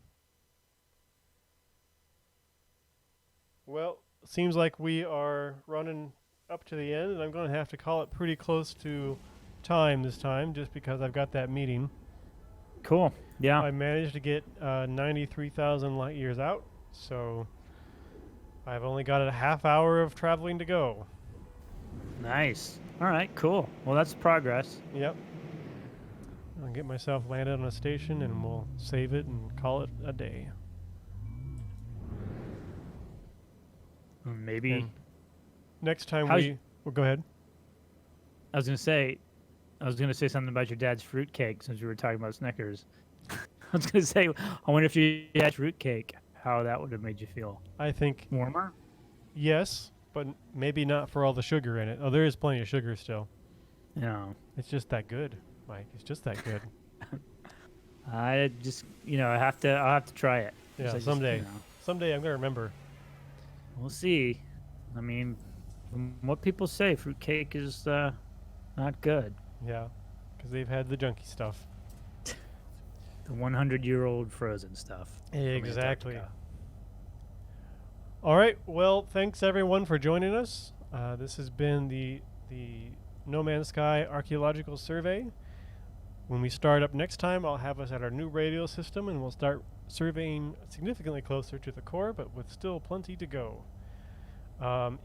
[SPEAKER 2] Well, seems like we are running up to the end, and I'm going to have to call it pretty close to time this time, just because I've got that meeting.
[SPEAKER 1] Cool. Yeah.
[SPEAKER 2] I managed to get 93,000 light years out, so I've only got a half hour of traveling to go.
[SPEAKER 1] Nice. All right. Cool. Well, that's progress.
[SPEAKER 2] Yep. I'll get myself landed on a station, and we'll save it and call it a day.
[SPEAKER 1] Maybe.
[SPEAKER 2] And next time
[SPEAKER 1] How's
[SPEAKER 2] well, go ahead.
[SPEAKER 1] I was gonna say something about your dad's fruitcake since we were talking about Snickers. I was gonna say, I wonder if you had fruitcake, how that would have made you feel.
[SPEAKER 2] I think
[SPEAKER 1] Warmer?
[SPEAKER 2] yes, but maybe not for all the sugar in it. Oh, there is plenty of sugar still.
[SPEAKER 1] No.
[SPEAKER 2] It's just that good, Mike. It's just that good.
[SPEAKER 1] I just, I'll have to try it.
[SPEAKER 2] Yeah,
[SPEAKER 1] So
[SPEAKER 2] someday. Someday I'm gonna remember.
[SPEAKER 1] we'll see. I mean, from what people say, fruitcake is not good.
[SPEAKER 2] Yeah, because they've had the junky stuff.
[SPEAKER 1] The 100-year-old frozen stuff. from
[SPEAKER 2] Exactly.
[SPEAKER 1] Antarctica.
[SPEAKER 2] All right. Well, thanks everyone for joining us. This has been the No Man's Sky Archaeological Survey. When we start up next time, I'll have us at our new radio system, and we'll start surveying significantly closer to the core, but with still plenty to go.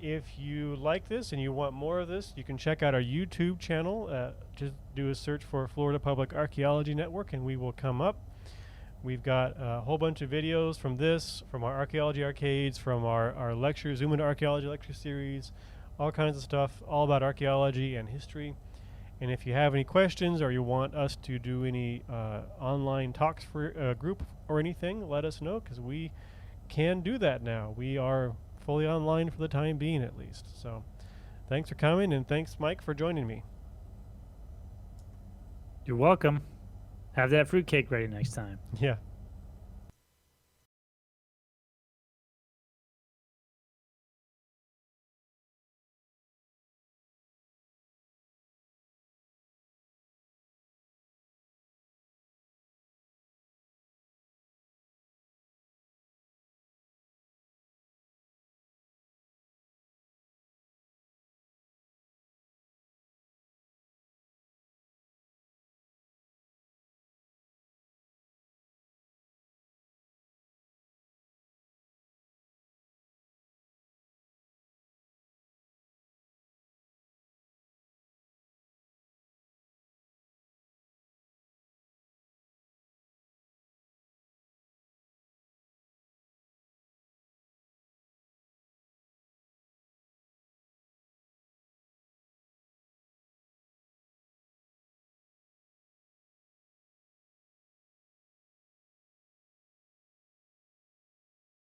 [SPEAKER 2] If you like this and you want more of this, you can check out our YouTube channel. Just do a search for Florida Public Archaeology Network, and we will come up. We've got a whole bunch of videos from this, from our archaeology arcades, from our lecture, Zoom into Archaeology lecture series, all kinds of stuff, all about archaeology and history. And if you have any questions or you want us to do any online talks for a group or anything, let us know, because we can do that now. We are fully online for the time being, at least. So thanks for coming, and thanks, Mike, for joining me.
[SPEAKER 1] You're welcome. Have that fruitcake ready next time.
[SPEAKER 2] Yeah.